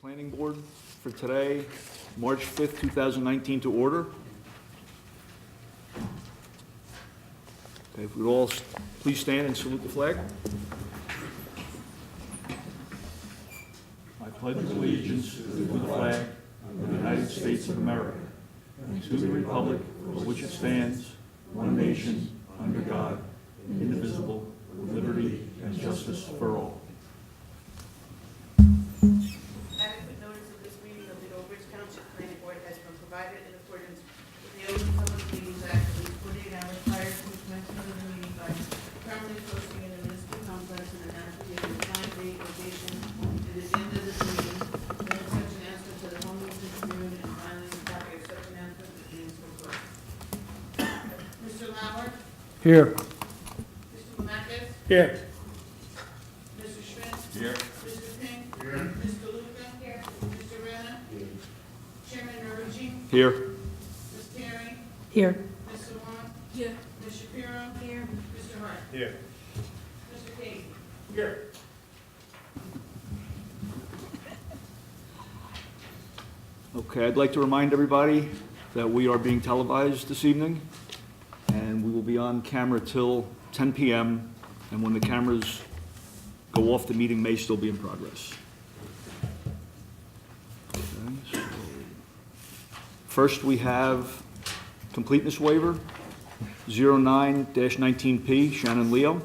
Planning Board for today, March 5th, 2019, to order. Okay, if we'd all please stand and salute the flag. I pledge allegiance to the flag of the United States of America and to the republic for which it stands, one nation, under God, indivisible, with liberty and justice for all. Adequate notice of this meeting of the Township Planning Board has been provided in accordance with the Open Public Meetings Act, at least 48 hours prior to the commencement of the meeting by permanently posting in the municipal complex and announcing the time, date, location, and agenda of this meeting. Then such announcement to the homeowners in the community, and finally, a copy of such announcement to the municipal clerk. Mr. Lauer, Here. Mr. Lamakis, Here. Mr. Schmidt, Here. Mr. Pink, Mr. Luca, Mr. Renner, Chairman Marucci, Here. Ms. Terry, Here. Ms. Swan, Ms. Shapiro, Mr. Hart, Here. Mr. Casey. Here. Okay, I'd like to remind everybody that we are being televised this evening, and we will be on camera till 10 p.m., and when the cameras go off, the meeting may still be in progress. Okay, so first, we have completeness waiver, 09-19P, Shannon Leo.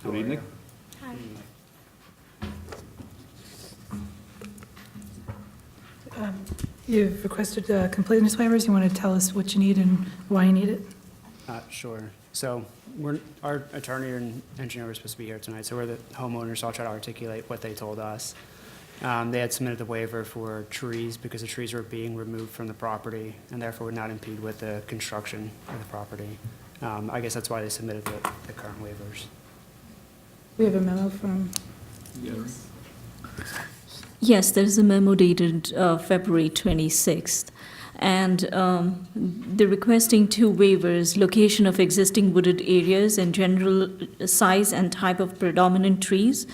Good evening. You've requested completeness waivers. You want to tell us what you need and why you need it? Sure. So our attorney and engineer were supposed to be here tonight, so we're the homeowners, so I'll try to articulate what they told us. They had submitted the waiver for trees because the trees were being removed from the property and therefore would not impede with the construction of the property. I guess that's why they submitted the current waivers. We have a memo from, Yes, there is a memo dated February 26th, and they're requesting two waivers: location of existing wooded areas and general size and type of predominant trees.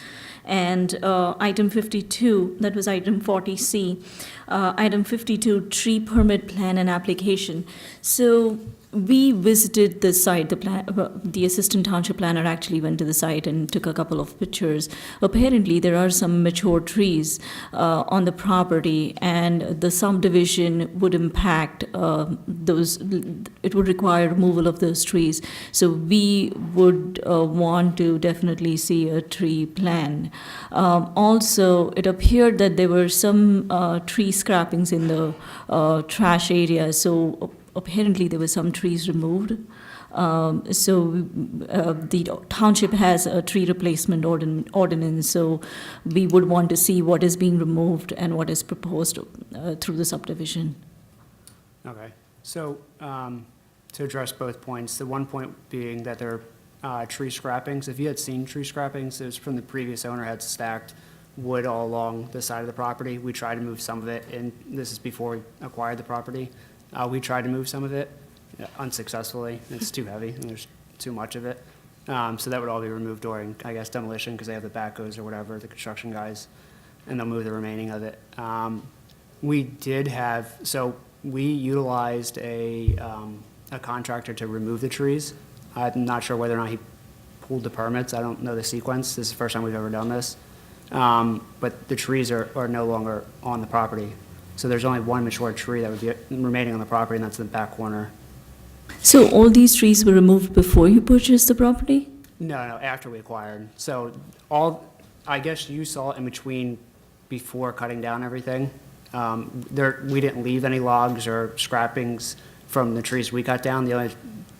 And item 52, that was item 40C, item 52, tree permit plan and application. So we visited the site. The assistant township planner actually went to the site and took a couple of pictures. Apparently, there are some mature trees on the property, and the subdivision would impact those. It would require removal of those trees. So we would want to definitely see a tree plan. Also, it appeared that there were some tree scrappings in the trash area. So apparently there were some trees removed. The township has a tree replacement ordinance, so we would want to see what is being removed and what is proposed through the subdivision. Okay. So to address both points, the one point being that there are tree scrappings. If you had seen tree scrappings, it was from the previous owner had stacked wood all along the side of the property. We tried to move some of it, and this is before we acquired the property. We tried to move some of it unsuccessfully. It's too heavy, and there's too much of it. So that would all be removed during, I guess, demolition, because they have the backhoes or whatever, the construction guys, and they'll move the remaining of it. We utilized a contractor to remove the trees. I'm not sure whether or not he pulled the permits. I don't know the sequence. This is the first time we've ever done this. But the trees are no longer on the property. So there's only one mature tree that would be remaining on the property, and that's in the back corner. So all these trees were removed before you purchased the property? No, after we acquired. So I guess you saw in between before cutting down everything. We didn't leave any logs or scrappings from the trees we cut down. The only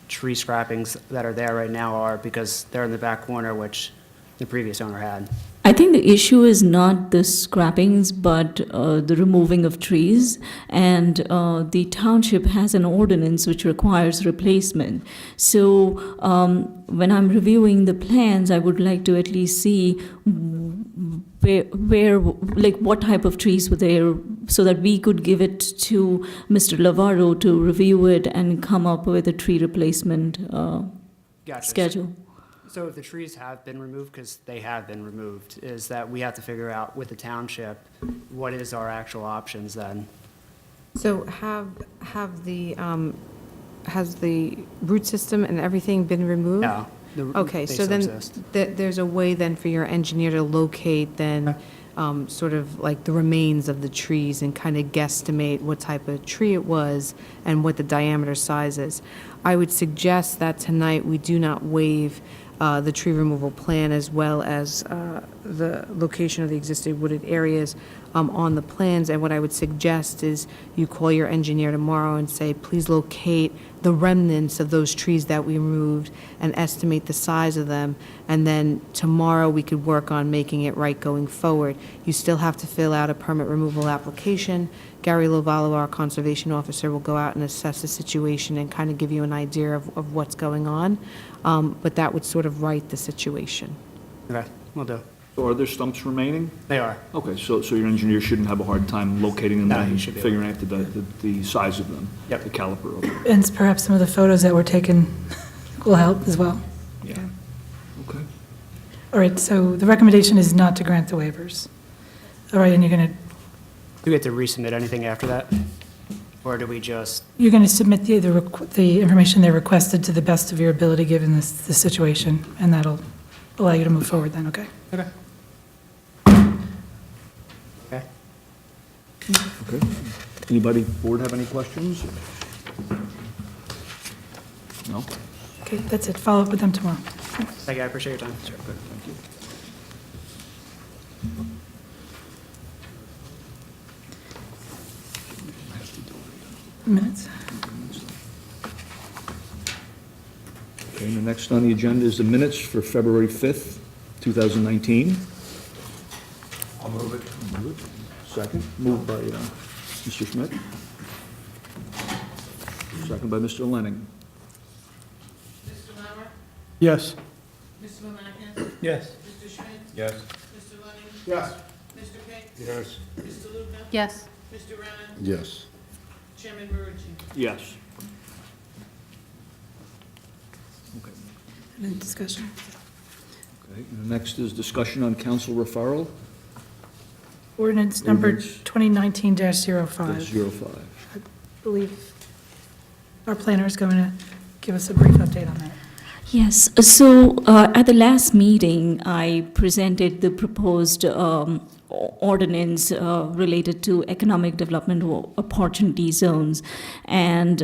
tree scrappings that are there right now are because they're in the back corner, which the previous owner had. I think the issue is not the scrappings, but the removing of trees. And the township has an ordinance which requires replacement. So when I'm reviewing the plans, I would like to at least see like what type of trees were there, so that we could give it to Mr. Lavaro to review it and come up with a tree replacement Gotcha. schedule. So if the trees have been removed, because they have been removed, is that we have to figure out with the township, what is our actual options then? So has the root system and everything been removed? No. Okay, they so still then exist. there's a way then for your engineer to locate then sort of like the remains of the trees and kind of guesstimate what type of tree it was and what the diameter size is. I would suggest that tonight we do not waive the tree removal plan as well as the location of the existing wooded areas on the plans. And what I would suggest is you call your engineer tomorrow and say, please locate the remnants of those trees that we removed and estimate the size of them. And then tomorrow we could work on making it right going forward. You still have to fill out a permit removal application. Gary Lovallo, our conservation officer, will go out and assess the situation and kind of give you an idea of what's going on. But that would sort of right the situation. Okay, will do. So are there stumps remaining? They are. Okay, so your engineer shouldn't have a hard time locating them No, he and should be able figuring out the size of them? Yep. The caliper of them? And perhaps some of the photos that were taken will help as well. Yeah. Okay. All right, so the recommendation is not to grant the waivers. All right, and Do we have to resubmit anything after that? Or do we just, you're going to submit the information they requested to the best of your ability, given the situation, and that'll allow you to move forward then, okay? okay. Okay. Okay. Anybody, board, have any questions? No? Okay, that's it. Follow up with them tomorrow. Thank you, I appreciate your time. Okay, thank you. Minutes. Okay, and the next on the agenda is the minutes for February 5th, 2019. I'll move it. Second, moved by Mr. Schmidt. Second by Mr. Lenning. Mr. Lauer, Yes. Mr. Monahan, Yes. Mr. Schmidt, Yes. Mr. Lenning, Yes. Mr. Pick, Yes. Mr. Luca, Yes. Mr. Renner, Yes. Chairman Marucci. Yes. Okay. And then discussion. Okay, and the next is discussion on council referral. Ordinance number Ordinance. 2019-05. That's 05. I believe our planner is going to give us a brief update on that. Yes, so at the last meeting, I presented the proposed ordinance related to economic development opportunity zones. And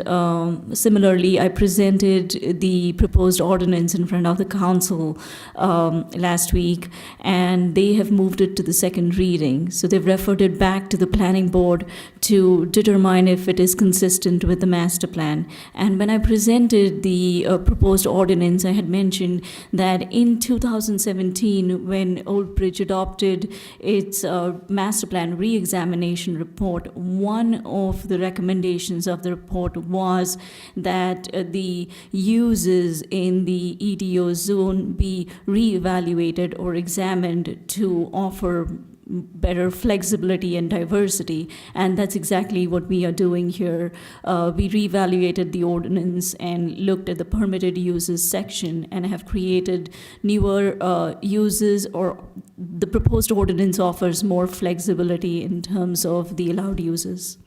similarly, I presented the proposed ordinance in front of the council last week, and they have moved it to the second reading. So they've referred it back to the planning board to determine if it is consistent with the master plan. And when I presented the proposed ordinance, I had mentioned that in 2017, when Old Bridge adopted its master plan re-examination report, one of the recommendations of the report was that the uses in the EDO zone be re-evaluated or examined to offer better flexibility and diversity, and that's exactly what we are doing here. We reevaluated the ordinance and looked at the permitted uses section and have created newer uses, or the proposed ordinance offers more flexibility in terms of the allowed uses.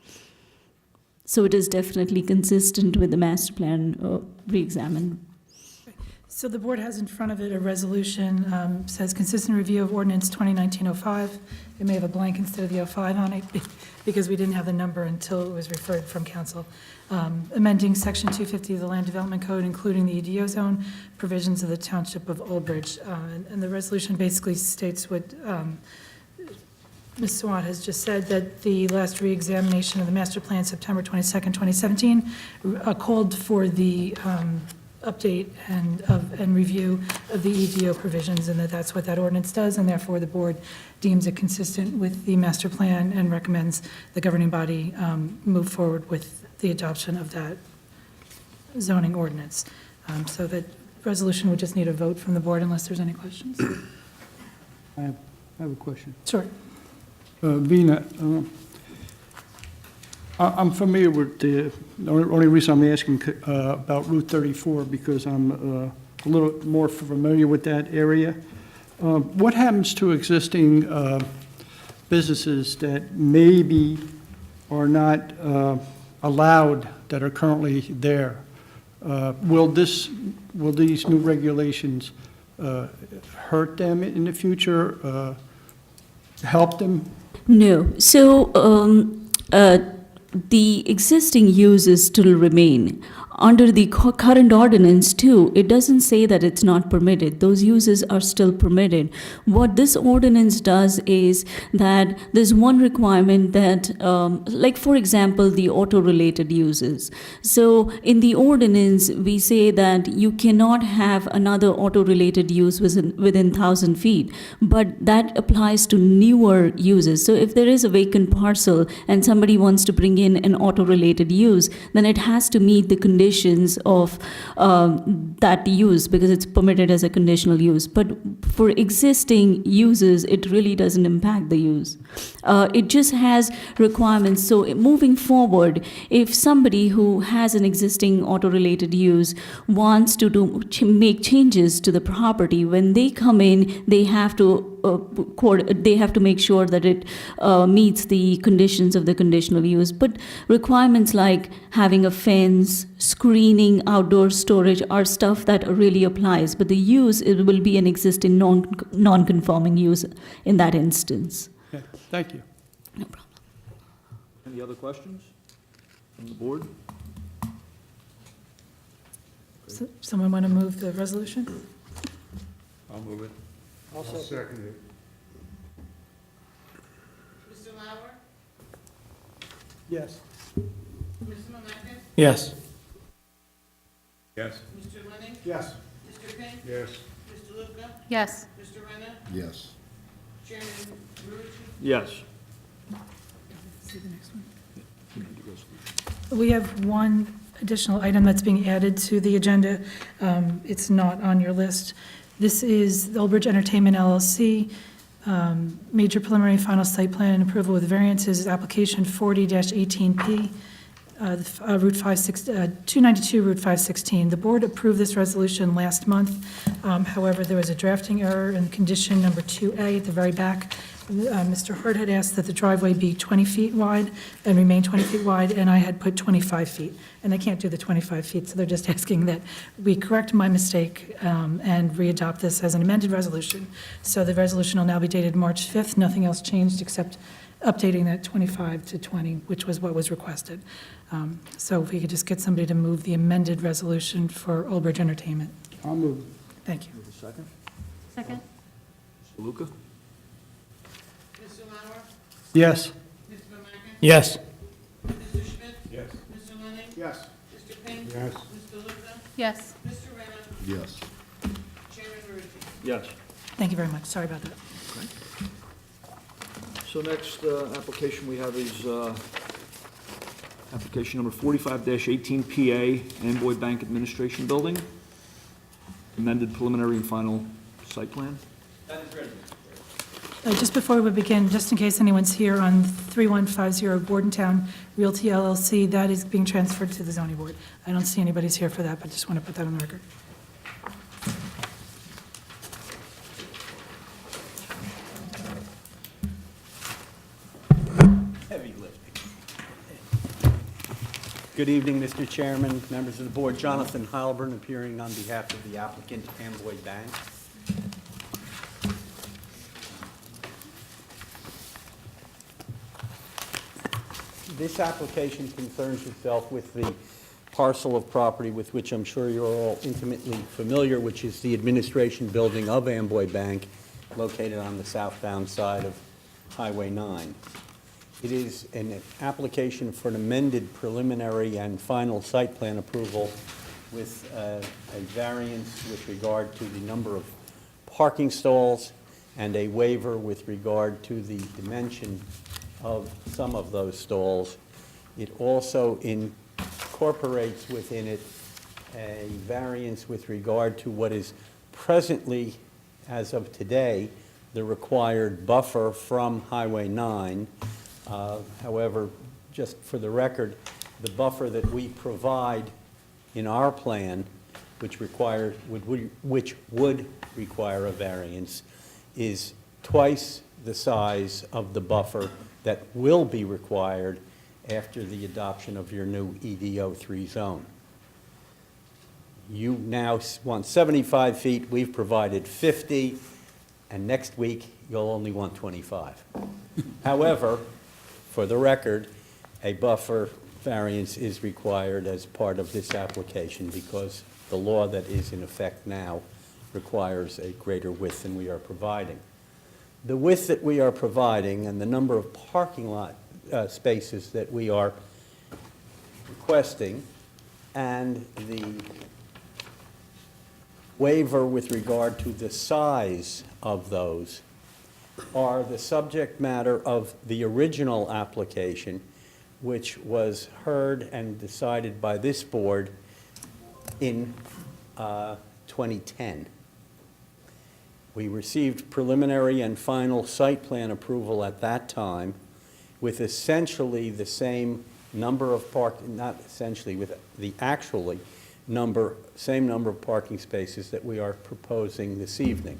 So it is definitely consistent with the master plan re-examined. So the board has in front of it a resolution, says consistent review of ordinance 2019-05. It may have a blank instead of the 05 on it because we didn't have the number until it was referred from council. Amending section 250 of the Land Development Code, including the EDO zone provisions of the Township of Old Bridge. And the resolution basically states what Ms. Sawant has just said, that the last re-examination of the master plan, September 22nd, 2017, called for the update and review of the EDO provisions, and that's what that ordinance does, and therefore the board deems it consistent with the master plan and recommends the governing body move forward with the adoption of that zoning ordinance. So that resolution would just need a vote from the board unless there's any questions. I have a question. Sure. Vina, I'm familiar with the only reason I'm asking about Route 34, because I'm a little more familiar with that area. What happens to existing businesses that maybe are not allowed, that are currently there? Will these new regulations hurt them in the future, help them? No. So the existing uses still remain. Under the current ordinance too, it doesn't say that it's not permitted. Those uses are still permitted. What this ordinance does is that there's one requirement that, like for example, the auto-related uses. So in the ordinance, we say that you cannot have another auto-related use within 1,000 feet, but that applies to newer uses. So if there is a vacant parcel and somebody wants to bring in an auto-related use, then it has to meet the conditions of that use, because it's permitted as a conditional use. But for existing uses, it really doesn't impact the use. It just has requirements. So moving forward, if somebody who has an existing auto-related use wants to make changes to the property, when they come in, they have to make sure that it meets the conditions of the conditional use. But requirements like having a fence, screening, outdoor storage are stuff that really applies. But the use, it will be an existing non-conforming use in that instance. Okay, thank you. No problem. Any other questions from the board? Someone want to move the resolution? I'll move it. I'll second it. Mr. Lauer? Yes. Mr. Mackey? Yes. Yes. Mr. Lenning? Yes. Mr. Pink? Yes. Mr. Luca? Yes. Mr. Renner? Yes. Chairman Marucci? Yes. See the next one. We have one additional item that's being added to the agenda. It's not on your list. This is the Old Bridge Entertainment LLC, major preliminary final site plan and approval with variances, application 40-18P, Route 292 Route 516. The board approved this resolution last month. However, there was a drafting error in condition number 2A at the very back. Mr. Hurd had asked that the driveway be 20 feet wide and remain 20 feet wide, and I had put 25 feet. And they can't do the 25 feet, so they're just asking that we correct my mistake and re-adopt this as an amended resolution. So the resolution will now be dated March 5th. Nothing else changed except updating that 25 to 20, which was what was requested. So if we could just get somebody to move the amended resolution for Old Bridge Entertainment. I'll move. Thank you. Move a second. Second. Mr. Luca? Mr. Lauer? Yes. Mr. Mackey? Yes. Mr. Schmidt? Yes. Mr. Lenning? Yes. Mr. Pink? Yes. Mr. Luca? Yes. Mr. Renner? Yes. Chairman Marucci? Yes. Thank you very much. Sorry about that. So next application we have is application number 45-18PA, Amboy Bank Administration Building, amended preliminary and final site plan. Just before we begin, just in case anyone's here on 3150 Bordentown Realty LLC, that is being transferred to the zoning board. I don't see anybody's here for that, but just want to put that on the record. Heavy lifting. Good evening, Mr. Chairman, members of the board. Jonathan Heilburn appearing on behalf of the applicant, Amboy Bank. This application concerns itself with the parcel of property with which I'm sure you're all intimately familiar, which is the administration building of Amboy Bank, located on the southbound side of Highway 9. It is an application for an amended preliminary and final site plan approval with a variance with regard to the number of parking stalls and a waiver with regard to the dimension of some of those stalls. It also incorporates within it a variance with regard to what is presently, as of today, the required buffer from Highway 9. However, just for the record, the buffer that we provide in our plan, which would require a variance, is twice the size of the buffer that will be required after the adoption of your new EDO3 zone. You now want 75 feet, we've provided 50, and next week, you'll only want 25. However, for the record, a buffer variance is required as part of this application because the law that is in effect now requires a greater width than we are providing. The width that we are providing and the number of parking lot spaces that we are requesting and the waiver with regard to the size of those are the subject matter of the original application, which was heard and decided by this board in 2010. We received preliminary and final site plan approval at that time with essentially the same number of not essentially, with the actually same number of parking spaces that we are proposing this evening.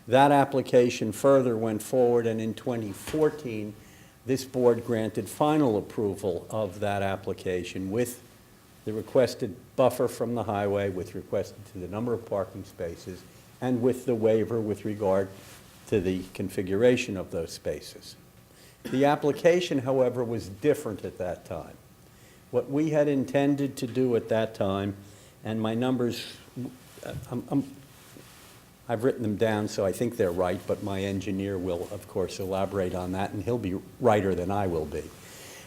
That application further went forward, and in 2014, this board granted final approval of that application with the requested buffer from the highway, with requested to the number of parking spaces, and with the waiver with regard to the configuration of those spaces. The application, however, was different at that time. What we had intended to do at that time, and my numbers, I've written them down, so I think they're right, but my engineer will, of course, elaborate on that, and he'll be righter than I will be.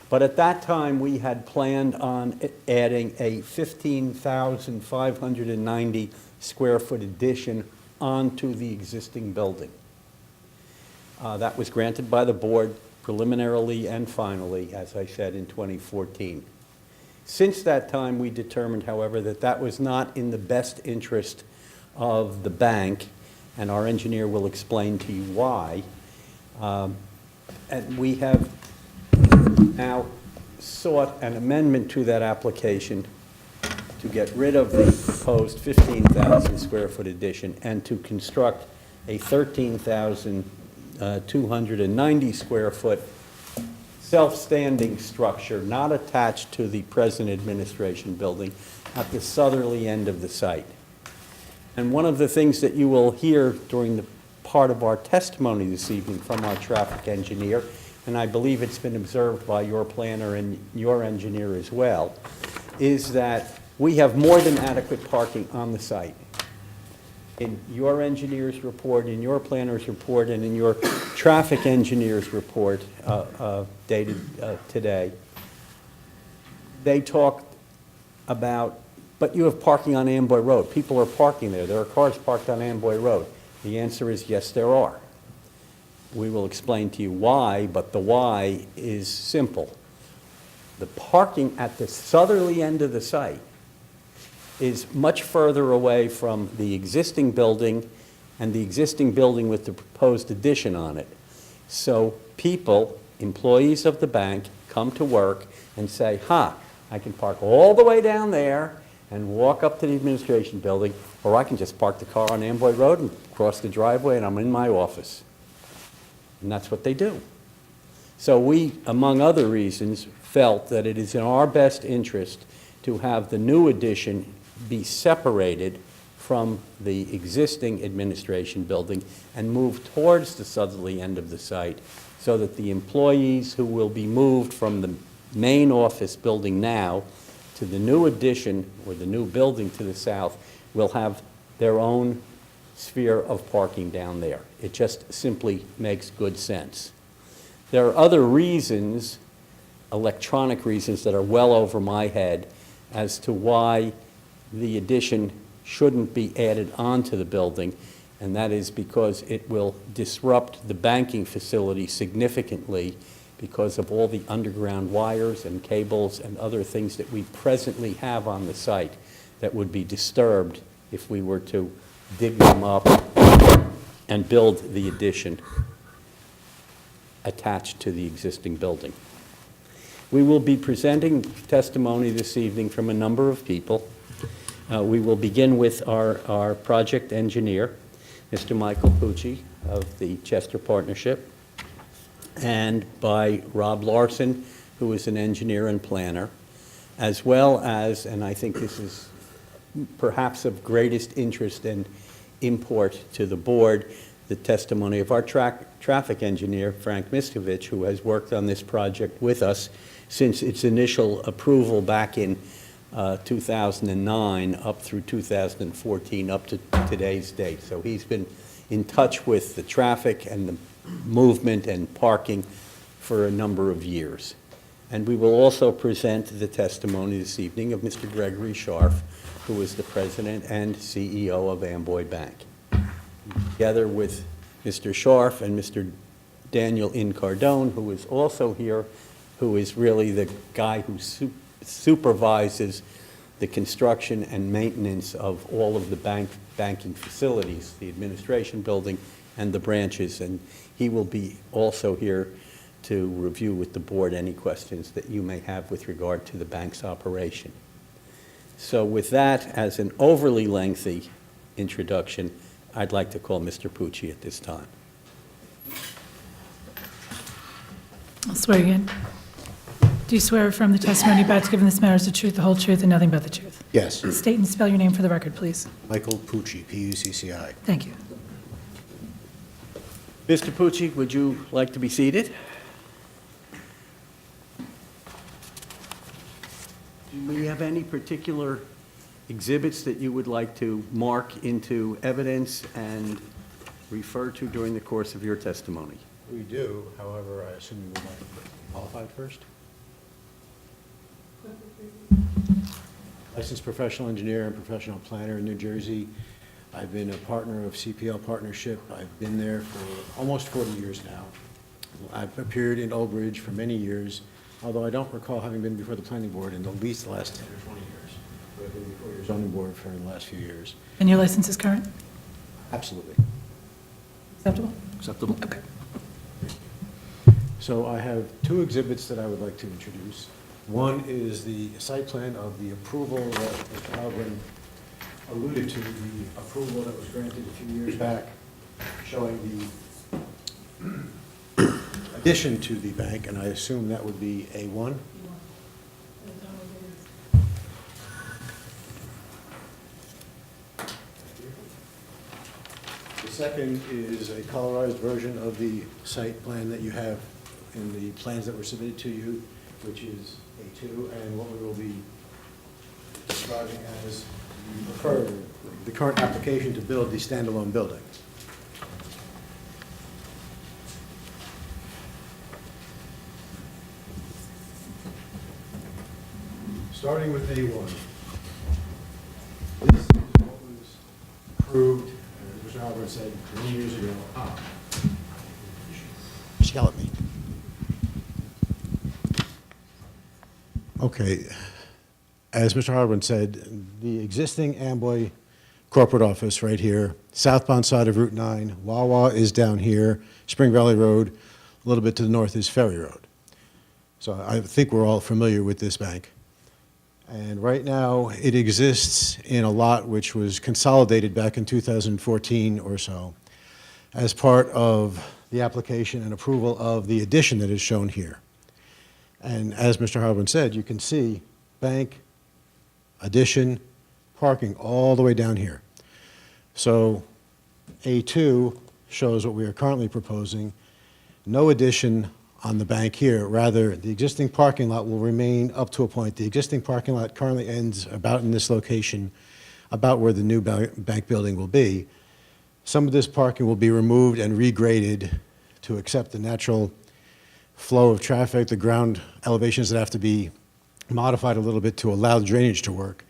But at that time, we had planned on adding a 15,590 square foot addition onto the existing building. That was granted by the board preliminarily and finally, as I said, in 2014. Since that time, we determined, however, that that was not in the best interest of the bank, and our engineer will explain to you why. And we have now sought an amendment to that application to get rid of the proposed 15,000 square foot addition and to construct a 13,290 square foot self-standing structure not attached to the present administration building at the southerly end of the site. And one of the things that you will hear during the part of our testimony this evening from our traffic engineer, and I believe it's been observed by your planner and your engineer as well, is that we have more than adequate parking on the site. In your engineer's report, in your planner's report, and in your traffic engineer's report dated today, they talked about, but you have parking on Amboy Road. People are parking there. There are cars parked on Amboy Road. The answer is yes, there are. We will explain to you why, but the why is simple. The parking at the southerly end of the site is much further away from the existing building and the existing building with the proposed addition on it. So people, employees of the bank, come to work and say, I can park all the way down there and walk up to the administration building, or I can just park the car on Amboy Road and cross the driveway and I'm in my office. And that's what they do. So we, among other reasons, felt that it is in our best interest to have the new addition be separated from the existing administration building and move towards the southerly end of the site so that the employees who will be moved from the main office building now to the new addition or the new building to the south will have their own sphere of parking down there. It just simply makes good sense. There are other reasons, electronic reasons, that are well over my head as to why the addition shouldn't be added onto the building, and that is because it will disrupt the banking facility significantly because of all the underground wires and cables and other things that we presently have on the site that would be disturbed if we were to dig them up and build the addition attached to the existing building. We will be presenting testimony this evening from a number of people. We will begin with our project engineer, Mr. Michael Pucci of the Chester Partnership, and by Rob Larson, who is an engineer and planner, as well as, and I think this is perhaps of greatest interest and import to the board, the testimony of our traffic engineer, Frank Miskovich, who has worked on this project with us since its initial approval back in 2009 up through 2014, up to today's date. So he's been in touch with the traffic and the movement and parking for a number of years. And we will also present the testimony this evening of Mr. Gregory Scharf, who is the president and CEO of Amboy Bank. Together with Mr. Scharf and Mr. Daniel Incardone, who is also here, who is really the guy who supervises the construction and maintenance of all of the banking facilities, the administration building and the branches. And he will be also here to review with the board any questions that you may have with regard to the bank's operation. So with that, as an overly lengthy introduction, I'd like to call Mr. Pucci at this time. I'll swear you in. Do you swear or affirm the testimony you're about to give in this matter is the truth, the whole truth, and nothing but the truth? Yes. State and spell your name for the record, please. Michael Pucci, P-U-C-C-I. Thank you. Mr. Pucci, would you like to be seated? Do we have any particular exhibits that you would like to mark into evidence and refer to during the course of your testimony? We do, however, I assume you would like to be qualified first? Licensed professional engineer and professional planner in New Jersey. I've been a partner of CPL Partnership. I've been there for almost 40 years now. I've appeared in Old Bridge for many years, although I don't recall having been before the planning board in at least the last 10 or 20 years. But I've been before your zoning board for the last few years. And your license is current? Absolutely. Acceptable? Acceptable? Okay. So I have two exhibits that I would like to introduce. One is the site plan of the approval that Mr. Halgren alluded to, the approval that was granted a few years back, showing the addition to the bank, and I assume that would be A1. The second is a colorized version of the site plan that you have in the plans that were submitted to you, which is A2, and what we will be describing as the current application to build the standalone building. Starting with A1. This is what was approved, as Mr. Halpern said, many years ago. Just yell at me. Okay. As Mr. Halpern said, the existing Amboy corporate office right here, southbound side of Route 9, Wawa is down here, Spring Valley Road, a little bit to the north is Ferry Road. So I think we're all familiar with this bank. And right now, it exists in a lot which was consolidated back in 2014 or so as part of the application and approval of the addition that is shown here. And as Mr. Halpern said, you can see bank, addition, parking all the way down here. So A2 shows what we are currently proposing. No addition on the bank here. Rather, the existing parking lot will remain up to a point. The existing parking lot currently ends about in this location, about where the new bank building will be. Some of this parking will be removed and regraded to accept the natural flow of traffic, the ground elevations that have to be modified a little bit to allow drainage to work.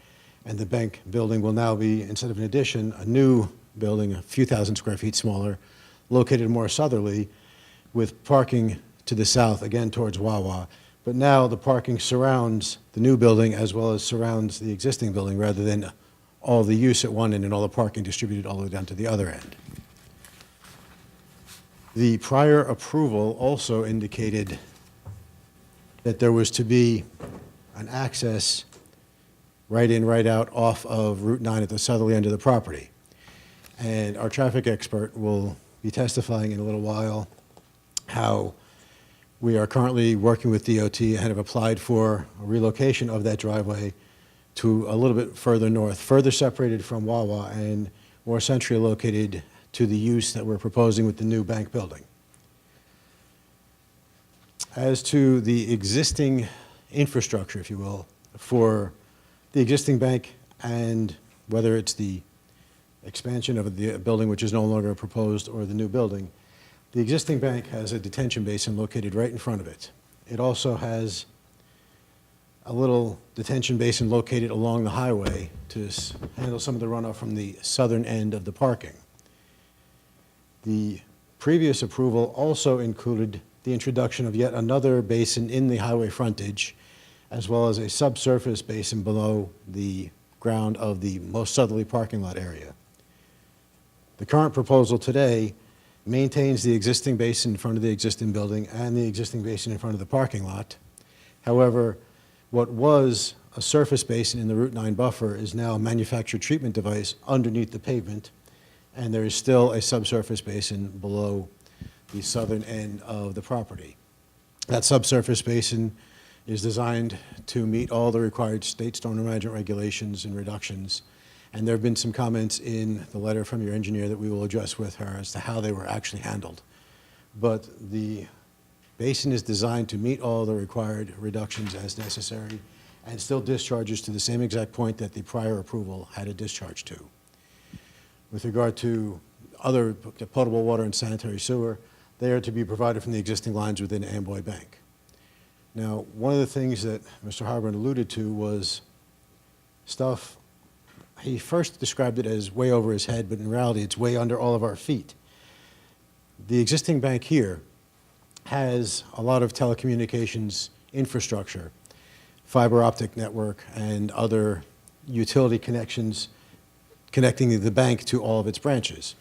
And the bank building will now be, instead of an addition, a new building, a few thousand square feet smaller, located more southerly, with parking to the south, again towards Wawa. But now the parking surrounds the new building as well as surrounds the existing building, rather than all the use at one end and all the parking distributed all the way down to the other end. The prior approval also indicated that there was to be an access right in, right out off of Route 9 at the southerly end of the property. And our traffic expert will be testifying in a little while how we are currently working with DOT and have applied for a relocation of that driveway to a little bit further north, further separated from Wawa and more centrally located to the use that we're proposing with the new bank building. As to the existing infrastructure, if you will, for the existing bank and whether it's the expansion of the building, which is no longer proposed, or the new building, the existing bank has a detention basin located right in front of it. It also has a little detention basin located along the highway to handle some of the runoff from the southern end of the parking. The previous approval also included the introduction of yet another basin in the highway frontage, as well as a subsurface basin below the ground of the most southerly parking lot area. The current proposal today maintains the existing basin in front of the existing building and the existing basin in front of the parking lot. However, what was a surface basin in the Route 9 buffer is now a manufactured treatment device underneath the pavement, and there is still a subsurface basin below the southern end of the property. That subsurface basin is designed to meet all the required state stormwater management regulations and reductions, and there have been some comments in the letter from your engineer that we will address with her as to how they were actually handled. But the basin is designed to meet all the required reductions as necessary and still discharges to the same exact point that the prior approval had a discharge to. With regard to other potable water and sanitary sewer, they are to be provided from the existing lines within Amboy Bank. Now, one of the things that Mr. Harburn alluded to was stuff, he first described it as way over his head, but in reality it's way under all of our feet. The existing bank here has a lot of telecommunications infrastructure, fiber optic network, and other utility connections connecting the bank to all of its branches.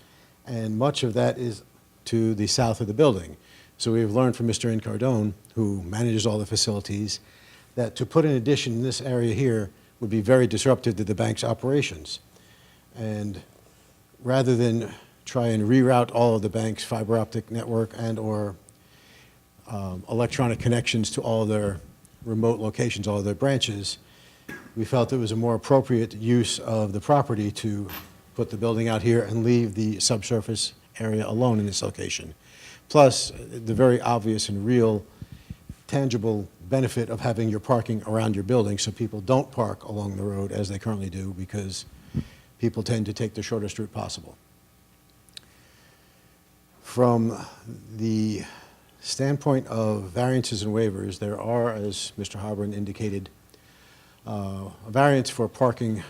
And much of that is to the south of the building. So we've learned from Mr. Incardone, who manages all the facilities, that to put an addition in this area here would be very disruptive to the bank's operations. And rather than try and reroute all of the bank's fiber optic network and or electronic connections to all their remote locations, all of their branches, we felt it was a more appropriate use of the property to put the building out here and leave the subsurface area alone in this location. Plus, the very obvious and real tangible benefit of having your parking around your building so people don't park along the road as they currently do, because people tend to take the shortest route possible. From the standpoint of variances and waivers, there are, as Mr. Harburn indicated, a variance for parking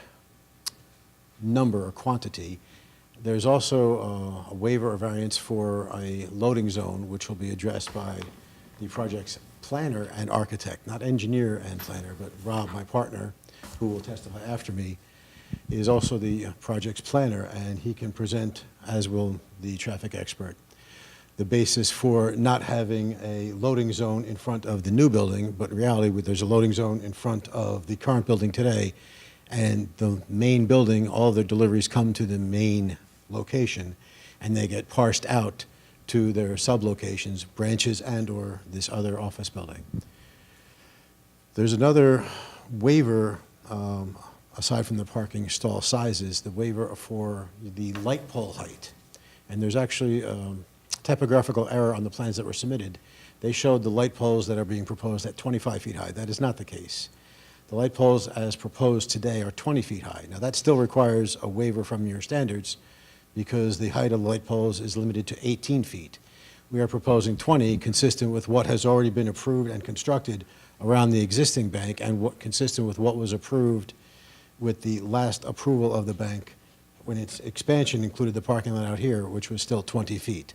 number or quantity. There's also a waiver or variance for a loading zone, which will be addressed by the project's planner and architect, not engineer and planner, but Rob, my partner, who will testify after me, is also the project's planner, and he can present, as will the traffic expert, the basis for not having a loading zone in front of the new building, but in reality, there's a loading zone in front of the current building today, and the main building, all the deliveries come to the main location, and they get parsed out to their sub-locations, branches and or this other office building. There's another waiver, aside from the parking stall sizes, the waiver for the light pole height. And there's actually typographical error on the plans that were submitted. They showed the light poles that are being proposed at 25 feet high. That is not the case. The light poles as proposed today are 20 feet high. Now that still requires a waiver from your standards because the height of the light poles is limited to 18 feet. We are proposing 20, consistent with what has already been approved and constructed around the existing bank and consistent with what was approved with the last approval of the bank when its expansion included the parking lot out here, which was still 20 feet.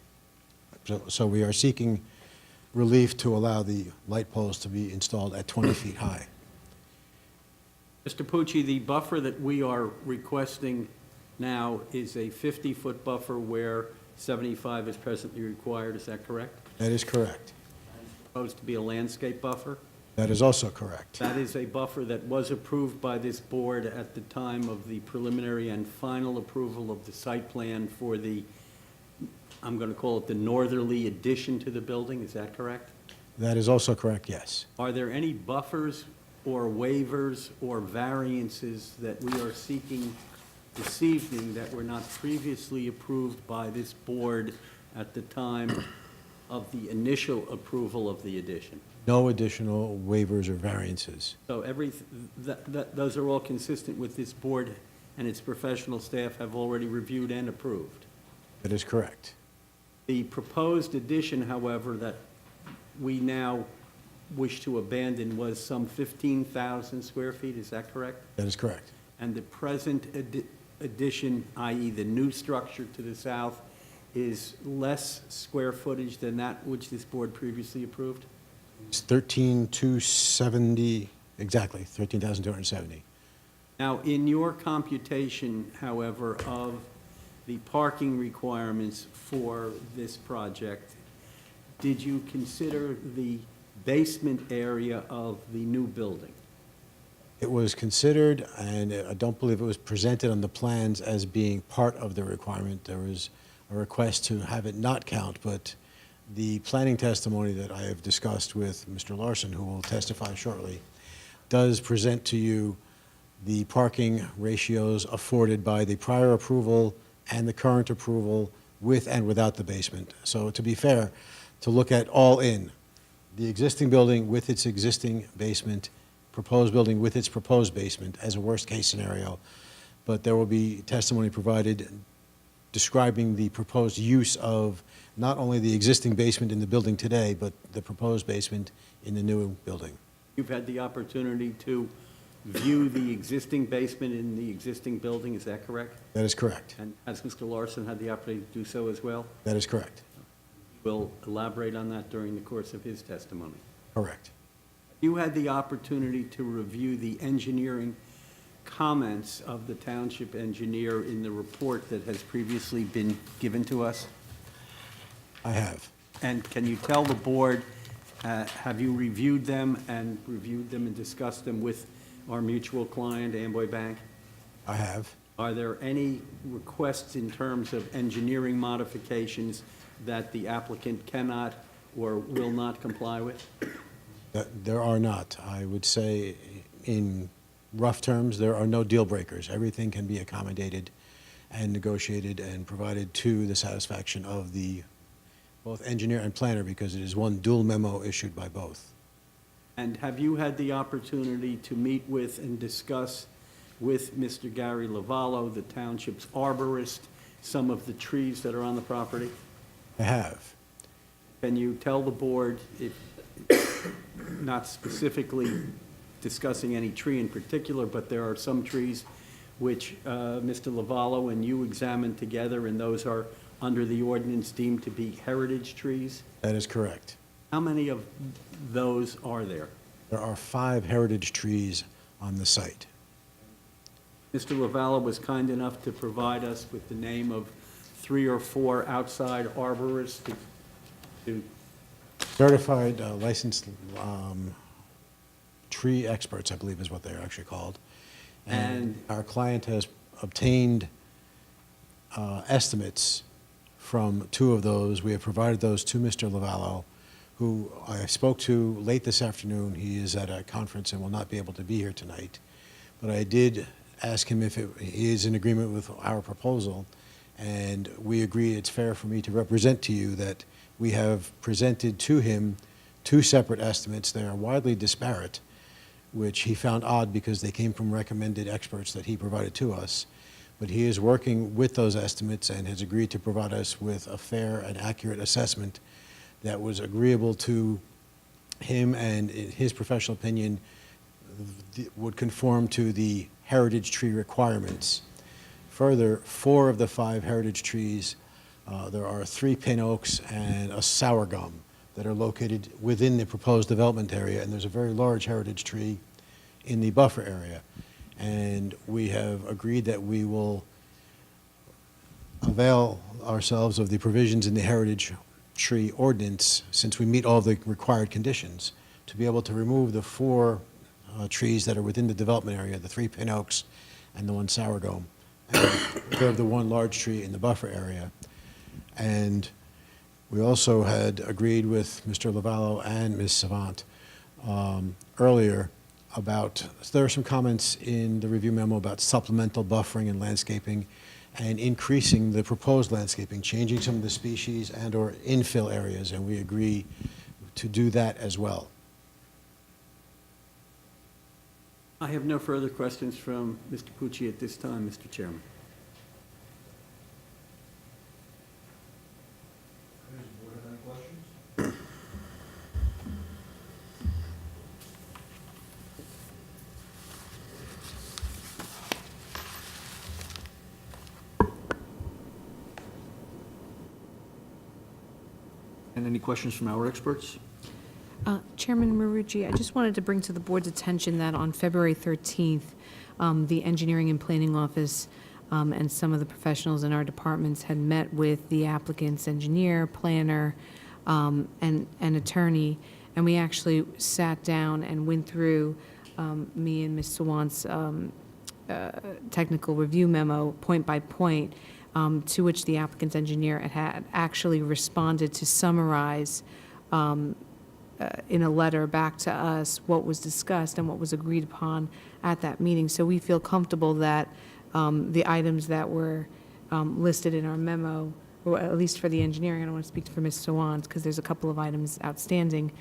So we are seeking relief to allow the light poles to be installed at 20 feet high. Mr. Pucci, the buffer that we are requesting now is a 50-foot buffer where 75 is presently required, is that correct? That is correct. Proposed to be a landscape buffer? That is also correct. That is a buffer that was approved by this board at the time of the preliminary and final approval of the site plan for the, I'm going to call it the northerly addition to the building, is that correct? That is also correct, yes. Are there any buffers or waivers or variances that we are seeking this evening that were not previously approved by this board at the time of the initial approval of the addition? No additional waivers or variances. So those are all consistent with this board and its professional staff have already reviewed and approved. That is correct. The proposed addition, however, that we now wish to abandon was some 15,000 square feet, is that correct? That is correct. And the present addition, i.e. the new structure to the south, is less square footage than that which this board previously approved? It's 13,270, exactly, 13,270. Now, in your computation, however, of the parking requirements for this project, did you consider the basement area of the new building? It was considered, and I don't believe it was presented on the plans as being part of the requirement. There was a request to have it not count, but the planning testimony that I have discussed with Mr. Larson, who will testify shortly, does present to you the parking ratios afforded by the prior approval and the current approval with and without the basement. So to be fair, to look at all in, the existing building with its existing basement, proposed building with its proposed basement as a worst-case scenario, but there will be testimony provided describing the proposed use of not only the existing basement in the building today, but the proposed basement in the new building. You've had the opportunity to view the existing basement in the existing building, is that correct? That is correct. And has Mr. Larson had the opportunity to do so as well? That is correct. We'll elaborate on that during the course of his testimony. Correct. You had the opportunity to review the engineering comments of the township engineer in the report that has previously been given to us? I have. And can you tell the board, have you reviewed them and discussed them with our mutual client, Amboy Bank? I have. Are there any requests in terms of engineering modifications that the applicant cannot or will not comply with? There are not. I would say, in rough terms, there are no deal breakers. Everything can be accommodated and negotiated and provided to the satisfaction of the both engineer and planner, because it is one dual memo issued by both. And have you had the opportunity to meet with and discuss with Mr. Gary Lavallo, the township's arborist, some of the trees that are on the property? I have. Can you tell the board, if not specifically discussing any tree in particular, but there are some trees which Mr. Lavallo and you examined together, and those are under the ordinance deemed to be heritage trees? That is correct. How many of those are there? There are 5 heritage trees on the site. Mr. Lavallo was kind enough to provide us with the name of 3 or 4 outside arborists to Certified licensed tree experts, I believe is what they're actually called. And our client has obtained estimates from 2 of those. We have provided those to Mr. Lavallo, who I spoke to late this afternoon. He is at a conference and will not be able to be here tonight. But I did ask him if he is in agreement with our proposal, and we agree it's fair for me to represent to you that we have presented to him 2 separate estimates. They are widely disparate, which he found odd because they came from recommended experts that he provided to us. But he is working with those estimates and has agreed to provide us with a fair and accurate assessment that was agreeable to him and, in his professional opinion, would conform to the heritage tree requirements. Further, 4 of the 5 heritage trees, there are 3 pin oaks and a sour gum that are located within the proposed development area, and there's a very large heritage tree in the buffer area. And we have agreed that we will avail ourselves of the provisions in the heritage tree ordinance, since we meet all the required conditions, to be able to remove the 4 trees that are within the development area, the 3 pin oaks and the 1 sourdough, and preserve the 1 large tree in the buffer area. And we also had agreed with Mr. Lavallo and Ms. Savant earlier about, there are some comments in the review memo about supplemental buffering and landscaping and increasing the proposed landscaping, changing some of the species and/or infill areas, and we agree to do that as well. I have no further questions from Mr. Pucci at this time, Mr. Chairman. And any questions from our experts? Chairman Marucci, I just wanted to bring to the board's attention that on February 13th, the Engineering and Planning Office and some of the professionals in our departments had met with the applicant's engineer, planner, and attorney, and we actually sat down and went through me and Ms. Sawant's technical review memo, point by point, to which the applicant's engineer had actually responded to summarize in a letter back to us what was discussed and what was agreed upon at that meeting. So we feel comfortable that the items that were listed in our memo, or at least for the engineering, I don't want to speak for Ms. Sawant because there's a couple of items outstanding,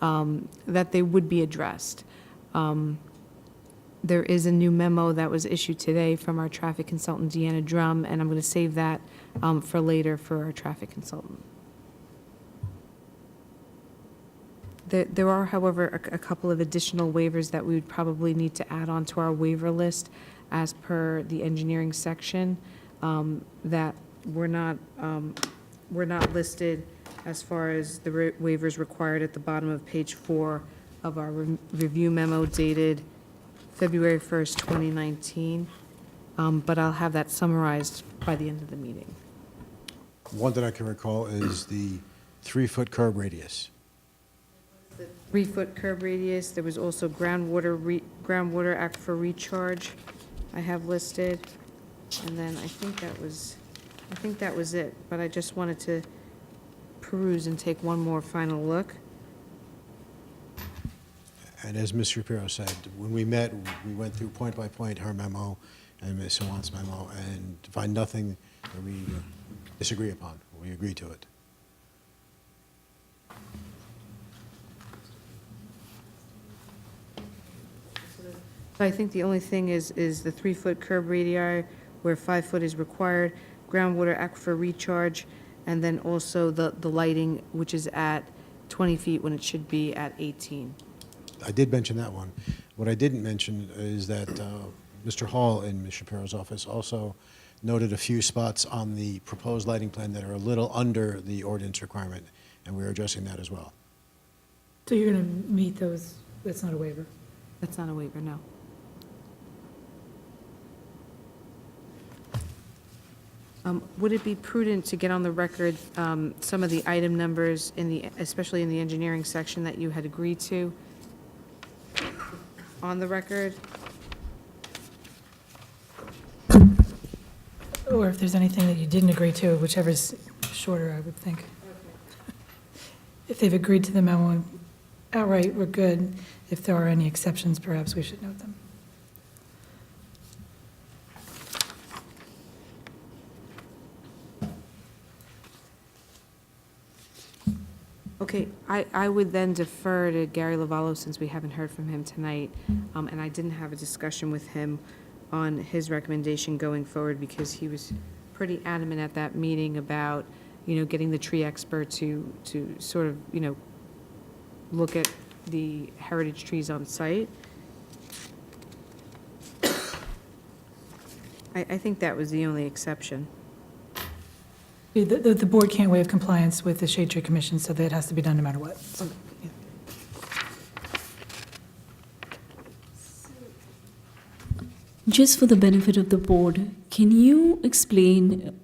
that they would be addressed. There is a new memo that was issued today from our traffic consultant, Deanna Drum, and I'm going to save that for later for our traffic consultant. There are, however, a couple of additional waivers that we would probably need to add on to our waiver list as per the engineering section that were not listed as far as the waivers required at the bottom of page 4 of our review memo dated February 1st, 2019. But I'll have that summarized by the end of the meeting. One that I can recall is the 3-foot curb radius. 3-foot curb radius. There was also groundwater aquifer recharge I have listed. And then I think that was it. But I just wanted to peruse and take one more final look. And as Ms. Shapiro said, when we met, we went through point by point her memo and Ms. Sawant's memo and find nothing that we disagree upon. We agree to it. So I think the only thing is the 3-foot curb radii where 5 foot is required, groundwater aquifer recharge, and then also the lighting, which is at 20 feet when it should be at 18. I did mention that one. What I didn't mention is that Mr. Hall in Ms. Shapiro's office also noted a few spots on the proposed lighting plan that are a little under the ordinance requirement, and we're addressing that as well. So you're going to meet those, that's not a waiver? That's not a waiver, no. Would it be prudent to get on the record some of the item numbers, especially in the engineering section, that you had agreed to on the record? Or if there's anything that you didn't agree to, whichever's shorter, I would think. If they've agreed to the memo outright, we're good. If there are any exceptions, perhaps we should note them. Okay, I would then defer to Gary Lavallo, since we haven't heard from him tonight, and I didn't have a discussion with him on his recommendation going forward, because he was pretty adamant at that meeting about, getting the tree expert to sort of, look at the heritage trees on site. I think that was the only exception. The board can't waive compliance with the Shade Tree Commission, so that has to be done no matter what. So, yeah. Just for the benefit of the board, can you explain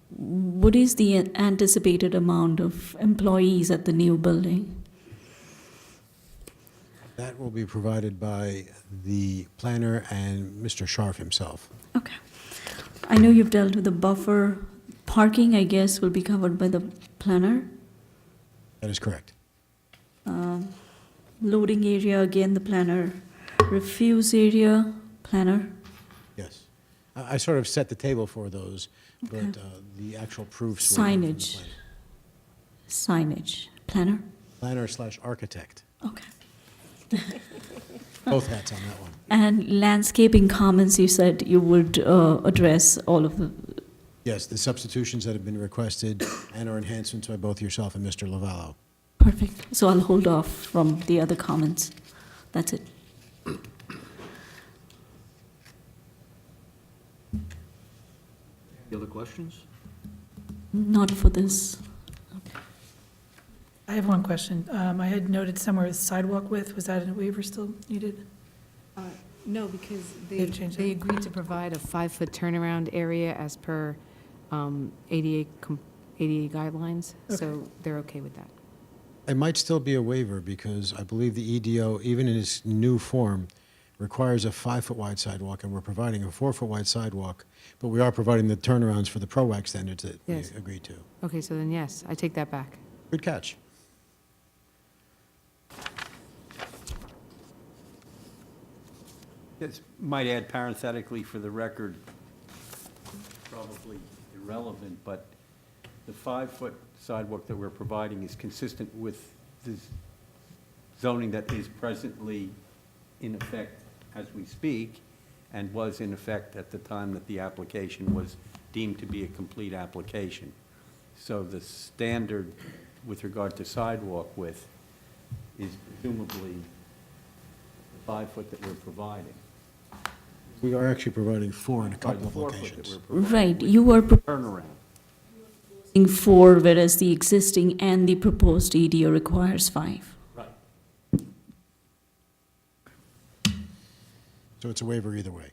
what is the anticipated amount of employees at the new building? That will be provided by the planner and Mr. Scharf himself. Okay. I know you've dealt with the buffer. Parking, I guess, will be covered by the planner. That is correct. Loading area, again, the planner. Refuse area, planner. Yes. I sort of set the table for those, but Okay. the actual proofs will come from the Signage. planner. Signage, planner. Planner/architect. Okay. Both hats on that one. And landscaping comments, you said you would address all of the, Yes, the substitutions that have been requested and our enhancements by both yourself and Mr. Lavallo. perfect. So I'll hold off from the other comments. That's it. Any other questions? Not for this. I have one question. I had noted somewhere sidewalk width, was that a waiver still needed? No, because They've changed they it. agreed to provide a 5-foot turnaround area as per ADA guidelines, so they're okay with that. It might still be a waiver because I believe the EDO, even in its new form, requires a 5-foot wide sidewalk, and we're providing a 4-foot wide sidewalk, but we are providing the turnarounds for the PRO-WAC standards that we Yes. agreed to. Okay, so then yes, I take that back. Good catch. This might add parenthetically for the record, probably irrelevant, but the 5-foot sidewalk that we're providing is consistent with the zoning that is presently in effect as we speak, and was in effect at the time that the application was deemed to be a complete application. So the standard with regard to sidewalk width is presumably the 5-foot that we're providing. We are actually providing 4 in a couple of 4-foot that locations. we're providing Right, with you were turnaround. proposing 4, whereas the existing and the proposed EDO requires 5. Right. So it's a waiver either way.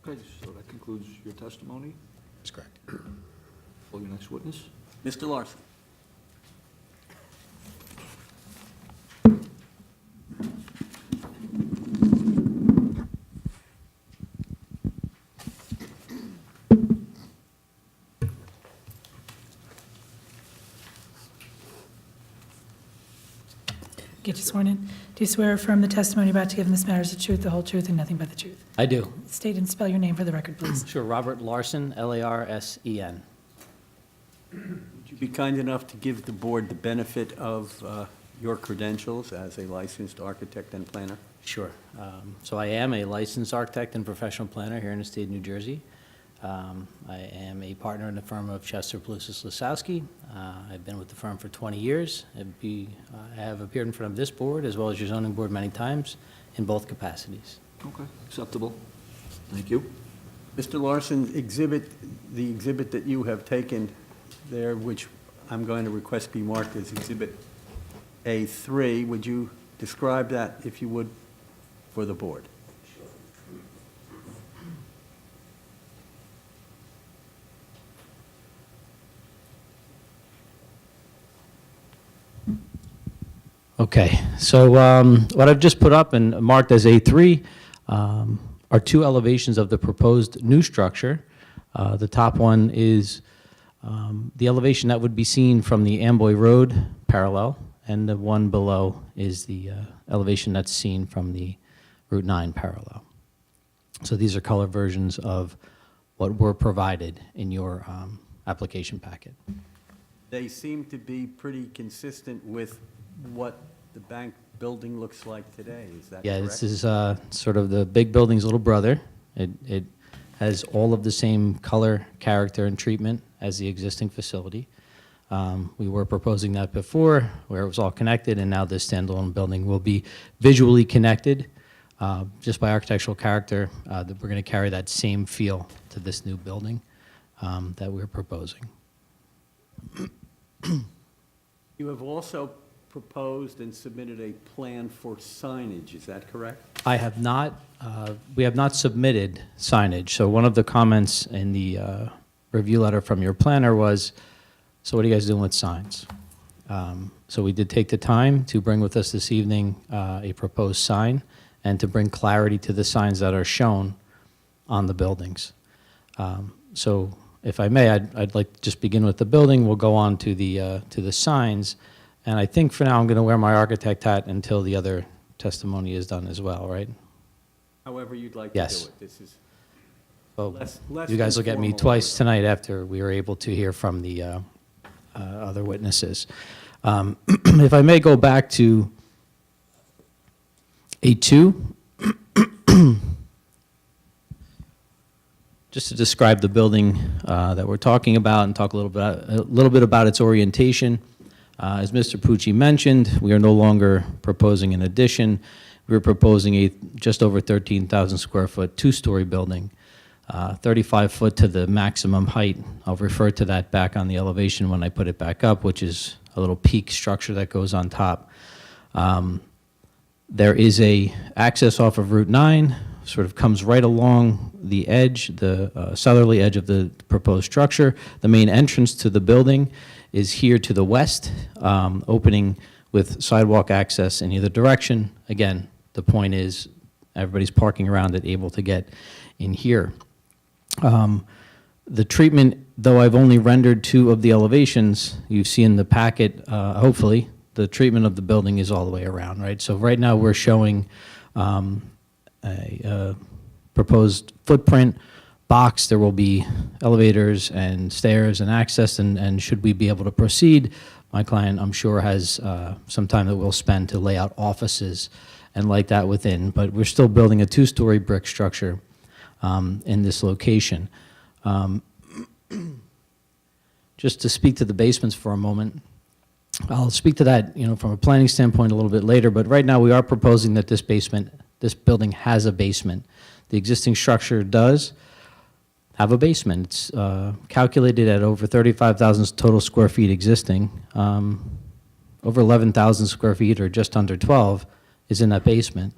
Okay, so that concludes your testimony. That's correct. Call your next witness. Mr. Larson. Get you sworn in. Do you swear or affirm the testimony about to give in this matter is the truth, the whole truth, and nothing but the truth? I do. State and spell your name for the record, please. Sure, Robert Larson, Larsen. Would you be kind enough to give the board the benefit of your credentials as a licensed architect and planner? Sure. So I am a licensed architect and professional planner here in the state of New Jersey. I am a partner in the firm of Chester Palusis Lasowski. I've been with the firm for 20 years. I have appeared in front of this board as well as your zoning board many times in both capacities. Okay, acceptable. Thank you. Mr. Larson, the exhibit that you have taken there, which I'm going to request be marked as Exhibit A3, would you describe that, if you would, for the board? Okay, so what I've just put up and marked as A3 are 2 elevations of the proposed new structure. The top one is the elevation that would be seen from the Amboy Road parallel, and the one below is the elevation that's seen from the Route 9 parallel. So these are color versions of what were provided in your application packet. They seem to be pretty consistent with what the bank building looks like today, is that correct? Yeah, this is sort of the big building's little brother. It has all of the same color, character, and treatment as the existing facility. We were proposing that before, where it was all connected, and now this standalone building will be visually connected, just by architectural character, that we're going to carry that same feel to this new building that we're proposing. You have also proposed and submitted a plan for signage, is that correct? I have not, we have not submitted signage. So one of the comments in the review letter from your planner was, so what are you guys doing with signs? So we did take the time to bring with us this evening a proposed sign and to bring clarity to the signs that are shown on the buildings. So if I may, I'd like to just begin with the building. We'll go on to the signs. And I think for now, I'm going to wear my architect hat until the other testimony is done as well, right? However you'd like to do Yes. it. This is Well, less you guys will get me informal. twice tonight after we were able to hear from the other witnesses. If I may go back to A2, just to describe the building that we're talking about and talk a little bit about its orientation. As Mr. Pucci mentioned, we are no longer proposing an addition. We're proposing a just over 13,000 square foot two-story building, 35 foot to the maximum height. I'll refer to that back on the elevation when I put it back up, which is a little peak structure that goes on top. There is a access off of Route 9, sort of comes right along the edge, the southerly edge of the proposed structure. The main entrance to the building is here to the west, opening with sidewalk access in either direction. Again, the point is everybody's parking around it, able to get in here. The treatment, though I've only rendered 2 of the elevations, you see in the packet, hopefully, the treatment of the building is all the way around, right? So right now we're showing a proposed footprint box. There will be elevators and stairs and access, and should we be able to proceed, my client, I'm sure, has some time that we'll spend to lay out offices and like that within. But we're still building a 2-story brick structure in this location. Just to speak to the basements for a moment, I'll speak to that, from a planning standpoint a little bit later, but right now we are proposing that this building has a basement. The existing structure does have a basement. It's calculated at over 35,000 total square feet existing. Over 11,000 square feet, or just under 12, is in that basement.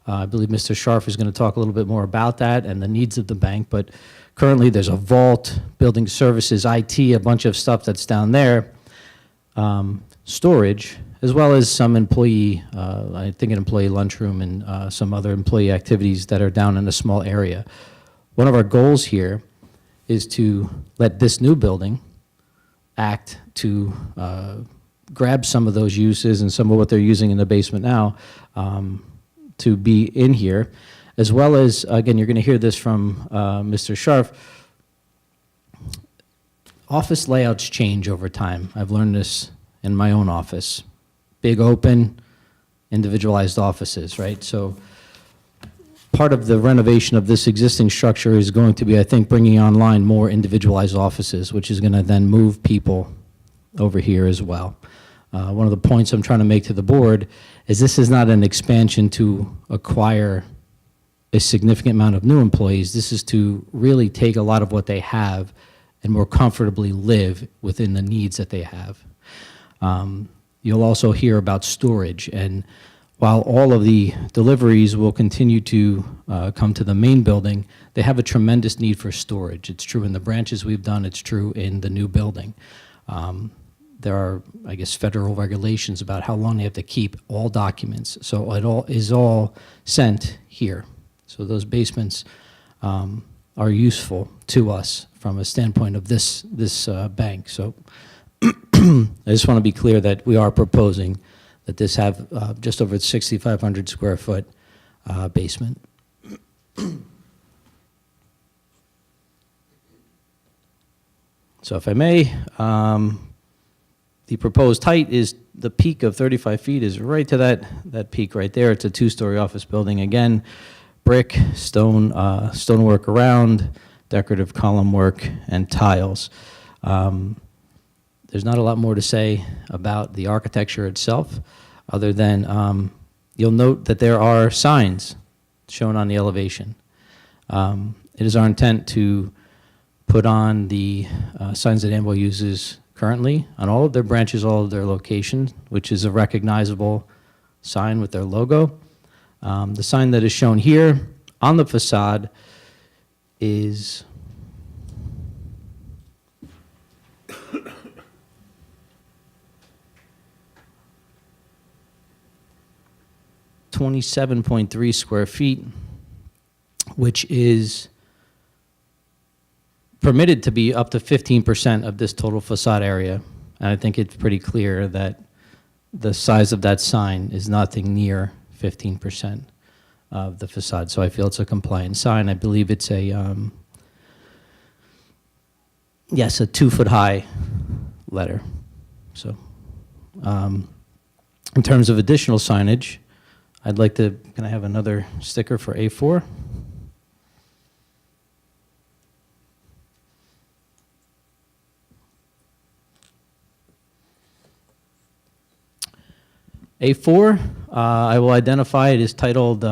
I believe Mr. Scharf is going to talk a little bit more about that and the needs of the bank, but currently there's a vault, building services, IT, a bunch of stuff that's down there, storage, as well as some employee, I think an employee lunchroom and some other employee activities that are down in a small area. One of our goals here is to let this new building act to grab some of those uses and some of what they're using in the basement now to be in here, as well as, again, you're going to hear this from Mr. Scharf, office layouts change over time. I've learned this in my own office. Big open, individualized offices, right? So part of the renovation of this existing structure is going to be, I think, bringing online more individualized offices, which is going to then move people over here as well. One of the points I'm trying to make to the board is this is not an expansion to acquire a significant amount of new employees. This is to really take a lot of what they have and more comfortably live within the needs that they have. You'll also hear about storage, and while all of the deliveries will continue to come to the main building, they have a tremendous need for storage. It's true in the branches we've done, it's true in the new building. There are, I guess, federal regulations about how long they have to keep all documents, so it all is all sent here. So those basements are useful to us from a standpoint of this bank. So I just want to be clear that we are proposing that this have just over 6,500 square foot basement. So if I may, the proposed height is, the peak of 35 feet is right to that peak right there. It's a 2-story office building. Again, brick, stonework around, decorative column work, and tiles. There's not a lot more to say about the architecture itself, other than you'll note that there are signs shown on the elevation. It is our intent to put on the signs that Amway uses currently on all of their branches, all of their locations, which is a recognizable sign with their logo. The sign that is shown here on the facade is 27.3 square feet, which is permitted to be up to 15% of this total facade area. And I think it's pretty clear that the size of that sign is nothing near 15% of the facade. So I feel it's a compliant sign. I believe it's a, yes, a 2-foot-high letter. So in terms of additional signage, I'd like to, can I have another sticker for A4? A4, I will identify it is titled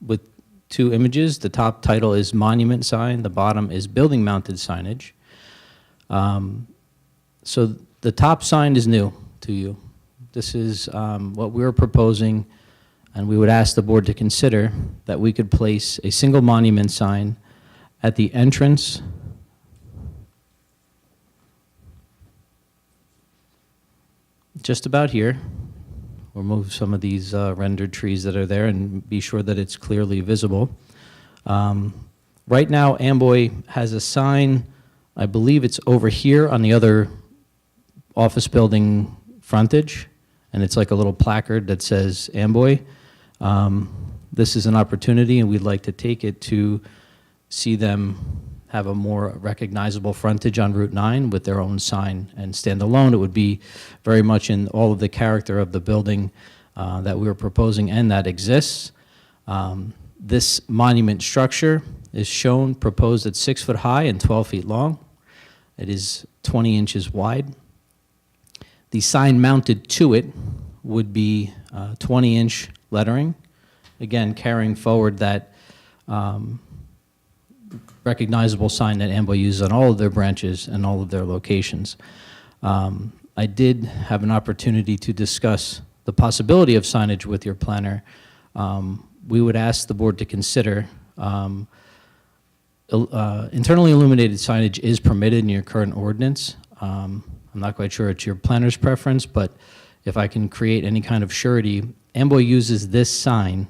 with 2 images. The top title is monument sign, the bottom is building mounted signage. So the top sign is new to you. This is what we were proposing, and we would ask the board to consider that we could place a single monument sign at the entrance just about here. We'll move some of these rendered trees that are there and be sure that it's clearly visible. Right now, Amboy has a sign, I believe it's over here on the other office building frontage, and it's like a little placard that says Amboy. This is an opportunity, and we'd like to take it to see them have a more recognizable frontage on Route 9 with their own sign and stand alone. It would be very much in all of the character of the building that we were proposing and that exists. This monument structure is shown, proposed at 6 foot high and 12 feet long. It is 20 inches wide. The sign mounted to it would be 20-inch lettering, again, carrying forward that recognizable sign that Amboy uses on all of their branches and all of their locations. I did have an opportunity to discuss the possibility of signage with your planner. We would ask the board to consider internally illuminated signage is permitted in your current ordinance. I'm not quite sure it's your planner's preference, but if I can create any kind of surety, Amboy uses this sign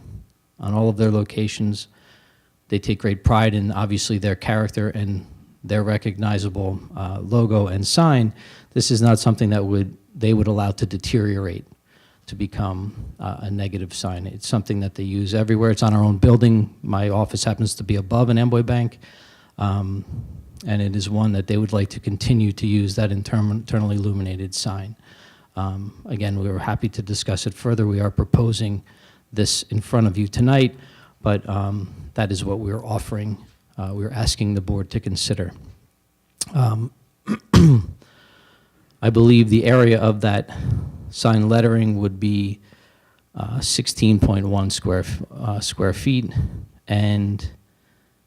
on all of their locations. They take great pride in, obviously, their character and their recognizable logo and sign. This is not something that they would allow to deteriorate to become a negative sign. It's something that they use everywhere. It's on our own building. My office happens to be above an Amboy Bank, and it is one that they would like to continue to use, that internally illuminated sign. Again, we were happy to discuss it further. We are proposing this in front of you tonight, but that is what we're offering. We're asking the board to consider. I believe the area of that sign lettering would be 16.1 square feet, and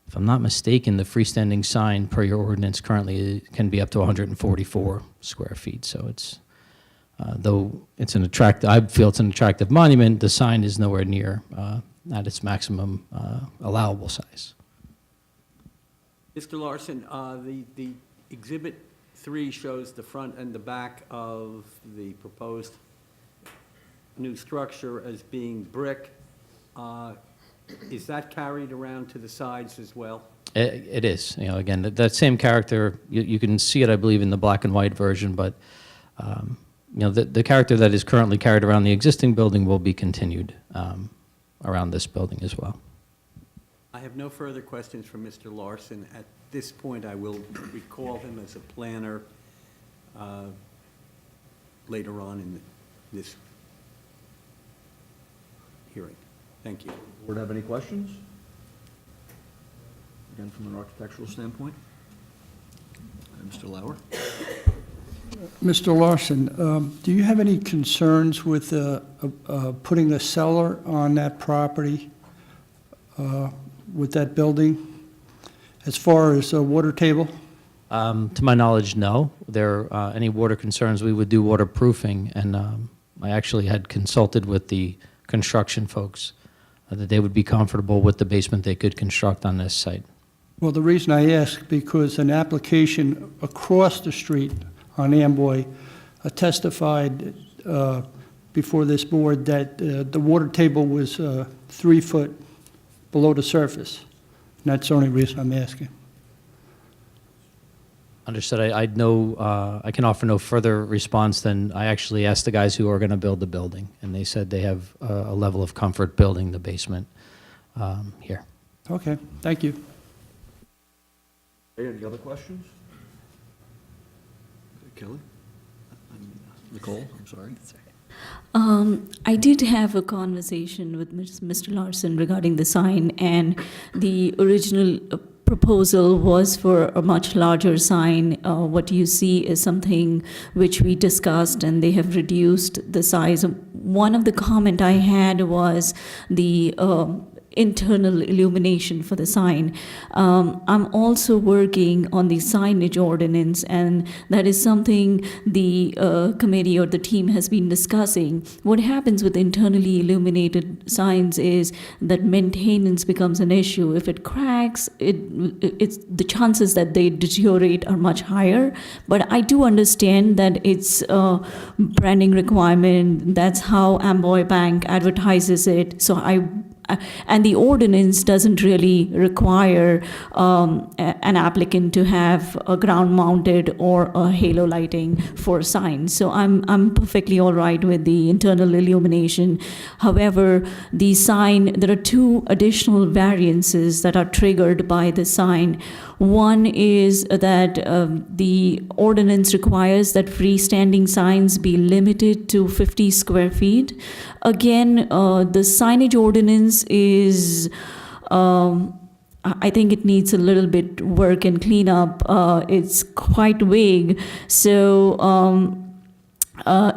if I'm not mistaken, the freestanding sign per your ordinance currently can be up to 144 square feet. So it's, though it's an attractive, I feel it's an attractive monument, the sign is nowhere near at its maximum allowable size. Mr. Larson, the Exhibit 3 shows the front and the back of the proposed new structure as being brick. Is that carried around to the sides as well? It is. You know, again, that same character, you can see it, I believe, in the black and white version, but you know, the character that is currently carried around the existing building will be continued around this building as well. I have no further questions for Mr. Larson. At this point, I will recall him as a planner later on in this hearing. Thank you. Board have any questions? Again, from an architectural standpoint? Mr. Lauer? Mr. Larson, do you have any concerns with putting a cellar on that property, with that building, as far as a water table? To my knowledge, no. There, any water concerns, we would do waterproofing, and I actually had consulted with the construction folks that they would be comfortable with the basement they could construct on this site. Well, the reason I ask, because an application across the street on Amboy testified before this board that the water table was 3 foot below the surface. And that's the only reason I'm asking. Understood. I know, I can offer no further response than I actually asked the guys who are going to build the building, and they said they have a level of comfort building the basement here. Okay, thank you. Any other questions? Kelly? Nicole, I'm sorry. I did have a conversation with Mr. Larson regarding the sign, and the original proposal was for a much larger sign. What you see is something which we discussed, and they have reduced the size. One of the comment I had was the internal illumination for the sign. I'm also working on the signage ordinance, and that is something the committee or the team has been discussing. What happens with internally illuminated signs is that maintenance becomes an issue. If it cracks, it's the chances that they deteriorate are much higher. But I do understand that it's a branding requirement. That's how Amboy Bank advertises it. So and the ordinance doesn't really require an applicant to have a ground-mounted or a halo lighting for signs. So I'm perfectly all right with the internal illumination. However, the sign, there are 2 additional variances that are triggered by the sign. One is that the ordinance requires that freestanding signs be limited to 50 square feet. Again, the signage ordinance is, I think it needs a little bit work and cleanup. It's quite vague. So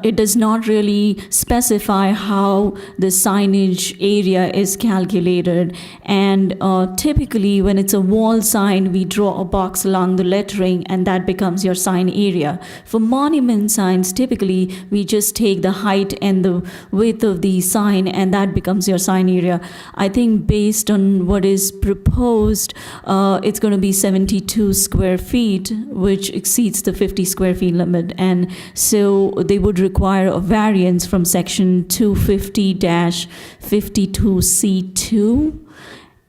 it does not really specify how the signage area is calculated. And typically, when it's a wall sign, we draw a box along the lettering, and that becomes your sign area. For monument signs, typically, we just take the height and the width of the sign, and that becomes your sign area. I think based on what is proposed, it's going to be 72 square feet, which exceeds the 50 square feet limit. And so they would require a variance from section 250-52C2.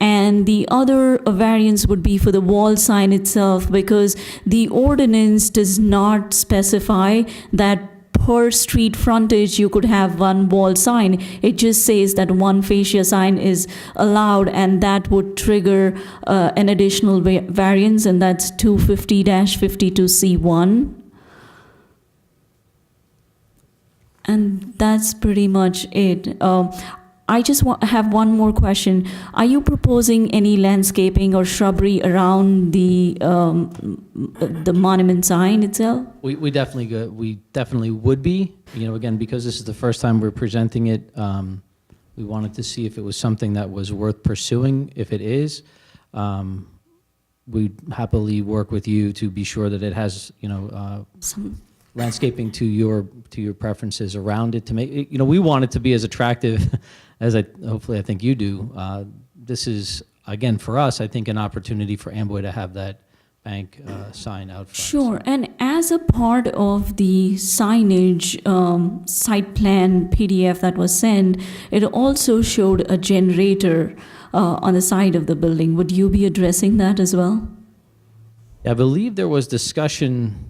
And the other variance would be for the wall sign itself, because the ordinance does not specify that per street frontage you could have one wall sign. It just says that one fascia sign is allowed, and that would trigger an additional variance, and that's 250-52C1. And that's pretty much it. I just have one more question. Are you proposing any landscaping or shrubbery around the monument sign itself? We definitely would be. You know, again, because this is the first time we're presenting it, we wanted to see if it was something that was worth pursuing. If it is, we'd happily work with you to be sure that it has, landscaping to your preferences around it to make it, we want it to be as attractive as hopefully I think you do. This is, again, for us, I think an opportunity for Amboy to have that bank sign out front. Sure, and as a part of the signage site plan PDF that was sent, it also showed a generator on the side of the building. Would you be addressing that as well? I believe there was discussion.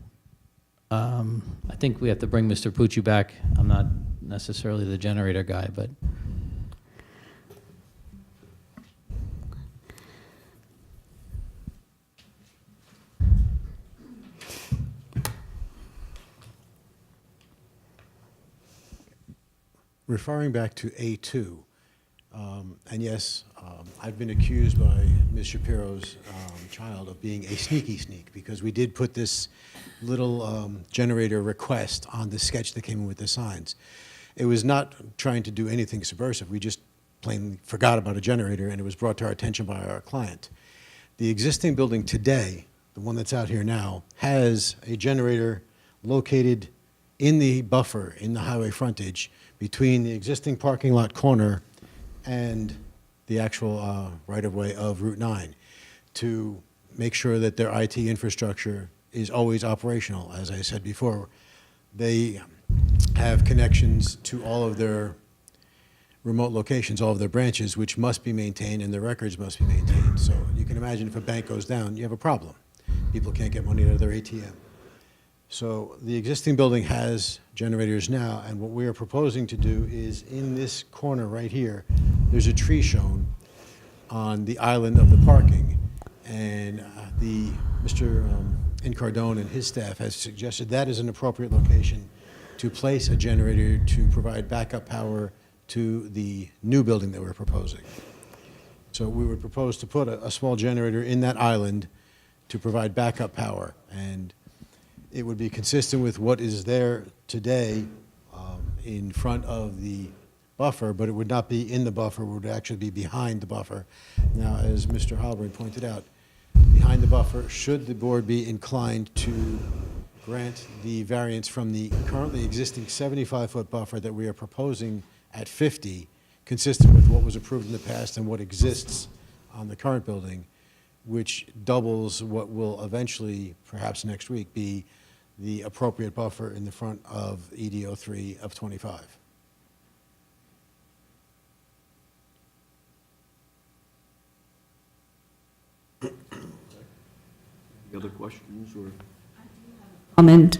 I think we have to bring Mr. Pucci back. I'm not necessarily the generator guy, but. Referring back to A2, and yes, I've been accused by Ms. Shapiro's child of being a sneaky sneak, because we did put this little generator request on the sketch that came in with the signs. It was not trying to do anything subversive. We just plainly forgot about a generator, and it was brought to our attention by our client. The existing building today the one that's out here now, has a generator located in the buffer, in the highway frontage, between the existing parking lot corner and the actual right-of-way of Route 9, to make sure that their IT infrastructure is always operational. As I said before, they have connections to all of their remote locations, all of their branches, which must be maintained, and their records must be maintained. So you can imagine if a bank goes down, you have a problem. People can't get money out of their ATM. So the existing building has generators now, and what we are proposing to do is, in this corner right here, there's a tree shown on the island of the parking, and Mr. Incardone and his staff has suggested that is an appropriate location to place a generator to provide backup power to the new building that we're proposing. So we would propose to put a small generator in that island to provide backup power, and it would be consistent with what is there today in front of the buffer, but it would not be in the buffer, it would actually be behind the buffer. Now, as Mr. Halloran pointed out, behind the buffer, should the board be inclined to grant the variance from the currently existing 75-foot buffer that we are proposing at 50, consistent with what was approved in the past and what exists on the current building, which doubles what will eventually, perhaps next week, be the appropriate buffer in the front of EDO 3 of 25. Any other questions or? Comment.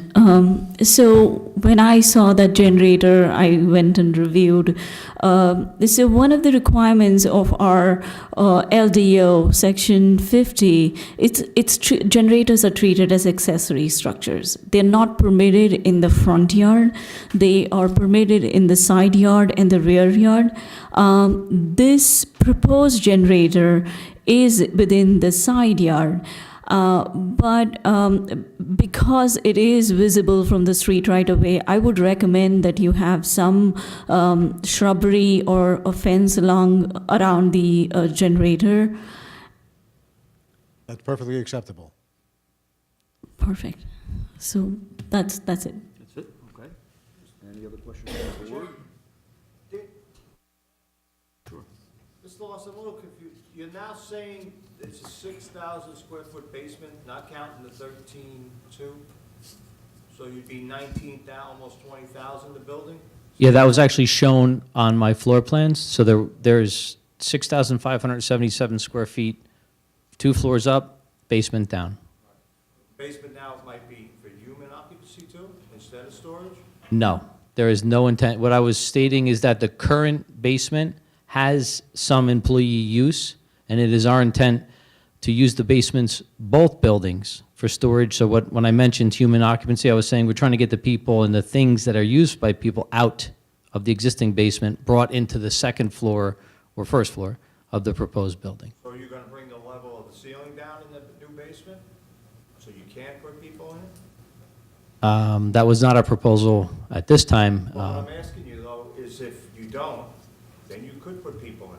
So when I saw that generator, I went and reviewed. So one of the requirements of our LDO, Section 50, generators are treated as accessory structures. They're not permitted in the front yard. They are permitted in the side yard and the rear yard. This proposed generator is within the side yard. But because it is visible from the street right away, I would recommend that you have some shrubbery or a fence around the generator. That's perfectly acceptable. Perfect. So that's it. That's it, okay. Any other questions from the board? Sure. Mr. Lawson, I'm a little confused. You're now saying it's a 6,000 square foot basement, not counting the 13.2? So you'd be 19,000, almost 20,000 the building? Yeah, that was actually shown on my floor plans. So there's 6,577 square feet, 2 floors up, basement down. Basement now might be for human occupancy too, instead of storage? No, there is no intent. What I was stating is that the current basement has some employee use, and it is our intent to use the basements, both buildings, for storage. So when I mentioned human occupancy, I was saying we're trying to get the people and the things that are used by people out of the existing basement brought into the second floor or first floor of the proposed building. So you're gonna bring the level of the ceiling down in the new basement? So you can't put people in it? That was not a proposal at this time. Well, what I'm asking you though is if you don't, then you could put people in it.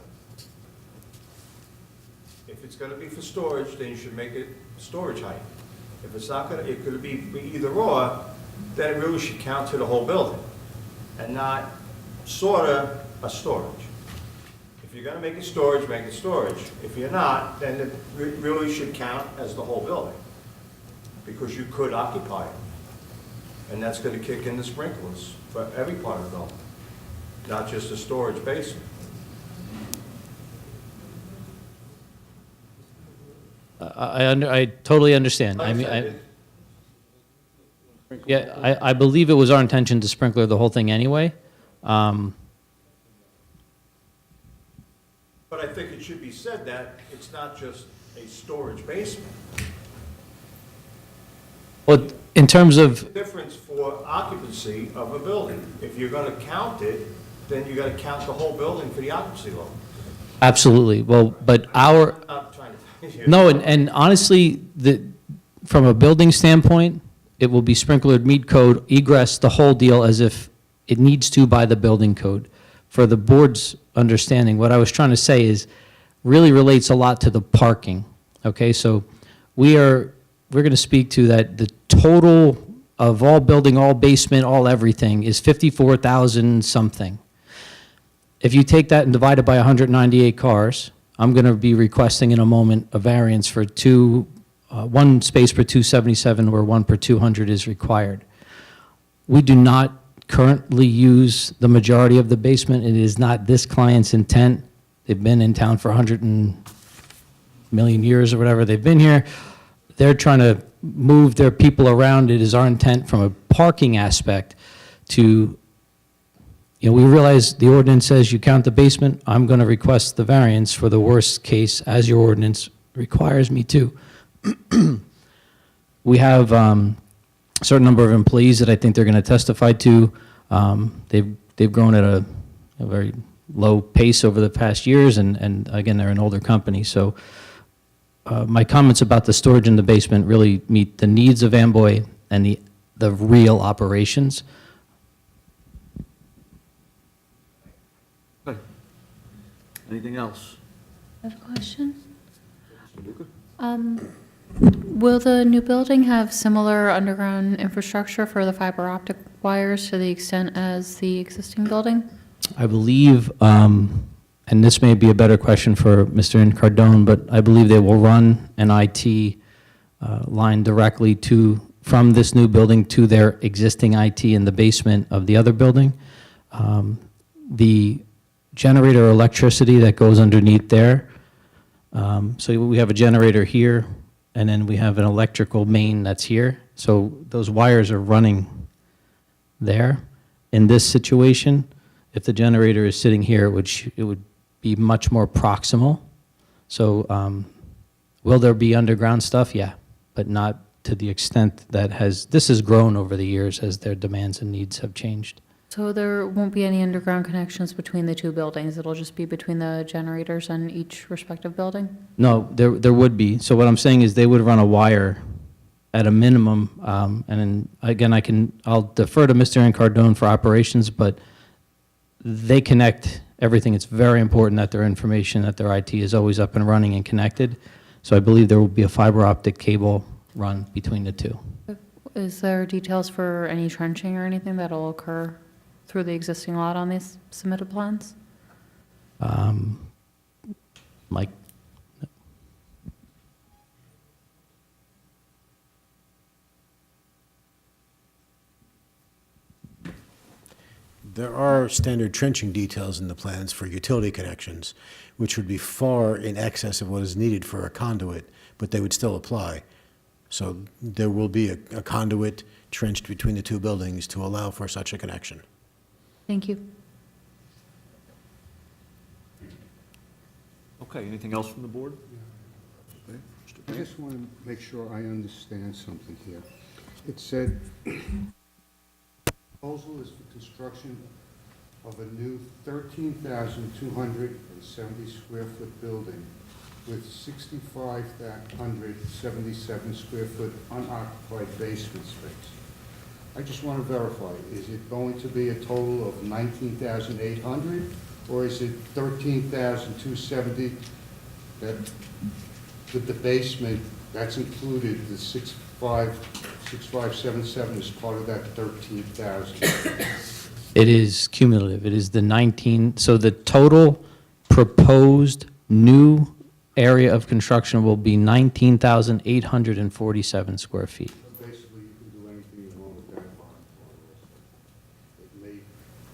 If it's gonna be for storage, then you should make it storage height. If it's not gonna, it could be either or, then it really should count to the whole building and not sorta a storage. If you're gonna make it storage, make it storage. If you're not, then it really should count as the whole building because you could occupy it. And that's gonna kick in the sprinklers for every part of the building, not just a storage basement. I totally understand. I mean, I believe it was our intention to sprinkler the whole thing anyway. But I think it should be said that it's not just a storage basement. Well, in terms of, Difference for occupancy of a building. If you're gonna count it, then you gotta count the whole building for the occupancy level. absolutely, well, but our, I'm not trying to. no, and honestly, from a building standpoint, it will be sprinklered, meet code, egress, the whole deal as if it needs to by the building code. For the board's understanding, what I was trying to say is, really relates a lot to the parking, okay? So we are we're going to speak to that the total of all building, all basement, all everything is 54,000 something. If you take that and divide it by 198 cars, I'm going to be requesting in a moment a variance for one space per 277 where one per 200 is required. We do not currently use the majority of the basement. It is not this client's intent. They've been in town for 100 million years or whatever they've been here. They're trying to move their people around. It is our intent from a parking aspect to, we realize the ordinance says you count the basement. I'm going to request the variance for the worst case as your ordinance requires me to. We have a certain number of employees that I think they're going to testify to. They've grown at a very low pace over the past years, and again, they're an older company. So my comments about the storage in the basement really meet the needs of Amboy and the real operations. Okay. Anything else? I have a question. Mr. Luca? Will the new building have similar underground infrastructure for the fiber optic wires to the extent as the existing building? I believe, and this may be a better question for Mr. Incardone, but I believe they will run an IT line directly from this new building to their existing IT in the basement of the other building. The generator electricity that goes underneath there, so we have a generator here, and then we have an electrical main that's here. So those wires are running there. In this situation, if the generator is sitting here, it would be much more proximal. So will there be underground stuff? Yeah, but not to the extent that this has grown over the years as their demands and needs have changed. So there won't be any underground connections between the two buildings? It'll just be between the generators and each respective building? No, there would be. So what I'm saying is they would run a wire at a minimum, and then, again, I'll defer to Mr. Incardone for operations, but they connect everything. It's very important that their information, that their IT is always up and running and connected. So I believe there will be a fiber optic cable run between the two. Is there details for any trenching or anything that'll occur through the existing lot on these submitted plans? Mike? There are standard trenching details in the plans for utility connections, which would be far in excess of what is needed for a conduit, but they would still apply. So there will be a conduit trenched between the two buildings to allow for such a connection. Thank you. Okay, anything else from the board? Okay, Mr. I Payne? just want to make sure I understand something here. It said, proposal is for construction of a new 13,270 square foot building with 6,577 square foot unoccupied basement space. I just want to verify, is it going to be a total of 19,800, or is it 13,270 that, with the basement, that's included, the 6,577 is part of that 13,000? It is cumulative. It is the 19, so the total proposed new area of construction will be 19,847 square feet. Basically, you can do anything you want with that bond. It may,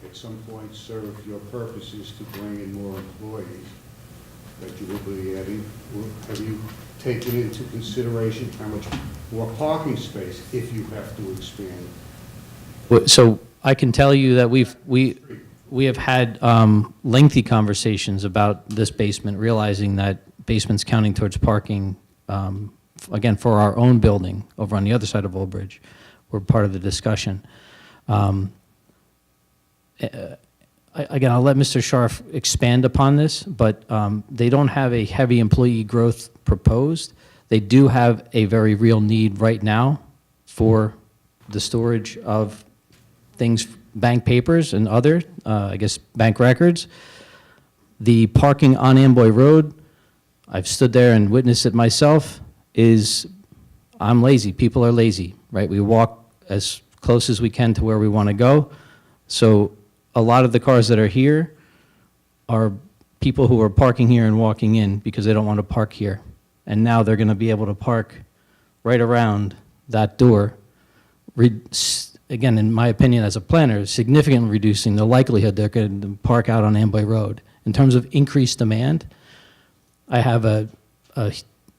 at some point, serve your purposes to bring in more employees that you will be adding. Have you taken into consideration how much more parking space if you have to expand? So I can tell you that we have had lengthy conversations about this basement, realizing that basement's counting towards parking, again, for our own building over on the other side of Old Bridge. We're part of the discussion. Again, I'll let Mr. Scharf expand upon this, but they don't have a heavy employee growth proposed. They do have a very real need right now for the storage of things, bank papers and other, I guess, bank records. The parking on Amboy Road, I've stood there and witnessed it myself, is I'm lazy, people are lazy, right? We walk as close as we can to where we want to go. So a lot of the cars that are here are people who are parking here and walking in because they don't want to park here. And now they're going to be able to park right around that door. Again, in my opinion as a planner, significantly reducing the likelihood they're going to park out on Amboy Road. In terms of increased demand, I have a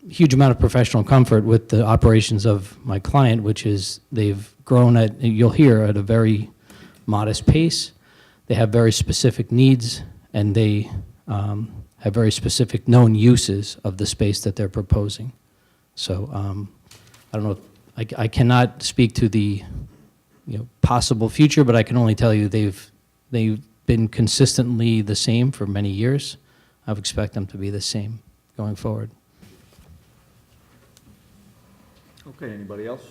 huge amount of professional comfort with the operations of my client, which is they've grown at, you'll hear, at a very modest pace. They have very specific needs, and they have very specific known uses of the space that they're proposing. So I don't know, I cannot speak to the possible future, but I can only tell you they've been consistently the same for many years. I would expect them to be the same going forward. Okay, anybody else?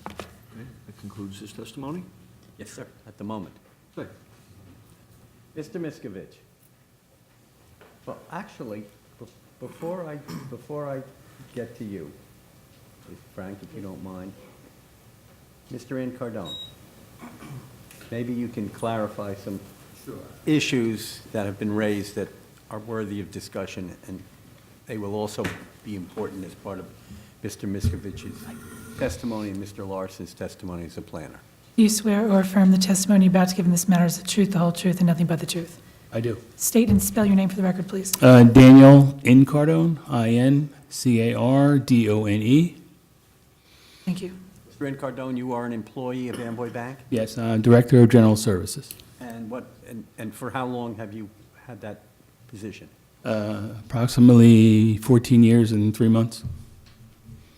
Okay, that concludes this testimony. Yes, sir, at the moment. Okay. Mr. Miskovich. Well, actually, before I get to you, Frank, if you don't mind, Mr. Incardone, maybe you can clarify some issues that have been raised that are worthy of discussion, and they will also be important as part of Mr. Miskovich's testimony and Mr. Larson's testimony as a planner. Do you swear or affirm the testimony you're about to give in this matter is the truth, the whole truth, and nothing but the truth? I do. State and spell your name for the record, please. Daniel Incardone, Incardone. Thank you. Mr. Incardone, you are an employee of Amboy Bank? Yes, Director of General Services. And for how long have you had that position? Approximately 14 years and 3 months.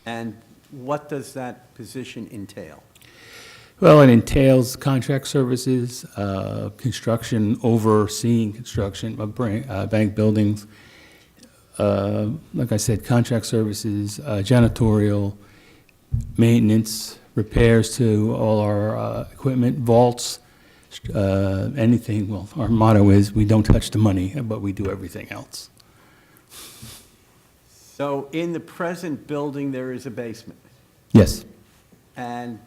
And what does that position entail? Well, it entails contract services, construction, overseeing construction of bank buildings. Like I said, contract services, janitorial, maintenance, repairs to all our equipment, vaults, anything. Well, our motto is we don't touch the money, but we do everything else. So in the present building, there is a basement. Yes. And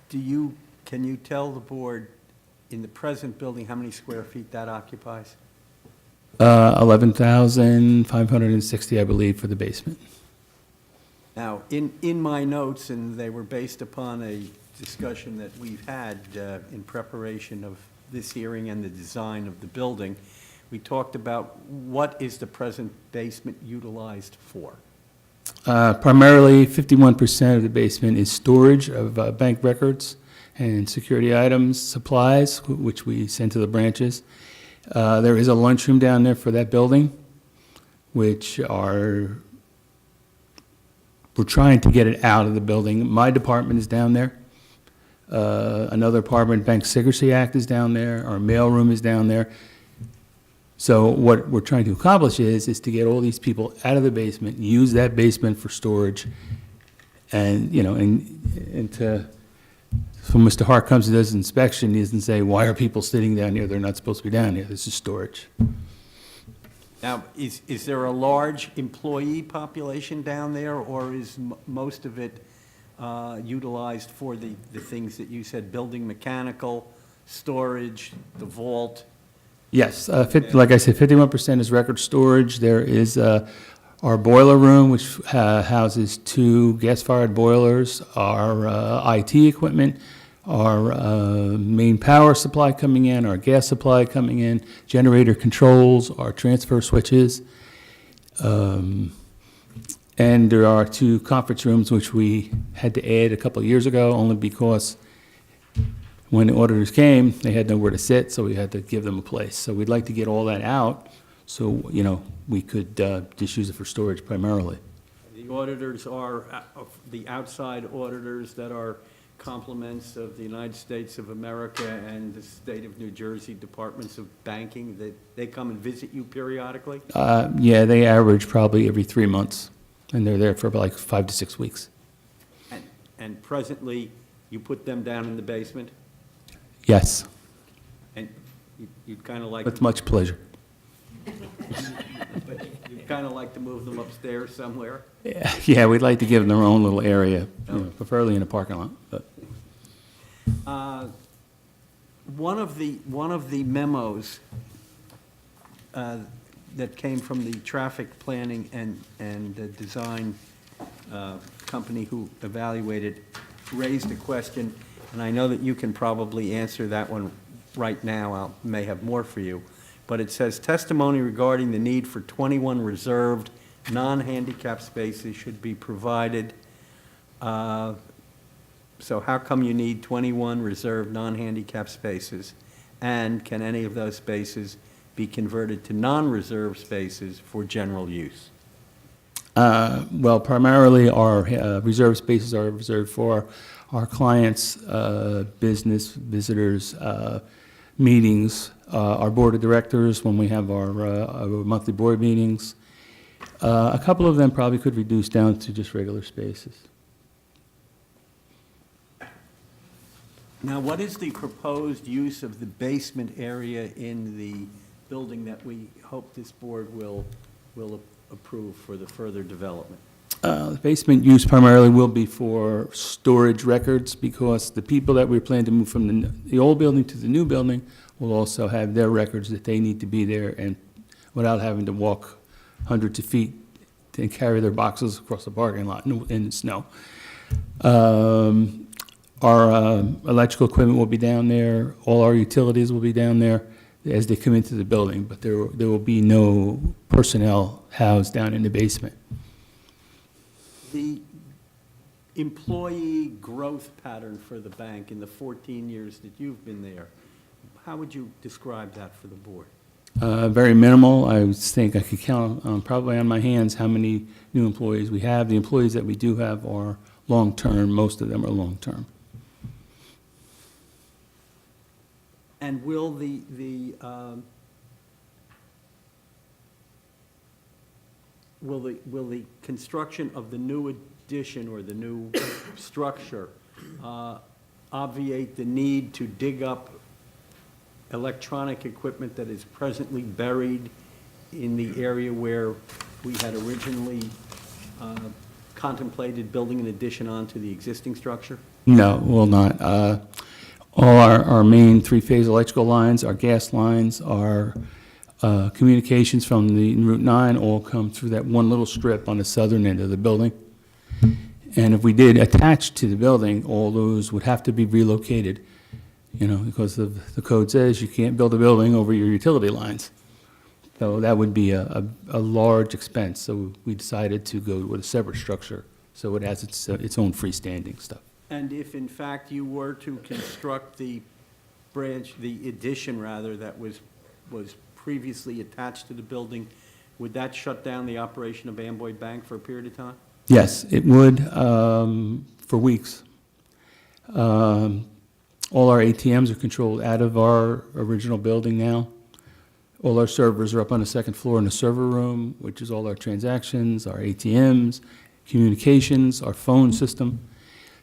can you tell the board, in the present building, how many square feet that occupies? 11,560, I believe, for the basement. Now, in my notes, and they were based upon a discussion that we've had in preparation of this hearing and the design of the building, we talked about what is the present basement utilized for? Primarily, 51% of the basement is storage of bank records and security items, supplies, which we send to the branches. There is a lunchroom down there for that building, which we're trying to get it out of the building. My department is down there. Another department, Bank Secrecy Act, is down there. Our mailroom is down there. So what we're trying to accomplish is to get all these people out of the basement, use that basement for storage, and, so Mr. Hart comes and does an inspection, he doesn't say, why are people sitting down here? They're not supposed to be down here. This is storage. Now, is there a large employee population down there, or is most of it utilized for the things that you said, building mechanical, storage, the vault? Yes, like I said, 51% is record storage. There is our boiler room, which houses 2 gas-fired boilers, our IT equipment, our main power supply coming in, our gas supply coming in, generator controls, our transfer switches. And there are 2 conference rooms, which we had to add a couple of years ago, only because when the auditors came, they had nowhere to sit, so we had to give them a place. So we'd like to get all that out, so, we could just use it for storage primarily. The auditors are the outside auditors that are complements of the United States of America and the state of New Jersey Departments of Banking, that they come and visit you periodically? Yeah, they average probably every 3 months, and they're there for like 5 to 6 weeks. And presently, you put them down in the basement? Yes, And you'd kind of like... with much pleasure. But kind of like to move them upstairs somewhere? Yeah, we'd like to give them their own little area, preferably in a parking lot, but. One of the memos that came from the traffic planning and the design company who evaluated raised a question, and I know that you can probably answer that one right now. I may have more for you. But it says testimony regarding the need for 21 reserved non-handicap spaces should be provided. So how come you need 21 reserved non-handicap spaces? And can any of those spaces be converted to non-reserved spaces for general use? Well, primarily, our reserved spaces are reserved for our clients' business, visitors, meetings, our board of directors, when we have our monthly board meetings. A couple of them probably could reduce down to just regular spaces. Now, what is the proposed use of the basement area in the building that we hope this board will approve for the further development? The basement use primarily will be for storage records, because the people that we plan to move from the old building to the new building will also have their records that they need to be there, and without having to walk hundreds of feet and carry their boxes across the parking lot in the snow. Our electrical equipment will be down there, all our utilities will be down there as they come into the building, but there will be no personnel housed down in the basement. The employee growth pattern for the bank in the 14 years that you've been there, how would you describe that for the board? Very minimal. I would think I could count probably on my hands how many new employees we have. The employees that we do have are long-term. Most of them are long-term. And will the construction of the new addition or the new structure obviate the need to dig up electronic equipment that is presently buried in the area where we had originally contemplated building an addition onto the existing structure? No, will not. All our main three-phase electrical lines, our gas lines, our communications from the Route 9 all come through that one little strip on the southern end of the building. And if we did attach to the building, all those would have to be relocated, because the code says you can't build a building over your utility lines. So that would be a large expense. So we decided to go with a separate structure, so it has its own freestanding stuff. And if in fact you were to construct the addition rather, that was previously attached to the building, would that shut down the operation of Amboy Bank for a period of time? Yes, it would, for weeks. All our ATMs are controlled out of our original building now. All our servers are up on the second floor in the server room, which is all our transactions, our ATMs, communications, our phone system.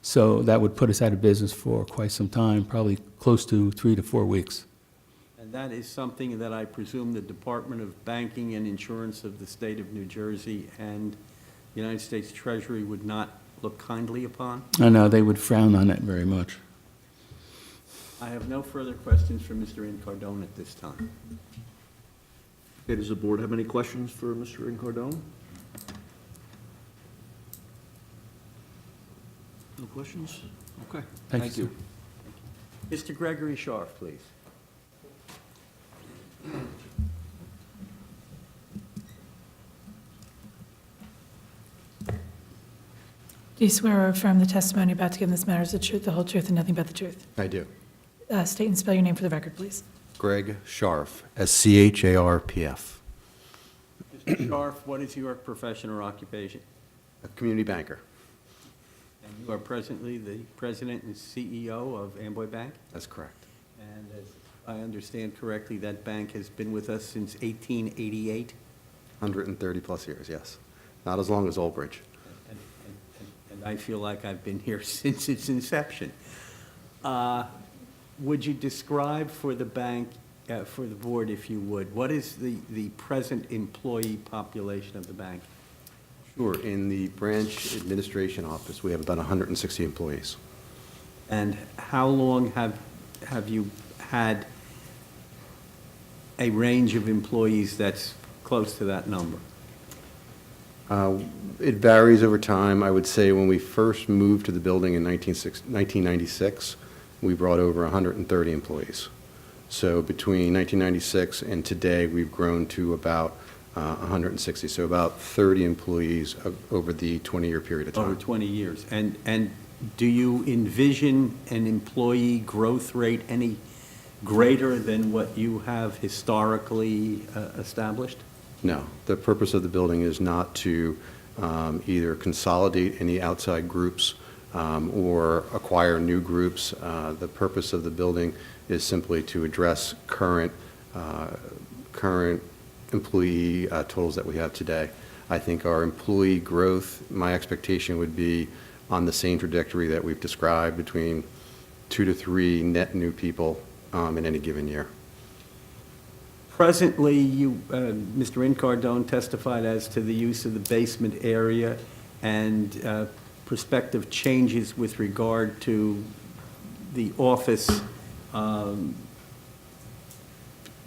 So that would put us out of business for quite some time, probably close to 3 to 4 weeks. And that is something that I presume the Department of Banking and Insurance of the state of New Jersey and the United States Treasury would not look kindly upon? I know, they would frown on it very much. I have no further questions for Mr. Incardone at this time. Okay, does the board have any questions for Mr. Incardone? No questions? Okay, thank you. Mr. Gregory Scharf, please. Do you swear or affirm the testimony about to give in this matter is the truth, the whole truth, and nothing but the truth? I do. State and spell your name for the record, please. Greg Scharf, SCHARPF, Mr. Scharf, what is your profession or occupation? a community banker. And you are presently the president and CEO of Amboy Bank? That's correct. And as I understand correctly, that bank has been with us since 1888? 130 plus years, yes. Not as long as Old Bridge. And I feel like I've been here since its inception. Would you describe for the bank for the board, if you would. What is the present employee population of the bank? Sure, in the branch administration office, we have about 160 employees. And how long have you had a range of employees that's close to that number? It varies over time. I would say when we first moved to the building in 1996, we brought over 130 employees. So between 1996 and today, we've grown to about 160, so about 30 employees over the 20-year period of time. Over 20 years. And do you envision an employee growth rate any greater than what you have historically established? No. The purpose of the building is not to either consolidate any outside groups or acquire new groups. The purpose of the building is simply to address current employee totals that we have today. I think our employee growth, my expectation would be on the same trajectory that we've described, between 2 to 3 net new people in any given year. Presently, Mr. Incardone testified as to the use of the basement area and prospective changes with regard to the office,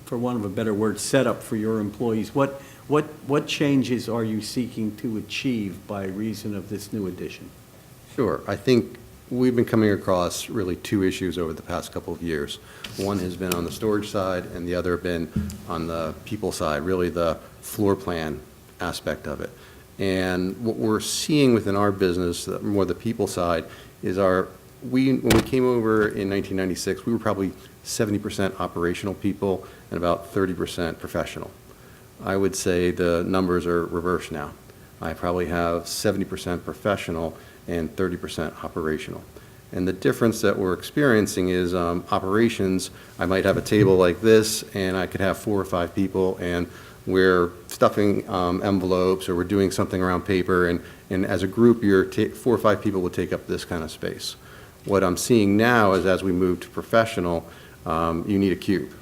for want of a better word, setup for your employees. What changes are you seeking to achieve by reason of this new addition? Sure. I think we've been coming across really 2 issues over the past couple of years. One has been on the storage side, and the other been on the people side, really the floor plan aspect of it. And what we're seeing within our business, more the people side, is when we came over in 1996, we were probably 70% operational people and about 30% professional. I would say the numbers are reversed now. I probably have 70% professional and 30% operational. And the difference that we're experiencing is operations, I might have a table like this, and I could have 4 or 5 people, and we're stuffing envelopes, or we're doing something around paper, and as a group, 4 or 5 people would take up this kind of space. What I'm seeing now is, as we move to professional, you need a cube.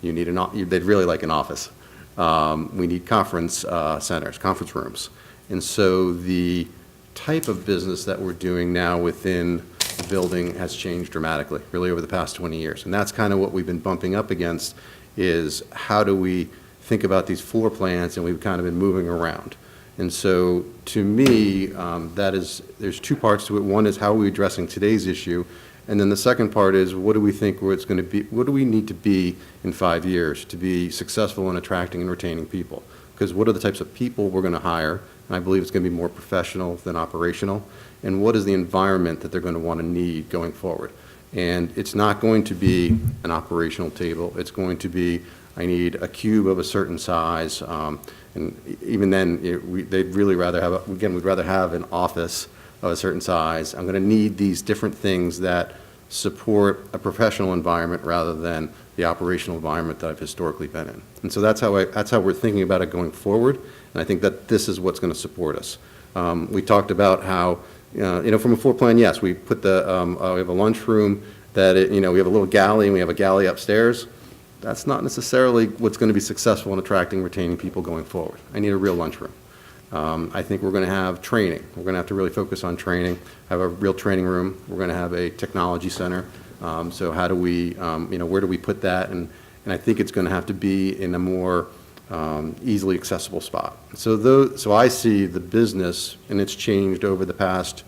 They'd really like an office. We need conference centers, conference rooms. And so the type of business that we're doing now within the building has changed dramatically, really over the past 20 years. And that's kind of what we've been bumping up against, is how do we think about these floor plans, and we've kind of been moving around. And so to me, there's 2 parts to it. One is how are we addressing today's issue, and then the second part is what do we think it's going to be, what do we need to be in 5 years to be successful in attracting and retaining people? Because what are the types of people we're going to hire? And I believe it's going to be more professional than operational. And what is the environment that they're going to want to need going forward? And it's not going to be an operational table. It's going to be, I need a cube of a certain size. And even then, they'd really rather have, we'd rather have an office of a certain size. I'm going to need these different things that support a professional environment rather than the operational environment that I've historically been in. And so that's how we're thinking about it going forward. And I think that this is what's going to support us. We talked about how, from a floor plan, yes, we put we have a lunchroom that, we have a little galley, and we have a galley upstairs. That's not necessarily what's going to be successful in attracting and retaining people going forward. I need a real lunchroom. I think we're going to have training. We're going to have to really focus on training, have a real training room. We're going to have a technology center. So how do we, where do we put that? And I think it's going to have to be in a more easily accessible spot. So I see the business, and it's changed over the past,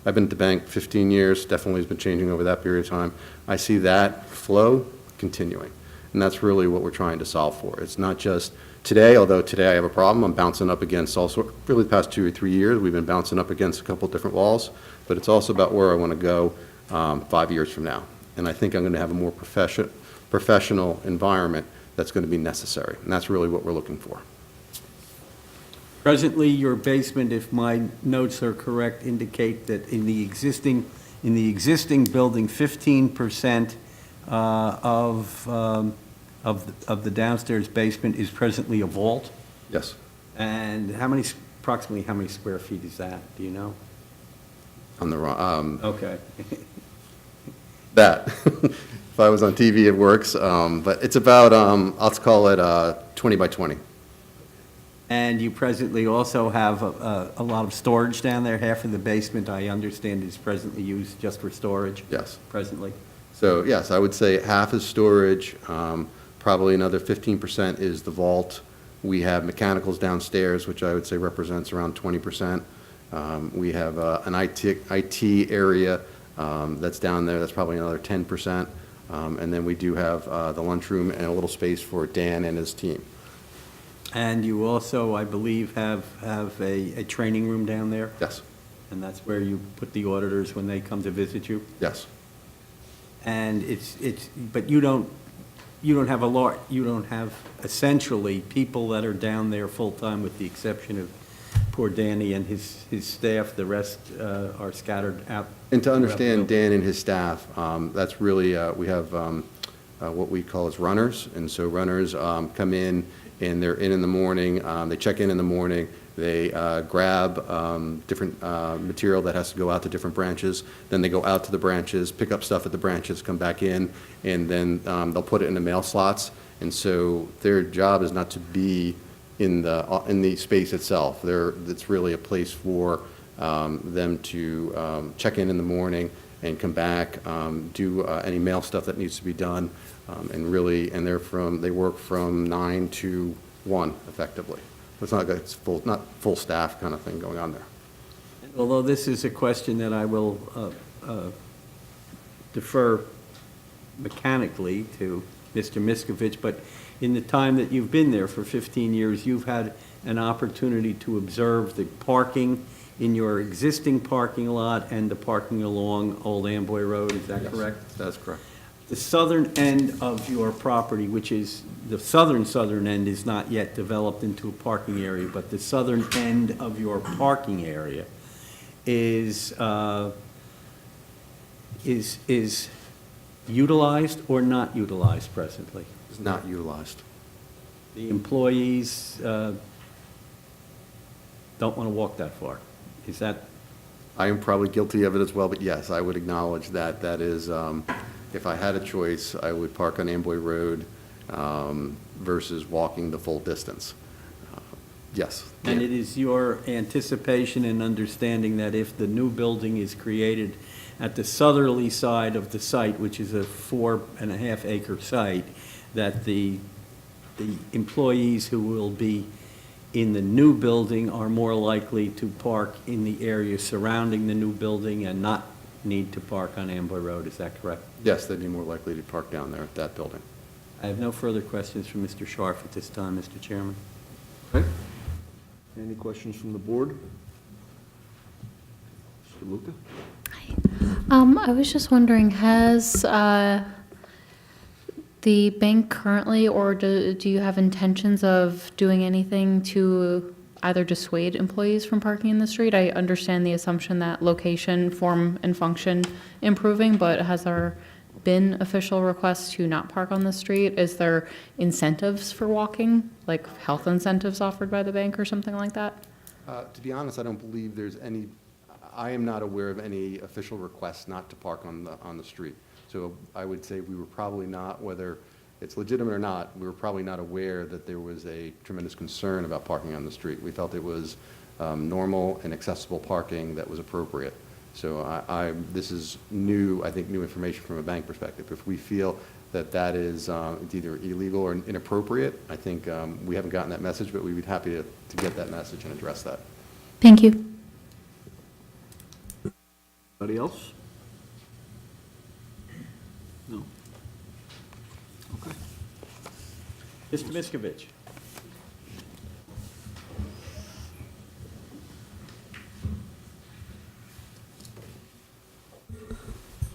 I've been at the bank 15 years, definitely has been changing over that period of time. I see that flow continuing. And that's really what we're trying to solve for. It's not just today, although today I have a problem. I'm bouncing up against also, really the past 2 or 3 years, we've been bouncing up against a couple different walls, but it's also about where I want to go 5 years from now. And I think I'm going to have a more professional environment that's going to be necessary. And that's really what we're looking for. Presently, your basement, if my notes are correct, indicate that in the existing building, 15% of the downstairs basement is presently a vault? Yes. And approximately how many square feet is that? Do you know? On the wrong. Okay. That. If I was on TV, it works. But it's about, let's call it 20 by 20. And you presently also have a lot of storage down there. Half of the basement, I understand, is presently used just for storage? Yes. Presently? So yes, I would say half is storage, probably another 15% is the vault. We have mechanicals downstairs, which I would say represents around 20%. We have an IT area that's down there, that's probably another 10%. And then we do have the lunchroom and a little space for Dan and his team. And you also, I believe, have a training room down there? Yes, And that's where you put the auditors when they come to visit you? yes. And but you don't have you don't have essentially people that are down there full-time with the exception of poor Danny and his staff. The rest are scattered out. And to throughout the understand building. Dan and his staff, that's really, we have what we call as runners. And so runners come in and they're in the morning, they check in the morning, they grab different material that has to go out to different branches, then they go out to the branches, pick up stuff at the branches, come back in, and then they'll put it in the mail slots. And so their job is not to be in the space itself. It's really a place for them to check in the morning and come back, do any mail stuff that needs to be done, and they work from 9 to 1 effectively. It's not full staff kind of thing going on there. Although this is a question that I will defer mechanically to Mr. Miskovich, but in the time that you've been there for 15 years, you've had an opportunity to observe the parking in your existing parking lot and the parking along Old Amboy Road, is that correct? That's correct. The southern end of your property, which is, the southern end is not yet developed into a parking area, but the southern end of your parking area is utilized or not utilized presently? It's not utilized. The employees don't want to walk that far. Is that? I am probably guilty of it as well, but yes, I would acknowledge that is, if I had a choice, I would park on Amboy Road versus walking the full distance. Yes. And it is your anticipation and understanding that if the new building is created at the southerly side of the site, which is a 4.5 acre site, that the employees who will be in the new building are more likely to park in the area surrounding the new building and not need to park on Amboy Road, is that correct? Yes, they'd be more likely to park down there at that building. I have no further questions from Mr. Scharf at this time, Mr. Chairman. Okay. Any questions from the board? Mr. Luca? I was just wondering, has the bank currently, or do you have intentions of doing anything to either dissuade employees from parking in the street? I understand the assumption that location, form, and function improving, but has there been official requests to not park on the street? Is there incentives for walking, like health incentives offered by the bank or something like that? To be honest, I don't believe there's any, I am not aware of any official requests not to park on the street. So I would say we were probably not, whether it's legitimate or not, we were probably not aware that there was a tremendous concern about parking on the street. We felt it was normal and accessible parking that was appropriate. So this is new, I think, new information from a bank perspective. If we feel that is either illegal or inappropriate, I think we haven't gotten that message, but we'd be happy to get that message and address that. Thank you. Anybody else? No. Okay. Mr. Miskovich.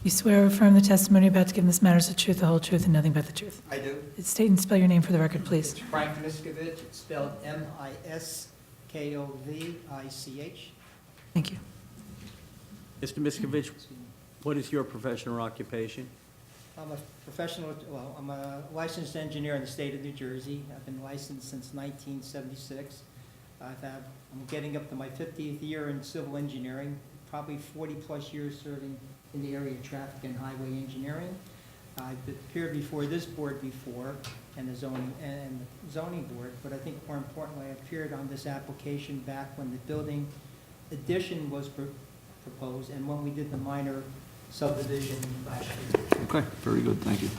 You swear or affirm the testimony you're about to give in this matter is the truth, the whole truth, and nothing but the truth? I do. State and spell your name for the record, please. It's Frank Miskovich, it's spelled M-I-S-K-O-V-I-C-H. Thank you. Mr. Miskovich, what is your professional occupation? I'm a professional, well, I'm a licensed engineer in the state of New Jersey. I've been licensed since 1976. I'm getting up to my 50th year in civil engineering, probably 40-plus years serving in the area of traffic and highway engineering. I've appeared before this board before and the zoning board, but I think more importantly, I appeared on this application back when the building addition was proposed and when we did the minor subdivision last year. Okay, very good, thank you.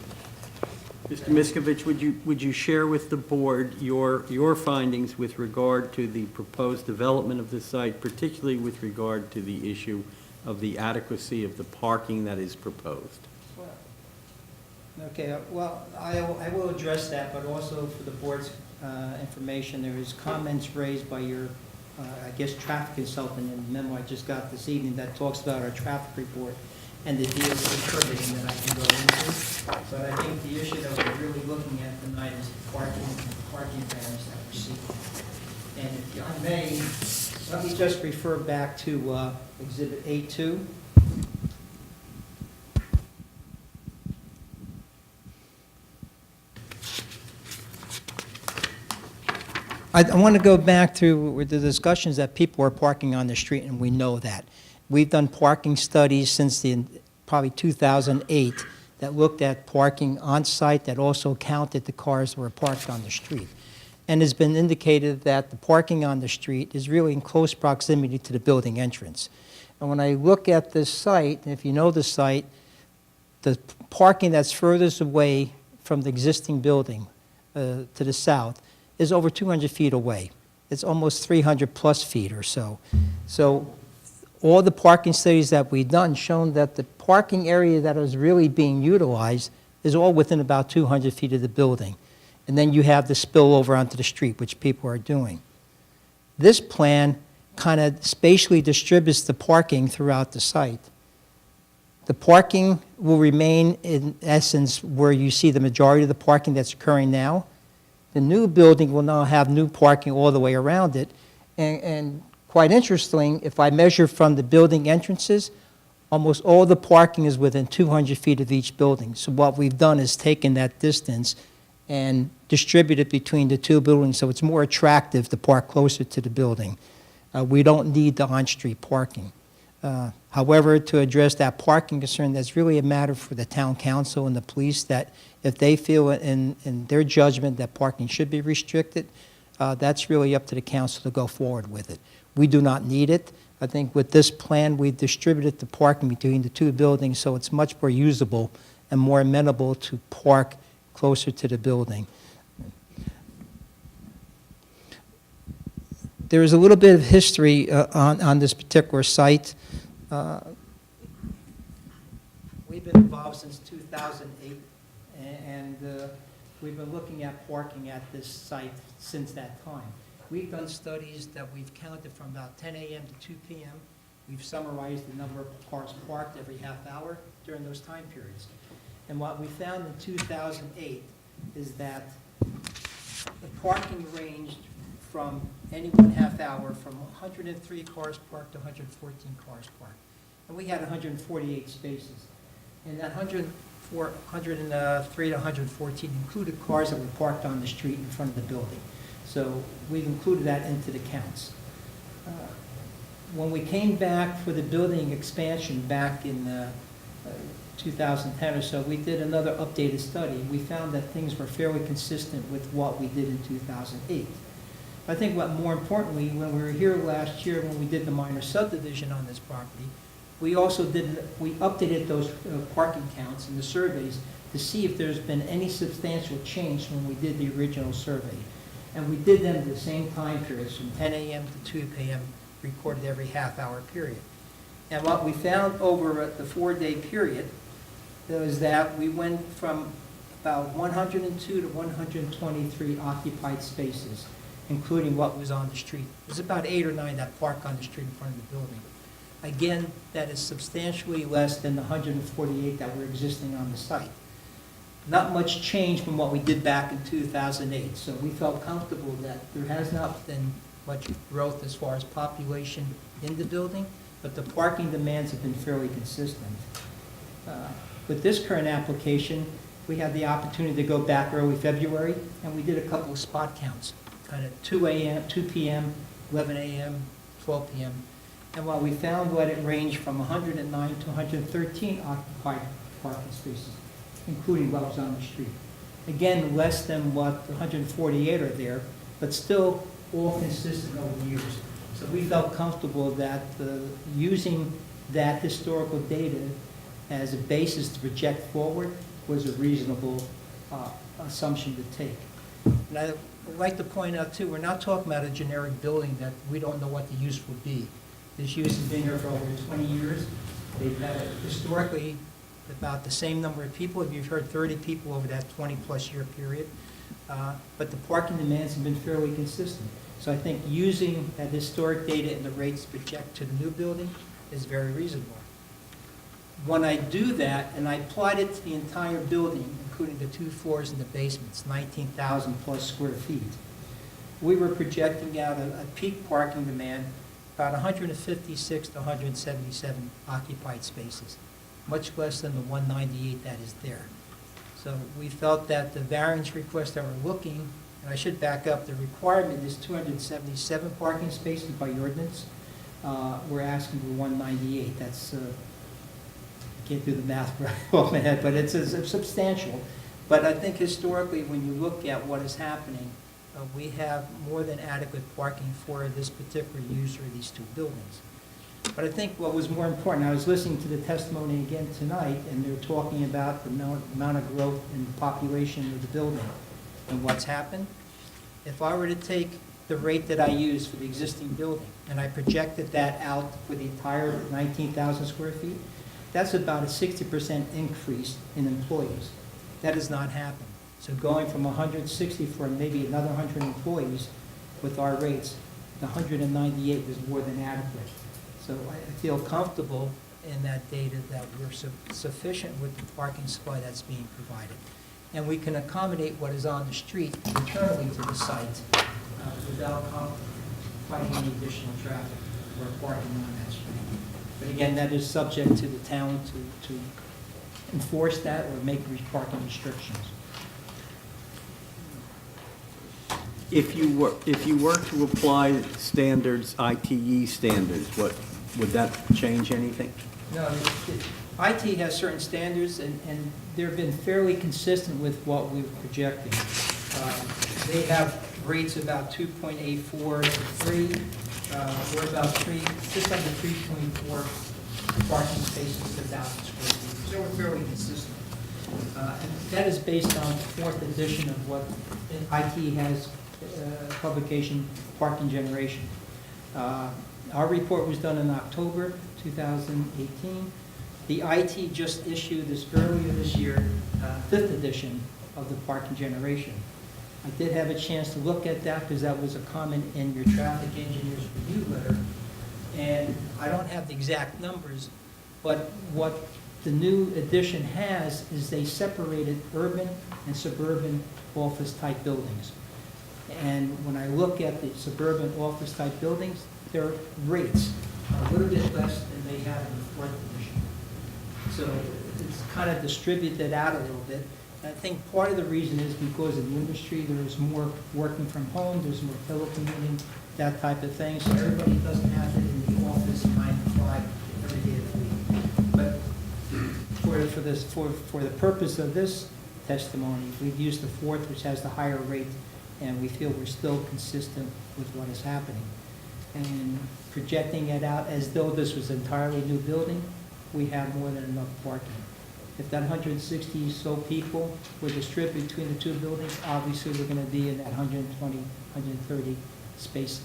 Mr. Miskovich, would you share with the board your findings with regard to the proposed development of the site, particularly with regard to the issue of the adequacy of the parking that is proposed? Okay, well, I will address that, but also for the board's information, there is comments raised by your, I guess, traffic consultant in the memo I just got this evening that talks about our traffic report and the DOT permitting that I can go into. But I think the issue that we're really looking at tonight is the parking variance that we're seeking. And if I may, let me just refer back to Exhibit A2. I want to go back to the discussions that people are parking on the street, and we know that. We've done parking studies since probably 2008 that looked at parking on-site that also counted the cars that were parked on the street. And it's been indicated that the parking on the street is really in close proximity to the building entrance. And when I look at this site, and if you know the site, the parking that's furthest away from the existing building to the south is over 200 feet away. It's almost 300 plus feet or so. So all the parking studies that we've done shown that the parking area that is really being utilized is all within about 200 feet of the building. And then you have the spillover onto the street, which people are doing. This plan kind of spatially distributes the parking throughout the site. The parking will remain, in essence, where you see the majority of the parking that's occurring now. The new building will now have new parking all the way around it. And quite interesting, if I measure from the building entrances, almost all the parking is within 200 feet of each building. So what we've done is taken that distance and distributed between the two buildings so it's more attractive to park closer to the building. We don't need the on-street parking. However, to address that parking concern, that's really a matter for the town council and the police, that if they feel in their judgment that parking should be restricted, that's really up to the council to go forward with it. We do not need it. I think with this plan, we've distributed the parking between the two buildings so it's much more usable and more amenable to park closer to the building. There is a little bit of history on this particular site. We've been involved since 2008, and we've been looking at parking at this site since that time. We've done studies that we've counted from about 10 a.m. to 2 p.m. We've summarized the number of cars parked every half hour during those time periods. And what we found in 2008 is that the parking ranged from any one half hour from 103 cars parked to 114 cars parked. And we had 148 spaces. And that 103 to 114 included cars that were parked on the street in front of the building. So we've included that into the counts. When we came back for the building expansion back in 2010 or so, we did another updated study. We found that things were fairly consistent with what we did in 2008. I think what more importantly, when we were here last year, when we did the minor subdivision on this property, we updated those parking counts and the surveys to see if there's been any substantial change when we did the original survey. And we did them at the same time periods, from 10 a.m. to 2 p.m., recorded every half-hour period. And what we found over the 4-day period was that we went from about 102 to 123 occupied spaces, including what was on the street. There's about 8 or 9 that park on the street in front of the building. Again, that is substantially less than the 148 that were existing on the site. Not much change from what we did back in 2008, so we felt comfortable that there has not been much growth as far as population in the building, but the parking demands have been fairly consistent. With this current application, we had the opportunity to go back early February, and we did a couple of spot counts, kind of 2 p.m., 11 a.m., 12 p.m. And what we found was it ranged from 109 to 113 occupied parking spaces. including lots on the street. Again, less than what the 148 are there, but still all consistent over the years. So we felt comfortable that using that historical data as a basis to project forward was a reasonable assumption to take. And I'd like to point out too, we're not talking about a generic building that we don't know what the use will be. This use has been here for over 20 years. They've had historically about the same number of people. You've heard 30 people over that 20-plus year period. But the parking demands have been fairly consistent. So I think using that historic data and the rates project to the new building is very reasonable. When I do that, and I applied it to the entire building, including the 2 floors and the basements, 19,000 plus square feet, we were projecting out a peak parking demand about 156 to 177 occupied spaces, much less than the 198 that is there. So we felt that the variance request that we're looking, and I should back up, the requirement is 277 parking spaces by ordinance. We're asking for 198. That's, I can't do the math right off my head, but it's substantial. But I think historically, when you look at what is happening, we have more than adequate parking for this particular user of these 2 buildings. But I think what was more important, I was listening to the testimony again tonight, and they're talking about the amount of growth in the population of the building and what's happened. If I were to take the rate that I use for the existing building, and I projected that out for the entire 19,000 square feet, that's about a 60% increase in employees. That has not happened. So going from 160 for maybe another 100 employees with our rates, the 198 was more than adequate. So I feel comfortable in that data that we're sufficient with the parking supply that's being provided. And we can accommodate what is on the street internally to the site without fighting any additional traffic or parking on that street. But again, that is subject to the town to enforce that or make parking restrictions. If you were to apply standards, ITE standards, would that change anything? No, IT has certain standards, and they've been fairly consistent with what we're projecting. They have rates about 2.843, we're about just under 3.4 parking spaces per 1,000 square feet. So we're fairly consistent. And that is based on the 4th edition of what IT has publication, Parking Generation. Our report was done in October 2018. The IT just issued this earlier this year, 5th edition of the Parking Generation. I did have a chance to look at that because that was a comment in your traffic engineer's review letter. And I don't have the exact numbers, but what the new edition has is they separated urban and suburban office type buildings. And when I look at the suburban office type buildings, their rates are a little bit less than they have in the 4th edition. So it's kind of distributed out a little bit. I think part of the reason is because in the industry there's more working from home, there's more telecommuting, that type of thing. So everybody doesn't have it in the office 9 to 5 every day of the week. But for the purpose of this testimony, we've used the 4th, which has the higher rate, and we feel we're still consistent with what is happening. And projecting it out as though this was an entirely new building, we have more than enough parking. If that 160 so people were distributed between the 2 buildings, obviously we're going to be in that 120, 130 space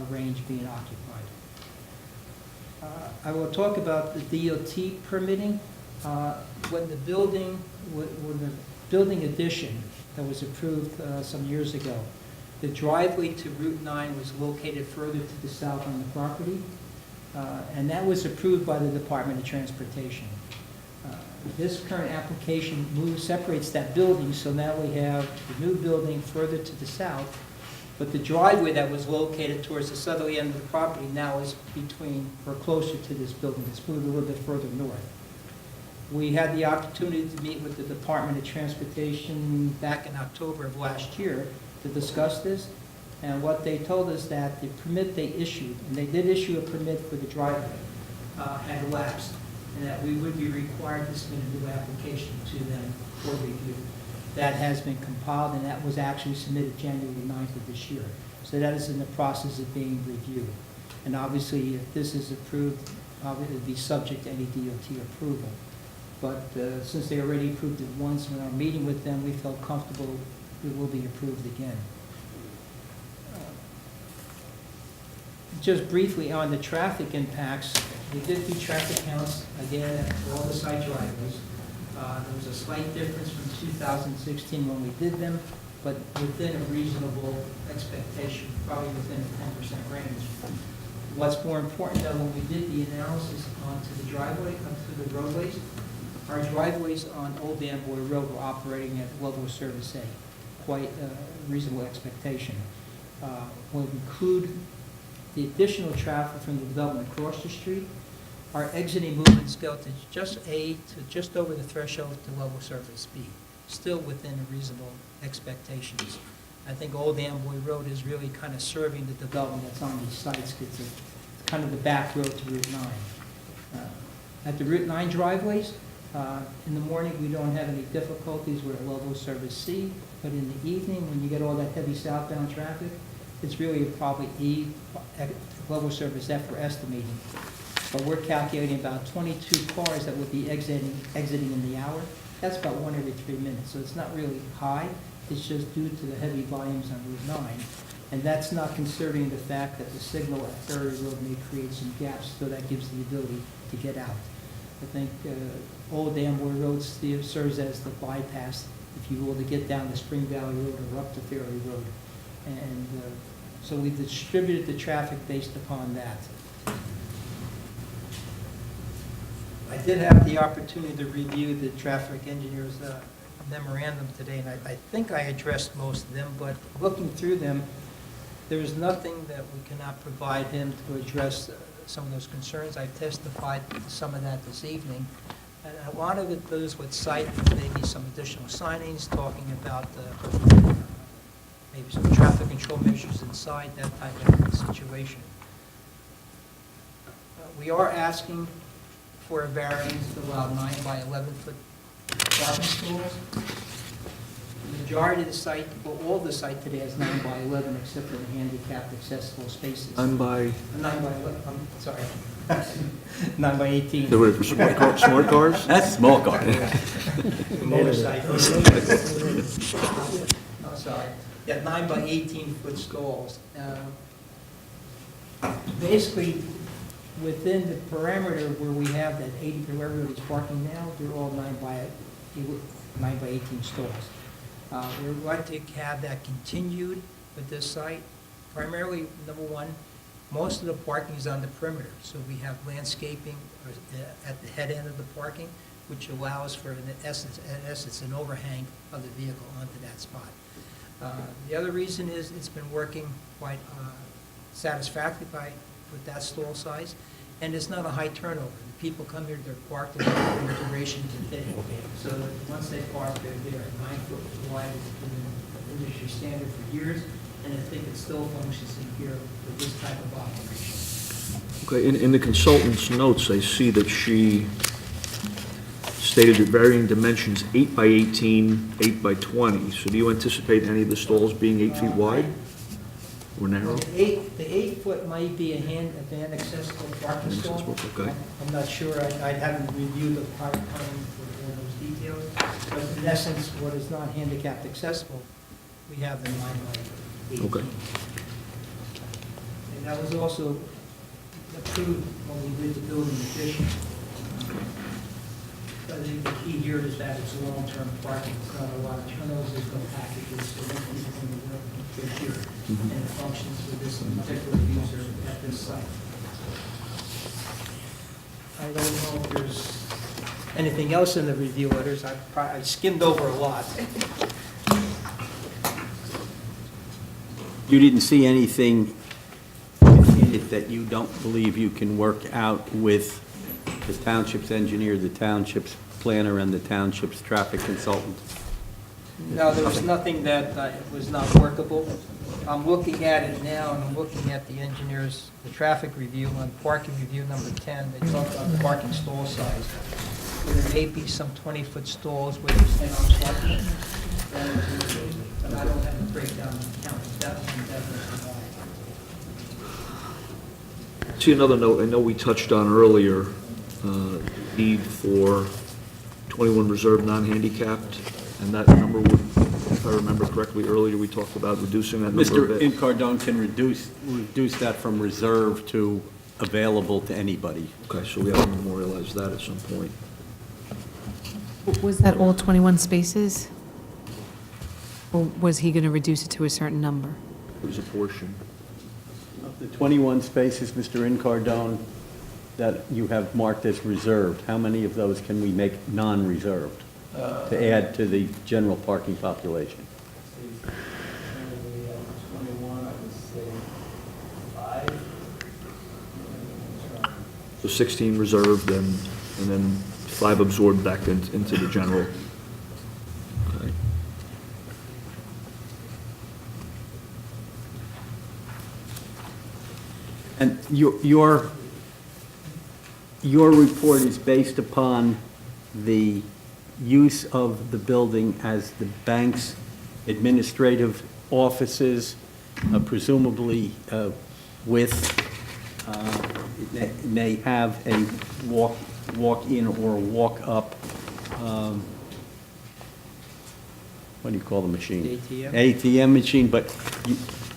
range being occupied. I will talk about the DOT permitting. When the building addition that was approved some years ago, the driveway to Route 9 was located further to the south on the property, and that was approved by the Department of Transportation. This current application separates that building, so now we have the new building further to the south, but the driveway that was located towards the southerly end of the property now is between, or closer to this building. It's moved a little bit further north. We had the opportunity to meet with the Department of Transportation back in October of last year to discuss this, and what they told us that the permit they issued, and they did issue a permit for the driveway, had lapsed, and that we would be required to submit a new application to them for review. That has been compiled, and that was actually submitted January 9th of this year. So that is in the process of being reviewed. And obviously, if this is approved, it would be subject to any DOT approval. But since they already approved it once in our meeting with them, we felt comfortable it will be approved again. Just briefly on the traffic impacts, we did do traffic counts again at all the site driveways. There was a slight difference from 2016 when we did them, but within a reasonable expectation, probably within a 10% range. What's more important though, when we did the analysis onto the driveway, onto the roadways, our driveways on Old Amboy Road were operating at level of service A, quite a reasonable expectation. When we include the additional traffic from the development across the street, our exiting movements go to just A to just over the threshold to level service B, still within reasonable expectations. I think Old Amboy Road is really kind of serving the development that's on these sites. It's kind of the back road to Route 9. At the Route 9 driveways, in the morning we don't have any difficulties with a level service C, but in the evening when you get all that heavy southbound traffic, it's really probably E, level service F we're estimating. But we're calculating about 22 cars that would be exiting in the hour. That's about 1 every 3 minutes, so it's not really high. It's just due to the heavy volumes on Route 9. And that's not considering the fact that the signal at Ferry Road may create some gaps, so that gives the ability to get out. I think Old Amboy Road still serves as the bypass, if you will, to get down to Spring Valley Road or up to Ferry Road. And so we distributed the traffic based upon that. I did have the opportunity to review the traffic engineer's memorandum today, and I think I addressed most of them, but looking through them, there is nothing that we cannot provide him to address some of those concerns. I testified to some of that this evening, and a lot of it goes with site, maybe some additional signings, talking about maybe some traffic control measures inside, that type of situation. We are asking for a variance to allow 9 by 11 foot parking stalls. The majority of the site, well, all the site today has 9 by 11 except for the handicapped accessible spaces. 9 by, 9 by 11, I'm sorry. 9 by 18. there were smart cars? That's small car. Motorcycles. I'm sorry. Yeah, 9 by 18 foot stalls. Basically, within the parameter where we have that 80, where everybody's parking now, they're all 9 by 18 stalls. We're going to have that continued with this site. Primarily, number one, most of the parking is on the perimeter, so we have landscaping at the head end of the parking, which allows for, in essence, an overhang of the vehicle onto that spot. The other reason is it's been working quite satisfactorily with that stall size, and it's not a high turnover. The people come here, they're parked, and the duration is a day. So once they park, they're there. 9 foot wide has been an industry standard for years, and I think it still functions in here with this type of operation. Okay, in the consultant's notes, I see that she stated that varying dimensions 8 by 18, 8 by 20. So do you anticipate any of the stalls being 8 feet wide or narrow? The 8 foot might be a van accessible parking stall. Inaccessible, okay. I'm not sure, I haven't reviewed the park plan for all those details, but in essence, what is not handicapped accessible, we have the 9 by 18. Okay. And that was also approved when we did the building addition. I think the key here is that it's long-term parking, it's not a lot of turnovers, there's no packages, so that people can work here, and it functions for this particular user at this site. I don't know if there's anything else in the review letters, I skimmed over a lot. You didn't see anything in it that you don't believe you can work out with the township's engineer, the township's planner, and the township's traffic consultant? No, there was nothing that was not workable. I'm looking at it now, and I'm looking at the engineers, the traffic review on parking review number 10. They talk about the parking stall size. where there may be some 20-foot stalls where there's 10 on-site. But I don't have the breakdown of the count, definitely why. See another note, I know we touched on earlier, need for 21 reserved non-handicapped, and that number would, if I remember correctly earlier, we talked about reducing that number a Mr. bit. Incardone can reduce that from reserve to available to anybody. Okay, so we have to memorialize that at some point. Was that all 21 spaces? Or was he going to reduce it to a certain number? It was a portion. Of the 21 spaces, Mr. Incardone, that you have marked as reserved, how many of those can we make non-reserved to add to the general parking population? 21, I would say 5. So 16 reserved and then 5 absorbed back into the general. Okay. And your report is based upon the use of the building as the bank's administrative offices, presumably with, it may have a walk-in or walk-up, what do you call the machine? ATM? ATM machine, but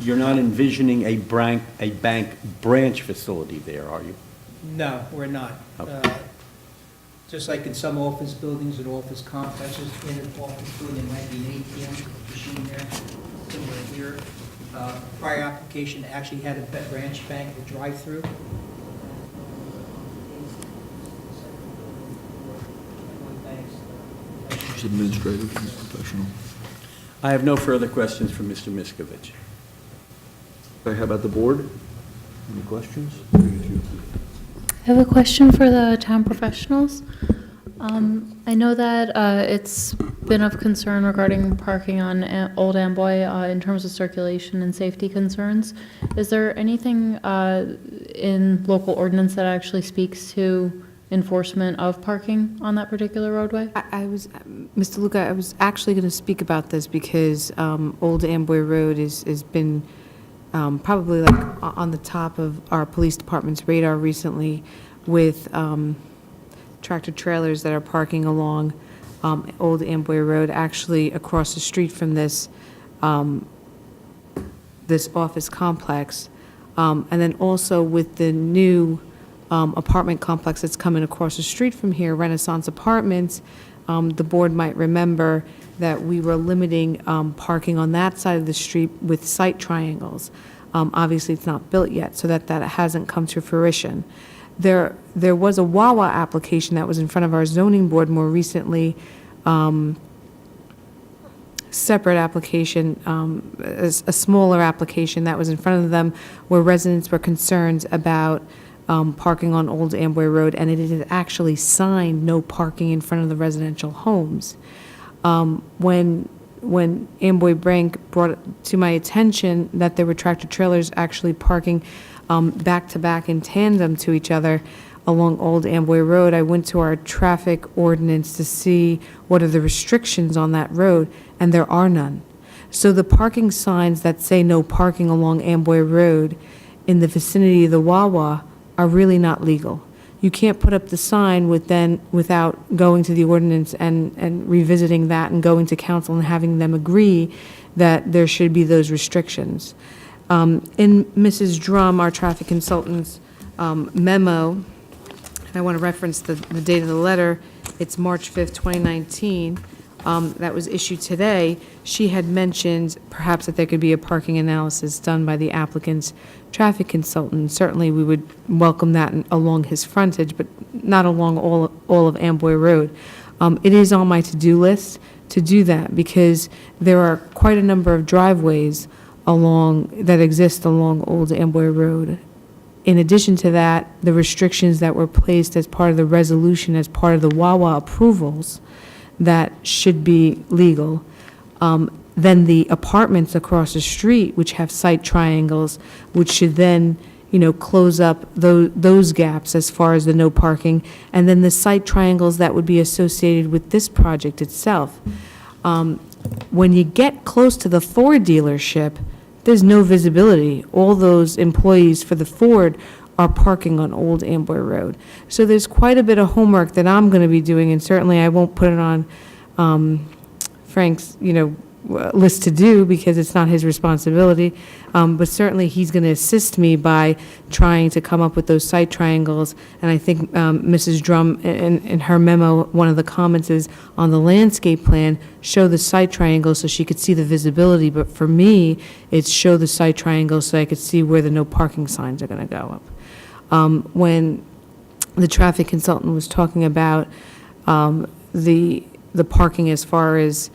you're not envisioning a bank branch facility there, are you? No, we're not. Okay. Just like in some office buildings and office complexes, in an office building, there might be an ATM machine there, similar here. Prior application actually had a branch bank, a drive-through. It's administrative and professional. I have no further questions for Mr. Miskovich. Okay, how about the board? Any questions? I have a question for the town professionals. I know that it's been of concern regarding parking on Old Amboy in terms of circulation and safety concerns. Is there anything in local ordinance that actually speaks to enforcement of parking on that particular roadway? Mr. Luca, I was actually going to speak about this because Old Amboy Road has been probably like on the top of our police department's radar recently with tractor trailers that are parking along Old Amboy Road, actually across the street from this this office complex. And then also with the new apartment complex that's coming across the street from here, Renaissance Apartments, the board might remember that we were limiting parking on that side of the street with site triangles. Obviously, it's not built yet, so that hasn't come to fruition. There was a Wawa application that was in front of our zoning board more recently, separate application, a smaller application that was in front of them where residents were concerned about parking on Old Amboy Road, and it had actually signed no parking in front of the residential homes. When Amboy Bank brought it to my attention that there were tractor trailers actually parking back to back in tandem to each other along Old Amboy Road, I went to our traffic ordinance to see what are the restrictions on that road, and there are none. So the parking signs that say no parking along Amboy Road in the vicinity of the Wawa are really not legal. You can't put up the sign without going to the ordinance and revisiting that and going to council and having them agree that there should be those restrictions. In Mrs. Drum, our traffic consultant's memo, and I want to reference the date of the letter, it's March 5th, 2019, that was issued today. She had mentioned perhaps that there could be a parking analysis done by the applicant's traffic consultant. Certainly, we would welcome that along his frontage, but not along all of Amboy Road. It is on my to-do list to do that because there are quite a number of driveways that exist along Old Amboy Road. In addition to that, the restrictions that were placed as part of the resolution, as part of the Wawa approvals, that should be legal. Then the apartments across the street, which have site triangles, which should then, close up those gaps as far as the no parking, and then the site triangles that would be associated with this project itself. When you get close to the Ford dealership, there's no visibility. All those employees for the Ford are parking on Old Amboy Road. So there's quite a bit of homework that I'm going to be doing, and certainly I won't put it on Frank's, list to do because it's not his responsibility. But certainly he's going to assist me by trying to come up with those site triangles. And I think Mrs. Drum, in her memo, one of the comments is on the landscape plan, show the site triangles so she could see the visibility. But for me, it's show the site triangles so I could see where the no parking signs are going to go up. When the traffic consultant was talking about the parking as far as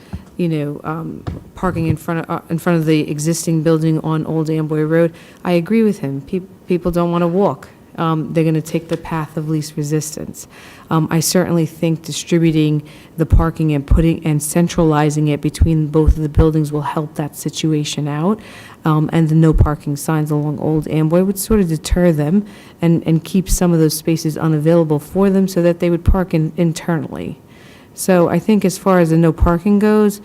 parking in front of the existing building on Old Amboy Road, I agree with him. People don't want to walk. They're going to take the path of least resistance. I certainly think distributing the parking and centralizing it between both of the buildings will help that situation out. And the no parking signs along Old Amboy would sort of deter them and keep some of those spaces unavailable for them so that they would park internally. So I think as far as the no parking goes,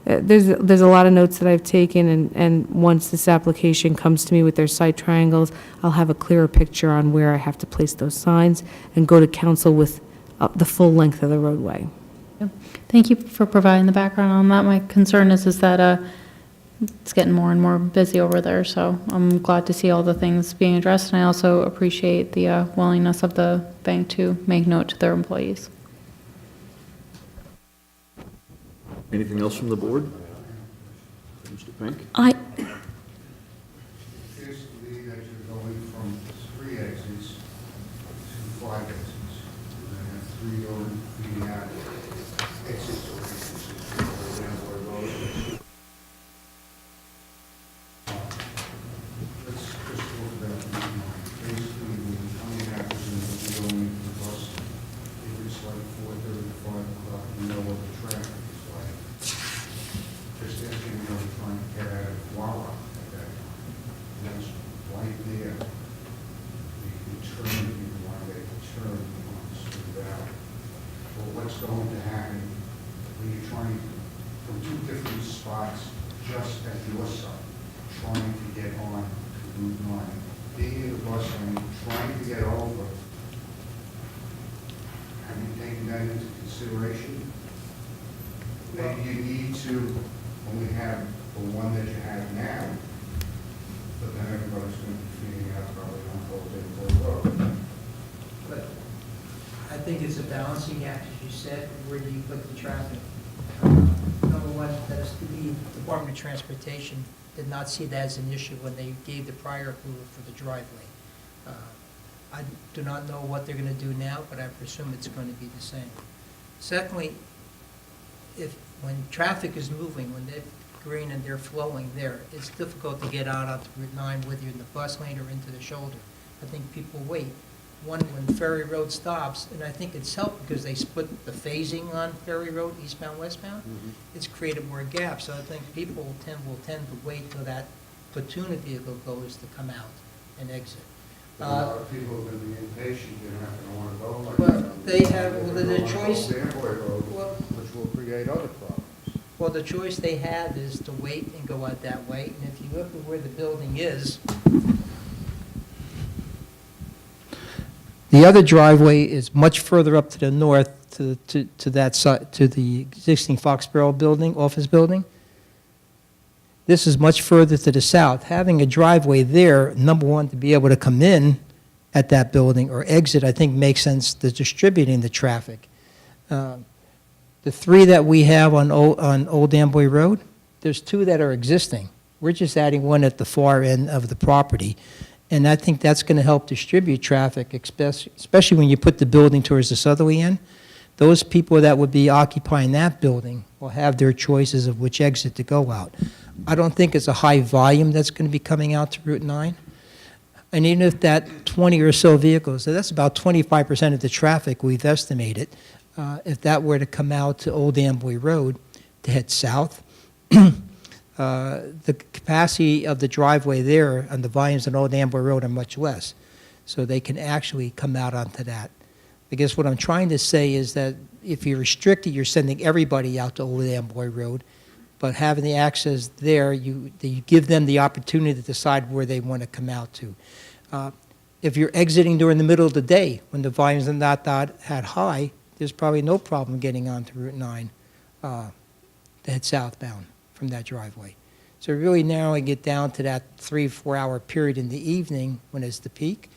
there's a lot of notes that I've taken, and once this application comes to me with their site triangles, I'll have a clearer picture on where I have to place those signs and go to council with the full length of the roadway. Thank you for providing the background on that. My concern is that it's getting more and more busy over there, so I'm glad to see all the things being addressed, and I also appreciate the willingness of the bank to make note to their employees. Anything else from the board? Mr. Pink? It appears to me that you're going from 3 exits to 5 exits. You're going to have 3 going feeding out exits or entrances to Old Amboy Road. Let's just talk about the line. Basically, when you're coming out, you're going into the bus. If it's like 4:30, 5 o'clock, you know what the traffic is like. Just asking, trying to get out of Wawa at that time. That's right there. The turn, you want to turn on Spring Valley. Well, what's going to happen when you're trying from 2 different spots just at your side, trying to get on to Route 9, being in the bus lane, trying to get over? Have you taken that into consideration? Maybe you need to only have the one that you have now, but then everybody's going to be feeding out probably on Old Amboy Road. But I think it's a balancing act, as you said, where do you put the traffic? Number one, that's the Department of Transportation did not see that as an issue when they gave the prior approval for the driveway. I do not know what they're going to do now, but I presume it's going to be the same. Secondly, when traffic is moving, when they're green and they're flowing there, it's difficult to get out onto Route 9, whether you're in the bus lane or into the shoulder. I think people wait. When Ferry Road stops, and I think it's helped because they split the phasing on Ferry Road, eastbound, westbound, it's created more gaps. So I think people will tend to wait till that platoon of vehicle goes to come out and exit. A lot of people are going to be impatient, they're not going to want to go like Well, that. they have, well, the choice, Old Amboy Road, well, which will create other problems. well, the choice they have is to wait and go out that way. And if you look at where the building is, the other driveway is much further up to the north, to that side, to the existing Foxborough building, office building. This is much further to the south. Having a driveway there, number one, to be able to come in at that building or exit, I think makes sense to distributing the traffic. The 3 that we have on Old Amboy Road, there's 2 that are existing. We're just adding one at the far end of the property. And I think that's going to help distribute traffic, especially when you put the building towards the southerly end. Those people that would be occupying that building will have their choices of which exit to go out. I don't think it's a high volume that's going to be coming out to Route 9. And even if that 20 or so vehicles, so that's about 25% of the traffic we've estimated, if that were to come out to Old Amboy Road to head south, the capacity of the driveway there and the volumes on Old Amboy Road are much less. So they can actually come out onto that. I guess what I'm trying to say is that if you restrict it, you're sending everybody out to Old Amboy Road. But having the access there, you give them the opportunity to decide where they want to come out to. If you're exiting during the middle of the day, when the volumes are not that high, there's probably no problem getting onto Route 9 to head southbound from that driveway. So really narrowing it down to that 3-4 hour period in the evening when it's the peak,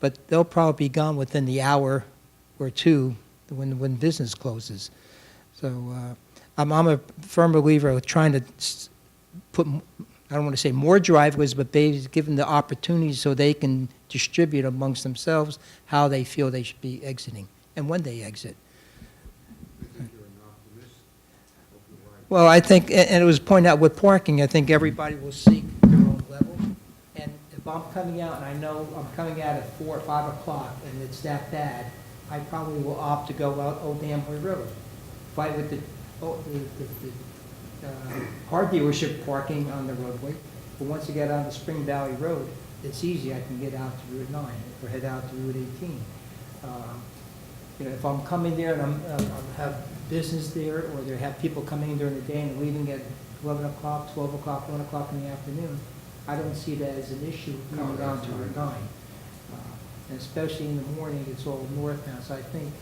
but they'll probably be gone within the hour or two when business closes. So I'm a firm believer of trying to put, I don't want to say more driveways, but give them the opportunity so they can distribute amongst themselves how they feel they should be exiting and when they exit. Well, I think, and it was pointed out with parking, I think everybody will seek their own level. And if I'm coming out and I know I'm coming out at 4 or 5 o'clock and it's that bad, I probably will opt to go out Old Amboy Road. Fight with the car dealership parking on the roadway. But once you get on the Spring Valley Road, it's easy. I can get out to Route 9 or head out to Route 18. If I'm coming there and I have business there, or they have people coming in during the day and leaving at 11 o'clock, 12 o'clock, 1 o'clock in the afternoon, I don't see that as an issue coming down to Route 9. And especially in the morning, it's all northbound. So I think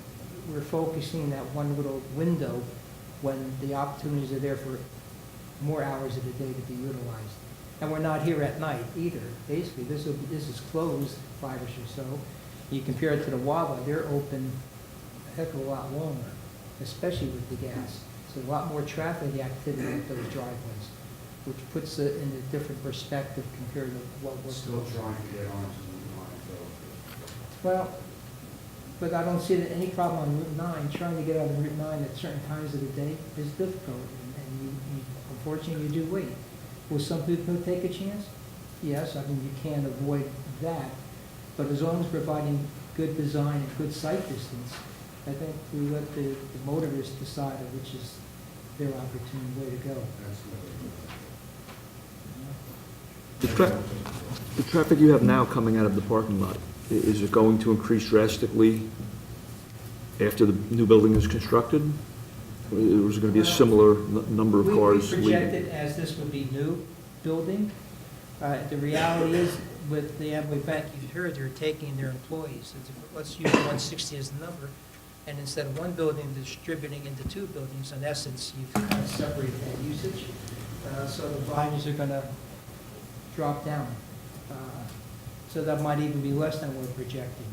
we're focusing that one little window when the opportunities are there for more hours of the day to be utilized. And we're not here at night either. Basically, this is closed 5 or so. You compare it to the Wawa, they're open a heck of a lot longer, especially with the gas. So a lot more traffic activity with those driveways, which puts it in a different perspective compared to what we're Still trying to get onto Route 9, though. Well, but I don't see any problem on Route 9. Trying to get on Route 9 at certain times of the day is difficult, and you unfortunately, you do wait. Will some people take a chance? Yes, I mean, you can't avoid that. But as long as providing good design and good sight distance, I think we let the motorists decide which is their opportune way to go. The traffic you have now coming out of the parking lot, is it going to increase drastically after the new building is constructed? Or is it going to be a similar number of cars We leaving? projected as this would be new building. The reality is, with the Amway Bank, you've heard they're taking their employees. Let's use 160 as the number. And instead of one building distributing into 2 buildings, in essence, you've kind of separated that usage. So the volumes are going to drop down. So that might even be less than we're projecting.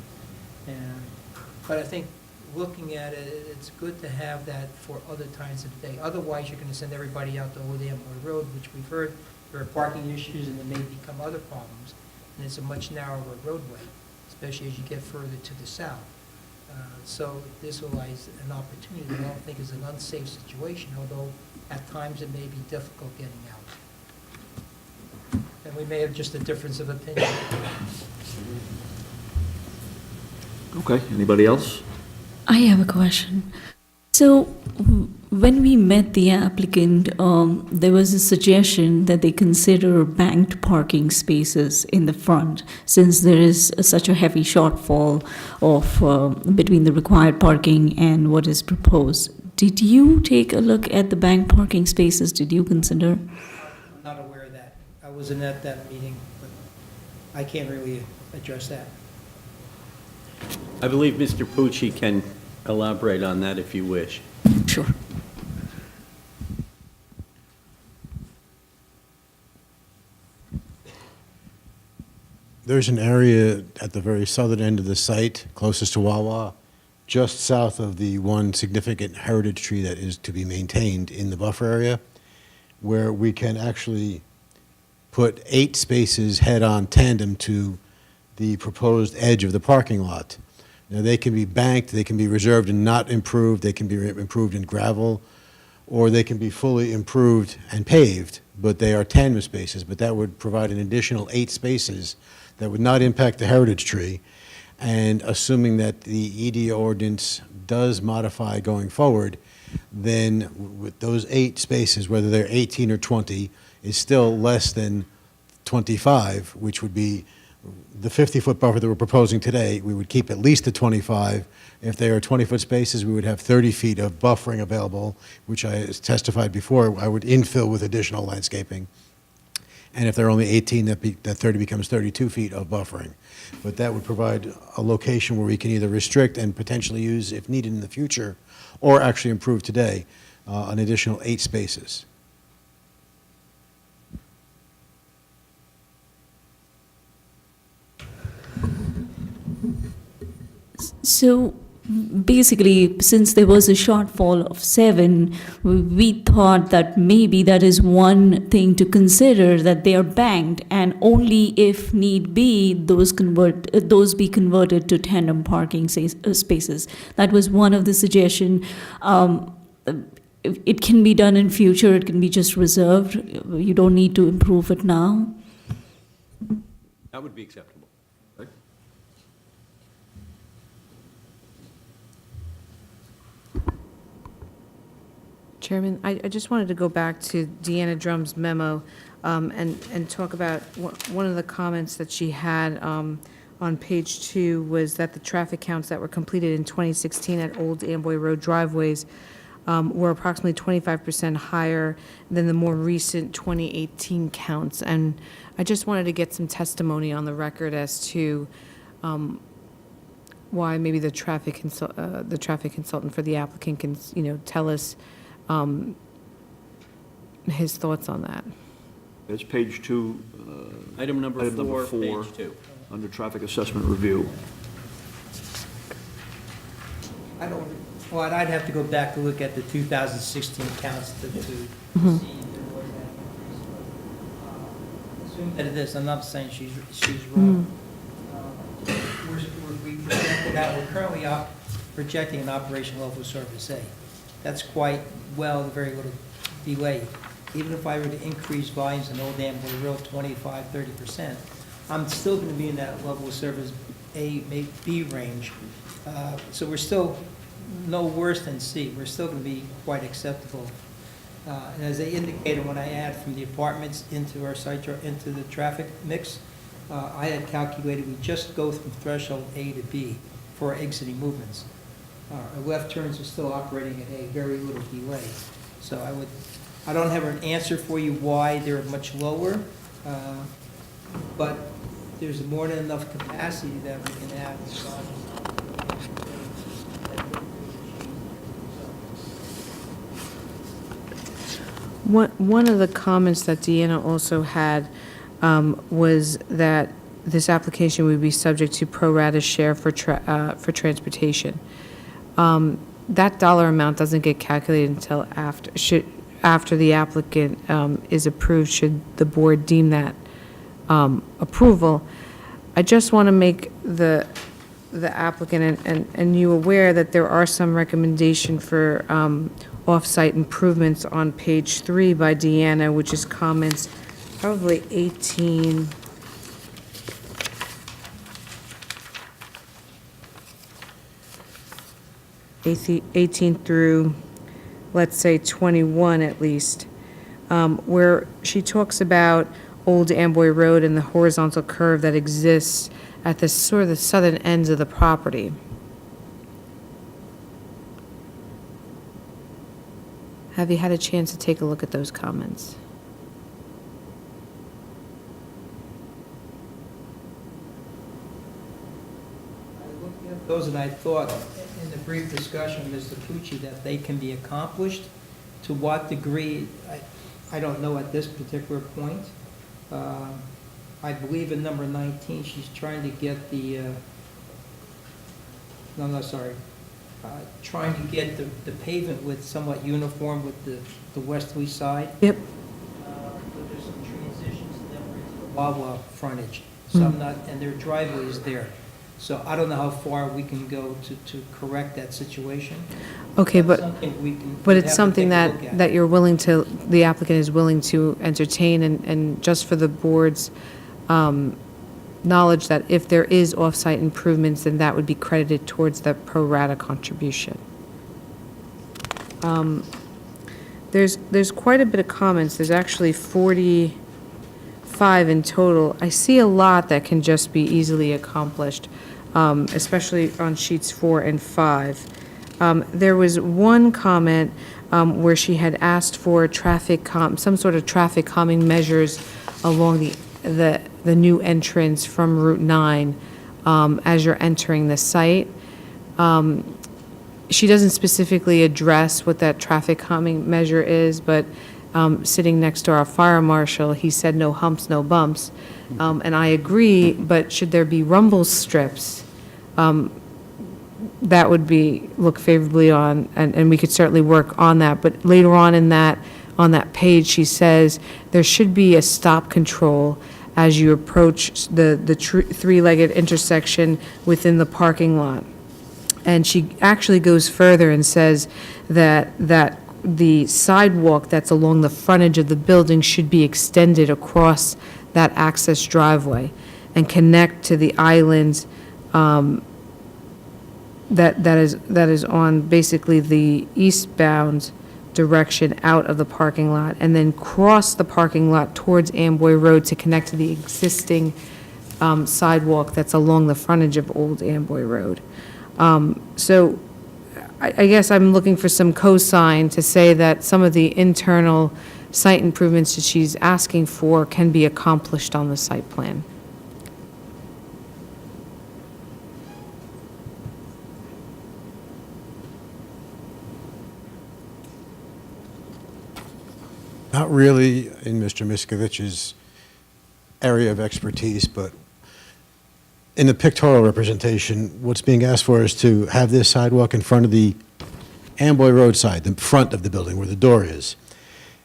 But I think looking at it, it's good to have that for other times of the day. Otherwise, you're going to send everybody out to Old Amboy Road, which we've heard there are parking issues and there may become other problems. And it's a much narrower roadway, especially as you get further to the south. So this lies an opportunity that I don't think is an unsafe situation, although at times it may be difficult getting out. And we may have just a difference of opinion. Okay, anybody else? I have a question. So when we met the applicant, there was a suggestion that they consider banked parking spaces in the front, since there is such a heavy shortfall of between the required parking and what is proposed. Did you take a look at the banked parking spaces? Did you consider? I'm not aware of that. I wasn't at that meeting, but I can't really address that. I believe Mr. Pucci can elaborate on that if you wish. Sure. There's an area at the very southern end of the site, closest to Wawa, just south of the one significant heritage tree that is to be maintained in the buffer area, where we can actually put 8 spaces head-on tandem to the proposed edge of the parking lot. Now, they can be banked, they can be reserved and not improved, they can be improved in gravel, or they can be fully improved and paved, but they are tandem spaces. But that would provide an additional 8 spaces that would not impact the heritage tree. And assuming that the ED ordinance does modify going forward, then with those 8 spaces, whether they're 18 or 20, is still less than 25, which would be the 50-foot buffer that we're proposing today. We would keep at least the 25. If they are 20-foot spaces, we would have 30 feet of buffering available, which I testified before, I would infill with additional landscaping. And if they're only 18, that 30 becomes 32 feet of buffering. But that would provide a location where we can either restrict and potentially use, if needed in the future, or actually improve today, an additional 8 spaces. So basically, since there was a shortfall of 7, we thought that maybe that is one thing to consider, that they are banked, and only if need be, those be converted to tandem parking spaces. That was one of the suggestion. It can be done in future. It can be just reserved. You don't need to improve it now. That would be acceptable. Right? Chairman, I just wanted to go back to Deanna Drum's memo and talk about one of the comments that she had on page 2 was that the traffic counts that were completed in 2016 at Old Amboy Road driveways were approximately 25% higher than the more recent 2018 counts. And I just wanted to get some testimony on the record as to why maybe the traffic consultant for the applicant can, tell us his thoughts on that. It's page 2. Item number 4, page 2. Under traffic assessment review. Well, I'd have to go back to look at the 2016 counts to see if there was that increase. Assume that it is, I'm not saying she's wrong. We're currently projecting an operation level of service A. That's quite well, very little delay. Even if I were to increase volumes in Old Amboy Road 25, 30%, I'm still going to be in that level of service A, B range. So we're still no worse than C. We're still going to be quite acceptable. And as I indicated, when I add from the apartments into our site, into the traffic mix, I had calculated we just go from threshold A to B for our exiting movements. Our left turns are still operating at a very little delay. So I don't have an answer for you why they're much lower, but there's more than enough capacity that we can have. One of the comments that Deanna also had was that this application would be subject to pro rata share for transportation. That dollar amount doesn't get calculated until after the applicant is approved, should the board deem that approval. I just want to make the applicant and you aware that there are some recommendation for off-site improvements on page 3 by Deanna, which is comments probably 18 through, let's say, 21 at least, where she talks about Old Amboy Road and the horizontal curve that exists at the sort of the southern ends of the property. Have you had a chance to take a look at those comments? I looked at those and I thought, in the brief discussion with Mr. Pucci, that they can be accomplished. To what degree, I don't know at this particular point. I believe in number 19, she's trying to get the, trying to get the pavement width somewhat uniform with the westerly side. Yep. But there's some transitions that were into the Wawa frontage, so I'm not, and their driveway is there. So I don't know how far we can go to correct that situation. Okay, That's but something we can- but we'd it's have to something take a look at. that you're willing to, the applicant is willing to entertain, and just for the board's knowledge that if there is off-site improvements, then that would be credited towards the pro rata contribution. There's quite a bit of comments. There's actually 45 in total. I see a lot that can just be easily accomplished, especially on sheets 4 and 5. There was one comment where she had asked for some sort of traffic calming measures along the new entrance from Route 9 as you're entering the site. She doesn't specifically address what that traffic calming measure is, but sitting next to our fire marshal, he said no humps, no bumps. And I agree, but should there be rumble strips, that would look favorably on, and we could certainly work on that. But later on on that page, she says there should be a stop control as you approach the three-legged intersection within the parking lot. And she actually goes further and says that the sidewalk that's along the frontage of the building should be extended across that access driveway and connect to the island that is on basically the eastbound direction out of the parking lot, and then cross the parking lot towards Amboy Road to connect to the existing sidewalk that's along the frontage of Old Amboy Road. So I guess I'm looking for some cosign to say that some of the internal site improvements that she's asking for can be accomplished on the site plan. Not really in Mr. Miskovich's area of expertise, but in the pictorial representation, what's being asked for is to have this sidewalk in front of the Amboy Road side, the front of the building where the door is,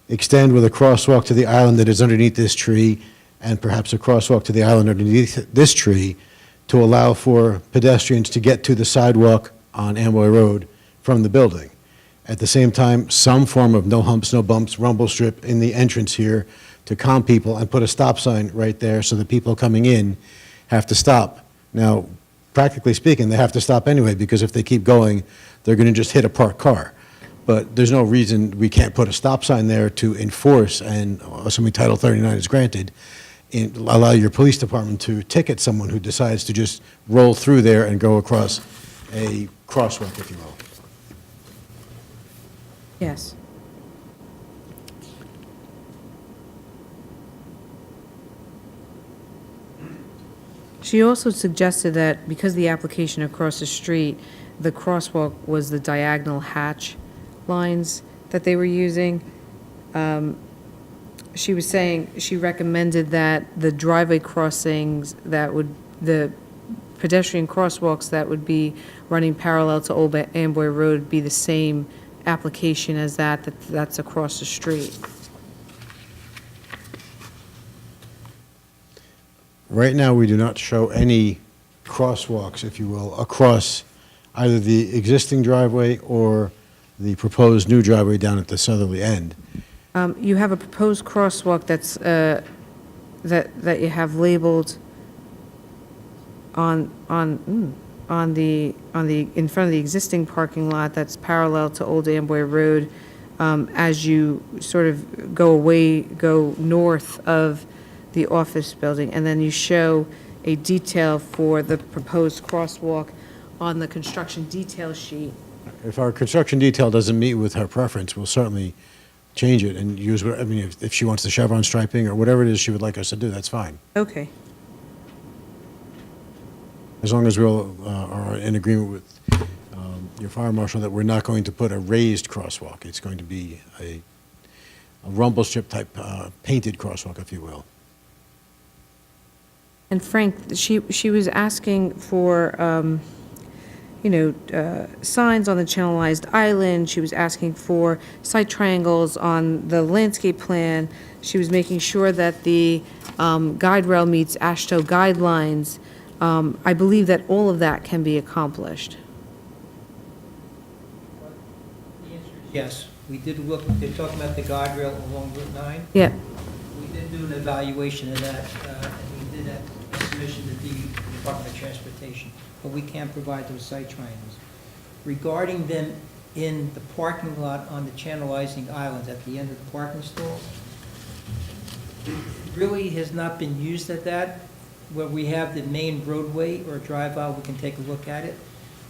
extend with a crosswalk to the island that is underneath this tree, and perhaps a crosswalk to the island underneath this tree to allow for pedestrians to get to the sidewalk on Amboy Road from the building. At the same time, some form of no humps, no bumps, rumble strip in the entrance here to calm people, and put a stop sign right there so that people coming in have to stop. Now, practically speaking, they have to stop anyway, because if they keep going, they're going to just hit a parked car. But there's no reason we can't put a stop sign there to enforce, and assuming Title 39 is granted, allow your police department to ticket someone who decides to just roll through there and go across a crosswalk, if you will. Yes. She also suggested that because the application across the street, the crosswalk was the diagonal hatch lines that they were using. She was saying, she recommended that the driveway crossings the pedestrian crosswalks that would be running parallel to Old Amboy Road be the same application as that's across the street. Right now, we do not show any crosswalks, if you will, across either the existing driveway or the proposed new driveway down at the southerly end. You have a proposed crosswalk that's, that you have labeled in front of the existing parking lot that's parallel to Old Amboy Road, as you sort of go north of the office building, and then you show a detail for the proposed crosswalk on the construction detail sheet. If our construction detail doesn't meet with her preference, we'll certainly change it and use, I mean, if she wants the chevron striping or whatever it is she would like us to do, that's fine. Okay. As long as we all are in agreement with your fire marshal that we're not going to put a raised crosswalk. It's going to be a rumble strip type painted crosswalk, if you will. And Frank, she was asking for, signs on the channelized island. She was asking for site triangles on the landscape plan. She was making sure that the guide rail meets ASHTO guidelines. I believe that all of that can be accomplished. Yes, we did look, they're talking about the guardrail along Route 9. Yeah. We did do an evaluation of that, and we did a submission to the Department of Transportation, but we can't provide those site triangles. Regarding them in the parking lot on the channelizing islands at the end of the parking stalls. It really has not been used at that. Where we have the main roadway or drive out, we can take a look at it.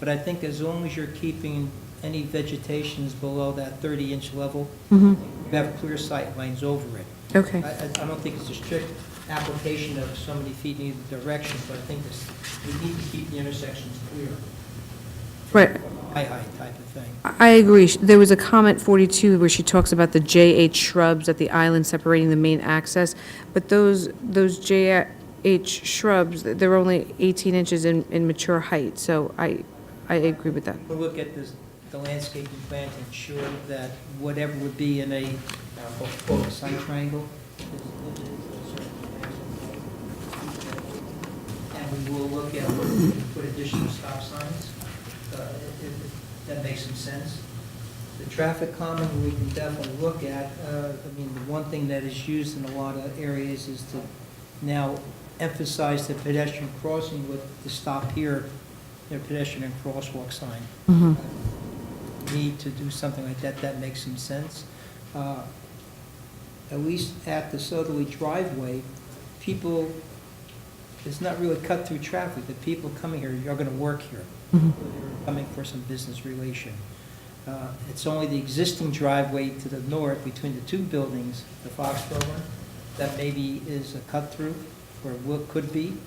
But I think as long as you're keeping any vegetations below that 30-inch level, you have clear sight lines over it. Okay. I don't think it's a strict application of so many feet in either direction, but I think we need to keep the intersections clear. Right. High type of thing. I agree. There was a comment 42 where she talks about the JH shrubs at the island separating the main access, but those JH shrubs, they're only 18 inches in mature height, so I agree with that. We'll look at the landscaping plan to ensure that whatever would be in a, quote, side triangle. And we will look at whether we can put additional stop signs, if that makes some sense. The traffic calming, we can definitely look at. I mean, the one thing that is used in a lot of areas is to now emphasize the pedestrian crossing with the stop here, pedestrian and crosswalk sign. Need to do something like that, that makes some sense. At least at the southerly driveway, people, it's not really cut through traffic. The people coming here are going to work here. They're coming for some business relation. It's only the existing driveway to the north between the two buildings, the Foxborough one, that maybe is a cut through, or could be,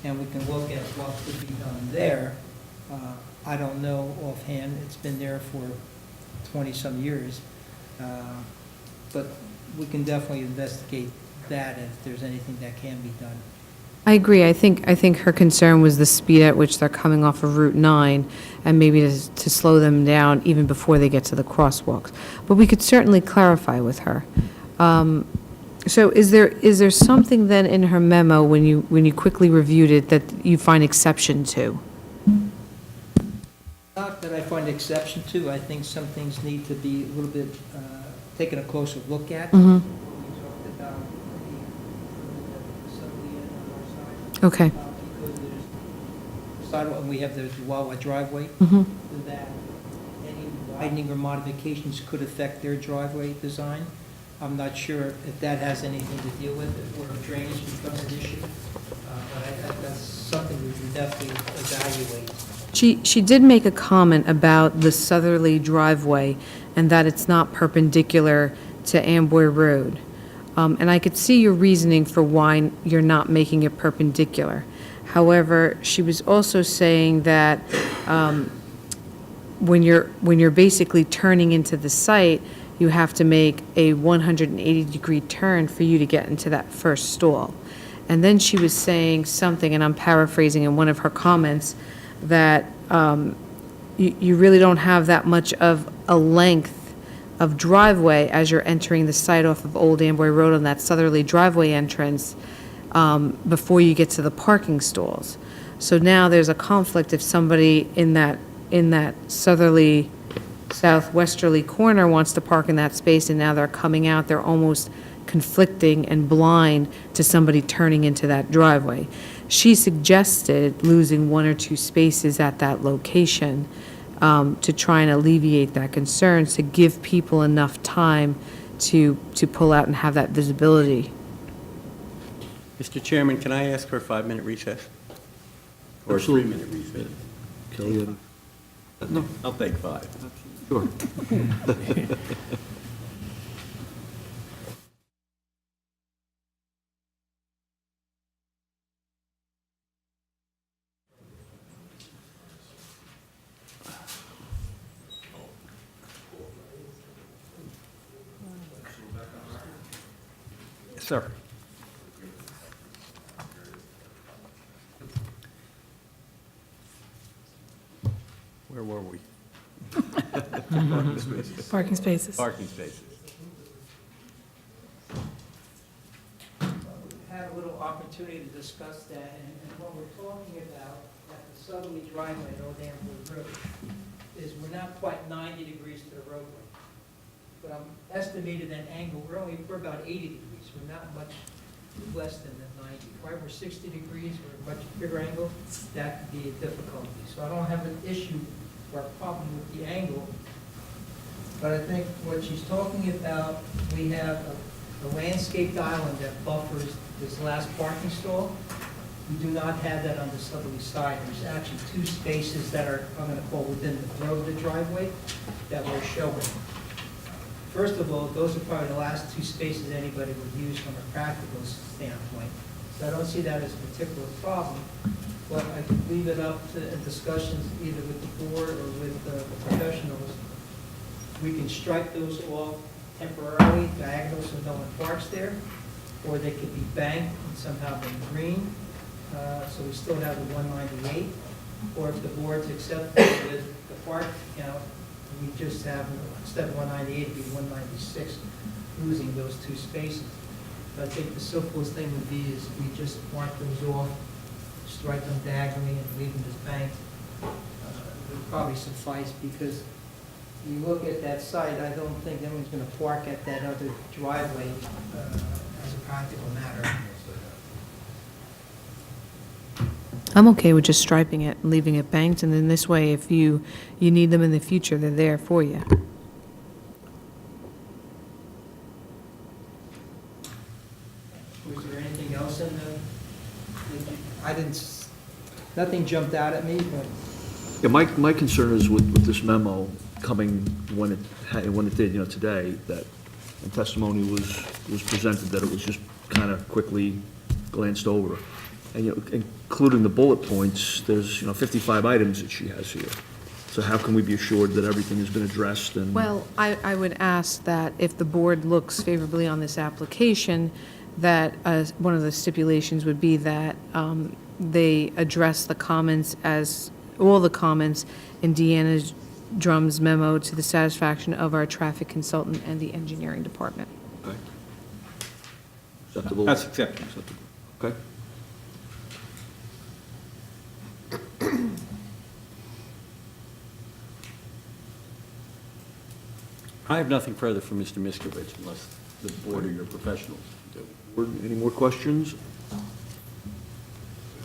and we can look at what could be done there. I don't know offhand, it's been there for 20-some years, but we can definitely investigate that if there's anything that can be done. I agree. I think her concern was the speed at which they're coming off of Route 9, and maybe to slow them down even before they get to the crosswalks. But we could certainly clarify with her. So is there something then in her memo, when you quickly reviewed it, that you find exception to? Not that I find exception to. I think some things need to be a little bit taken a closer look at. We talked about the Okay. because there's sidewalk, and we have the Wawa driveway, that any widening or modifications could affect their driveway design. I'm not sure if that has anything to deal with it, or if drainage becomes an issue, but that's something we can definitely evaluate. She did make a comment about the southerly driveway and that it's not perpendicular to Amboy Road. And I could see your reasoning for why you're not making it perpendicular. However, she was also saying that when you're basically turning into the site, you have to make a 180-degree turn for you to get into that first stall. And then she was saying something, and I'm paraphrasing in one of her comments, that you really don't have that much of a length of driveway as you're entering the site off of Old Amboy Road on that southerly driveway entrance before you get to the parking stalls. So now there's a conflict if somebody in that southerly, southwesterly corner wants to park in that space, and now they're coming out, they're almost conflicting and blind to somebody turning into that driveway. She suggested losing 1 or 2 spaces at that location to try and alleviate that concern, to give people enough time to pull out and have that visibility. Mr. Chairman, can I ask for a 5-minute recess? Or a Absolutely. 3-minute recess? Kelly, no, I'll take 5. sure. Sir. Where were we? Parking spaces. Parking spaces. Had a little opportunity to discuss that, and what we're talking about at the southerly driveway at Old Amboy Road is we're not quite 90 degrees to the roadway. But I'm estimated an angle, we're about 80 degrees, we're not much less than the 90. If I were 60 degrees or a much bigger angle, that could be a difficulty. So I don't have an issue or a problem with the angle But I think what she's talking about, we have a landscaped island that buffers this last parking stall. We do not have that on the southerly side. There's actually two spaces that are, I'm gonna call within the throat of the driveway, that we're showing. First of all, those are probably the last two spaces anybody would use from a practical standpoint. So I don't see that as a particular problem, but I could leave it up to discussions either with the board or with the professionals. We can strike those off temporarily, diagonal, so no one parks there, or they could be banked and somehow been green, so we still have the 198. Or if the board's acceptable with the park count, we just have, instead of 198, it'd be 196, losing those two spaces. But I think the simplest thing would be is we just mark those off, strike them diagonally and leave them as banked. Would probably suffice, because you look at that site, I don't think anyone's gonna park at that other driveway, as a practical matter. I'm okay with just striping it and leaving it banked, and then this way, if you need them in the future, they're there for you. Was there anything else in the, I didn't, nothing jumped out at me, but Yeah, my concern is with this memo coming when it did, today, that and testimony was presented, that it was just kind of quickly glanced over. And, including the bullet points, there's, 55 items that she has here. So how can we be assured that everything has been addressed and? Well, I would ask that if the board looks favorably on this application, that one of the stipulations would be that they address the comments all the comments in Deanna Drum's memo to the satisfaction of our traffic consultant and the engineering department. Okay. Acceptable? That's acceptable. Acceptable. Okay. I have nothing further for Mr. Miskovich unless the board or your professionals do. Any more questions?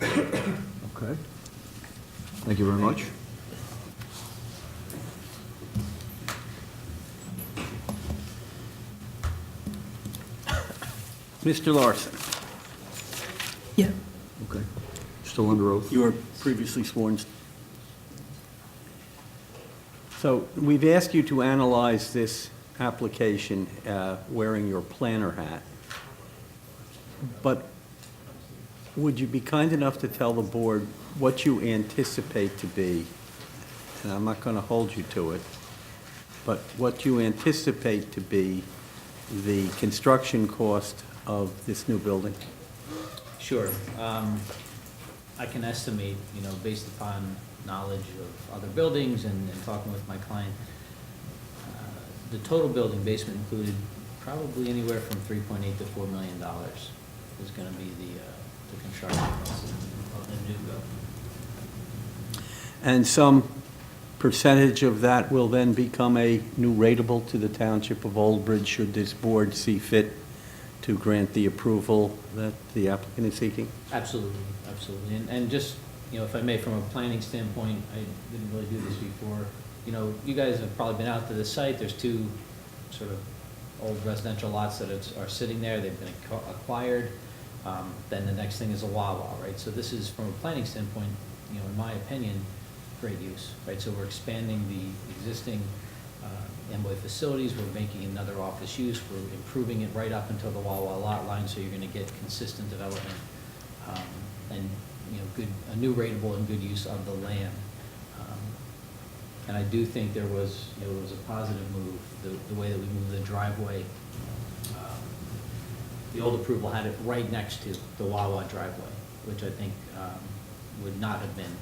Okay. Thank you very much. Mr. Larson, Yeah. Okay. Still under oath? you were previously sworn. So we've asked you to analyze this application wearing your planner hat, but would you be kind enough to tell the board what you anticipate to be, and I'm not going to hold you to it, but what you anticipate to be the construction cost of this new building? Sure. I can estimate, based upon knowledge of other buildings and talking with my client, the total building, basement included, probably anywhere from $3.8 to $4 million is going to be the construction cost of the new building. And some percentage of that will then become a new rateable to the Township of Old Bridge, should this board see fit to grant the approval that the applicant is seeking? Absolutely, absolutely. And just, if I may, from a planning standpoint, I didn't really do this before. You guys have probably been out to the site. There's two sort of old residential lots that are sitting there. They've been acquired. Then the next thing is a Wawa, right? So this is, from a planning standpoint, in my opinion, great use, right? So we're expanding the existing Amboy facilities. We're making another office use. We're improving it right up until the Wawa lot line, so you're going to get consistent development and a new rateable and good use of the land. And I do think there was a positive move, the way that we moved the driveway. The old approval had it right next to the Wawa driveway, which I think would not have been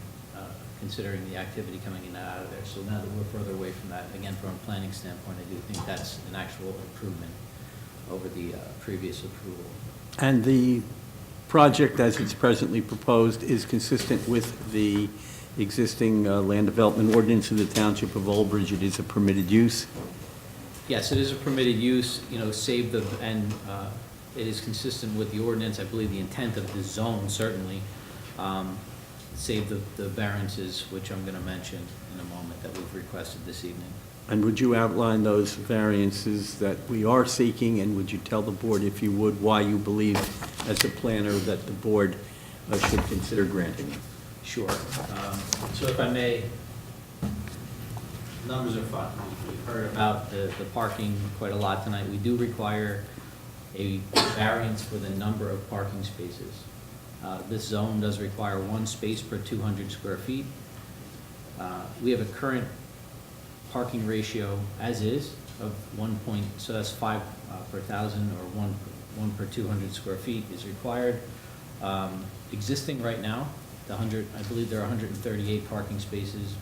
considering the activity coming in and out of there. So now that we're further away from that, again, from a planning standpoint, I do think that's an actual improvement over the previous approval. And the project, as it's presently proposed, is consistent with the existing land development ordinance of the Township of Old Bridge. It is a permitted use. Yes, it is a permitted use, save and it is consistent with the ordinance. I believe the intent of the zone, certainly, save the variances, which I'm going to mention in a moment, that we've requested this evening. And would you outline those variances that we are seeking, and would you tell the board, if you would, why you believe, as a planner, that the board should consider granting them? Sure. So if I may, numbers are fun. We've heard about the parking quite a lot tonight. We do require a variance for the number of parking spaces. This zone does require 1 space per 200 square feet. We have a current parking ratio as is of 1 point, so that's 5 per 1,000, or 1 per 200 square feet is required. Existing right now, I believe there are 138 parking spaces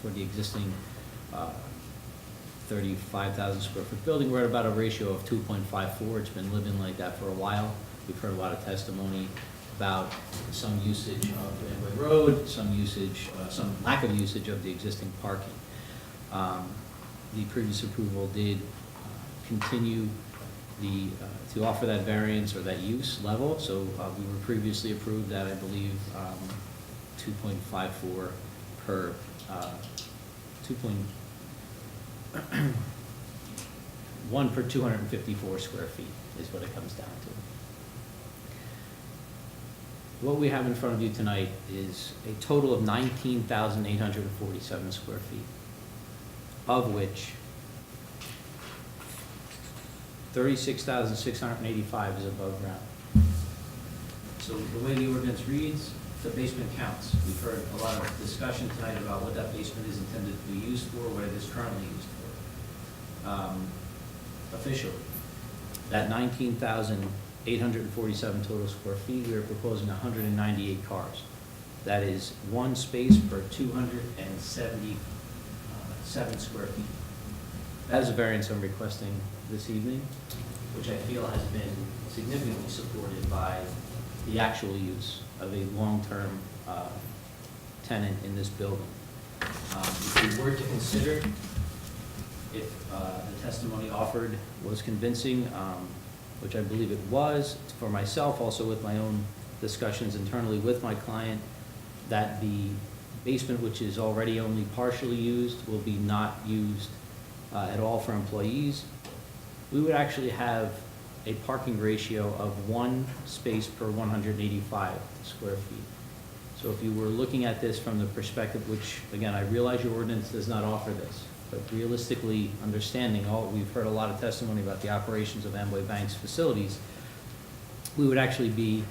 for the existing 35,000 square foot building. We're at about a ratio of 2.54. It's been living like that for a while. We've heard a lot of testimony about some usage of Amboy Road, some lack of usage of the existing parking. The previous approval did continue to offer that variance or that use level, so we were previously approved at, I believe, 2.54 per 1 per 254 square feet is what it comes down to. What we have in front of you tonight is a total of 19,847 square feet, of which 36,685 is above ground. So the way the ordinance reads, the basement counts. We've heard a lot of discussion tonight about what that basement is intended to be used for, what it is currently used for. Officially, that 19,847 total square feet, we are proposing 198 cars. That is 1 space per 277 square feet. That is a variance I'm requesting this evening, which I feel has been significantly supported by the actual use of a long-term tenant in this building. If we were to consider if the testimony offered was convincing, which I believe it was, for myself, also with my own discussions internally with my client, that the basement, which is already only partially used, will be not used at all for employees, we would actually have a parking ratio of 1 space per 185 square feet. So if you were looking at this from the perspective, which, again, I realize your ordinance does not offer this, but realistically understanding we've heard a lot of testimony about the operations of Amboy Bank's facilities, we would actually be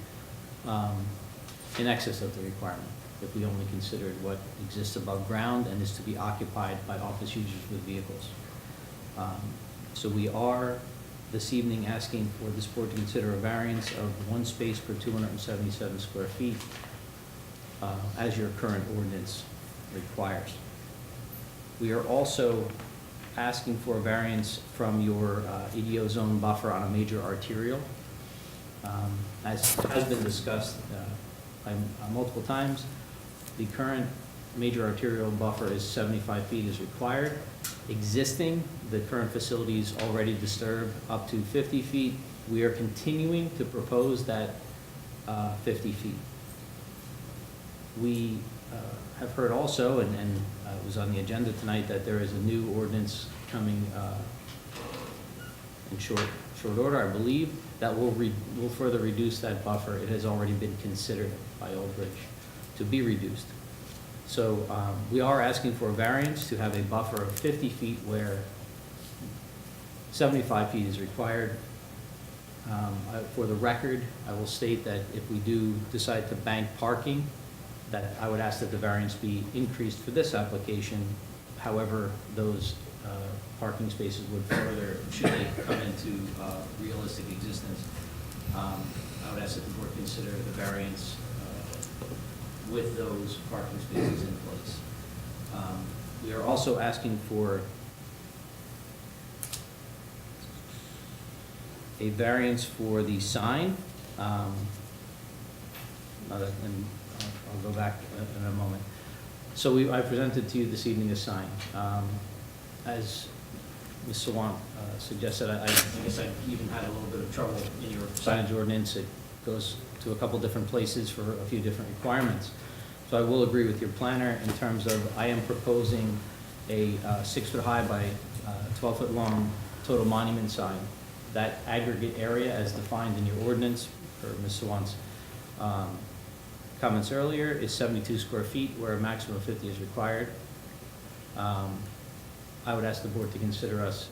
in excess of the requirement if we only considered what exists above ground and is to be occupied by office users with vehicles. So we are this evening asking for this board to consider a variance of 1 space per 277 square feet, as your current ordinance requires. We are also asking for a variance from your EDO zone buffer on a major arterial. As has been discussed multiple times, the current major arterial buffer is 75 feet is required. Existing, the current facility is already disturbed up to 50 feet. We are continuing to propose that 50 feet. We have heard also, and it was on the agenda tonight, that there is a new ordinance coming in short order, I believe, that will further reduce that buffer. It has already been considered by Old Bridge to be reduced. So we are asking for a variance to have a buffer of 50 feet where 75 feet is required. For the record, I will state that if we do decide to bank parking, that I would ask that the variance be increased for this application. However, those parking spaces would further, should they come into realistic existence, I would ask that the board consider the variance with those parking spaces in place. We are also asking for a variance for the sign. And I'll go back in a moment. So I presented to you this evening a sign. As Ms. Sawant suggested, I guess I even had a little bit of trouble in your signage ordinance. It goes to a couple different places for a few different requirements. So I will agree with your planner in terms of I am proposing a 6-foot-high by 12-foot-long total monument sign. That aggregate area, as defined in your ordinance, per Ms. Swan's comments earlier, is 72 square feet, where a maximum of 50 is required. I would ask the board to consider us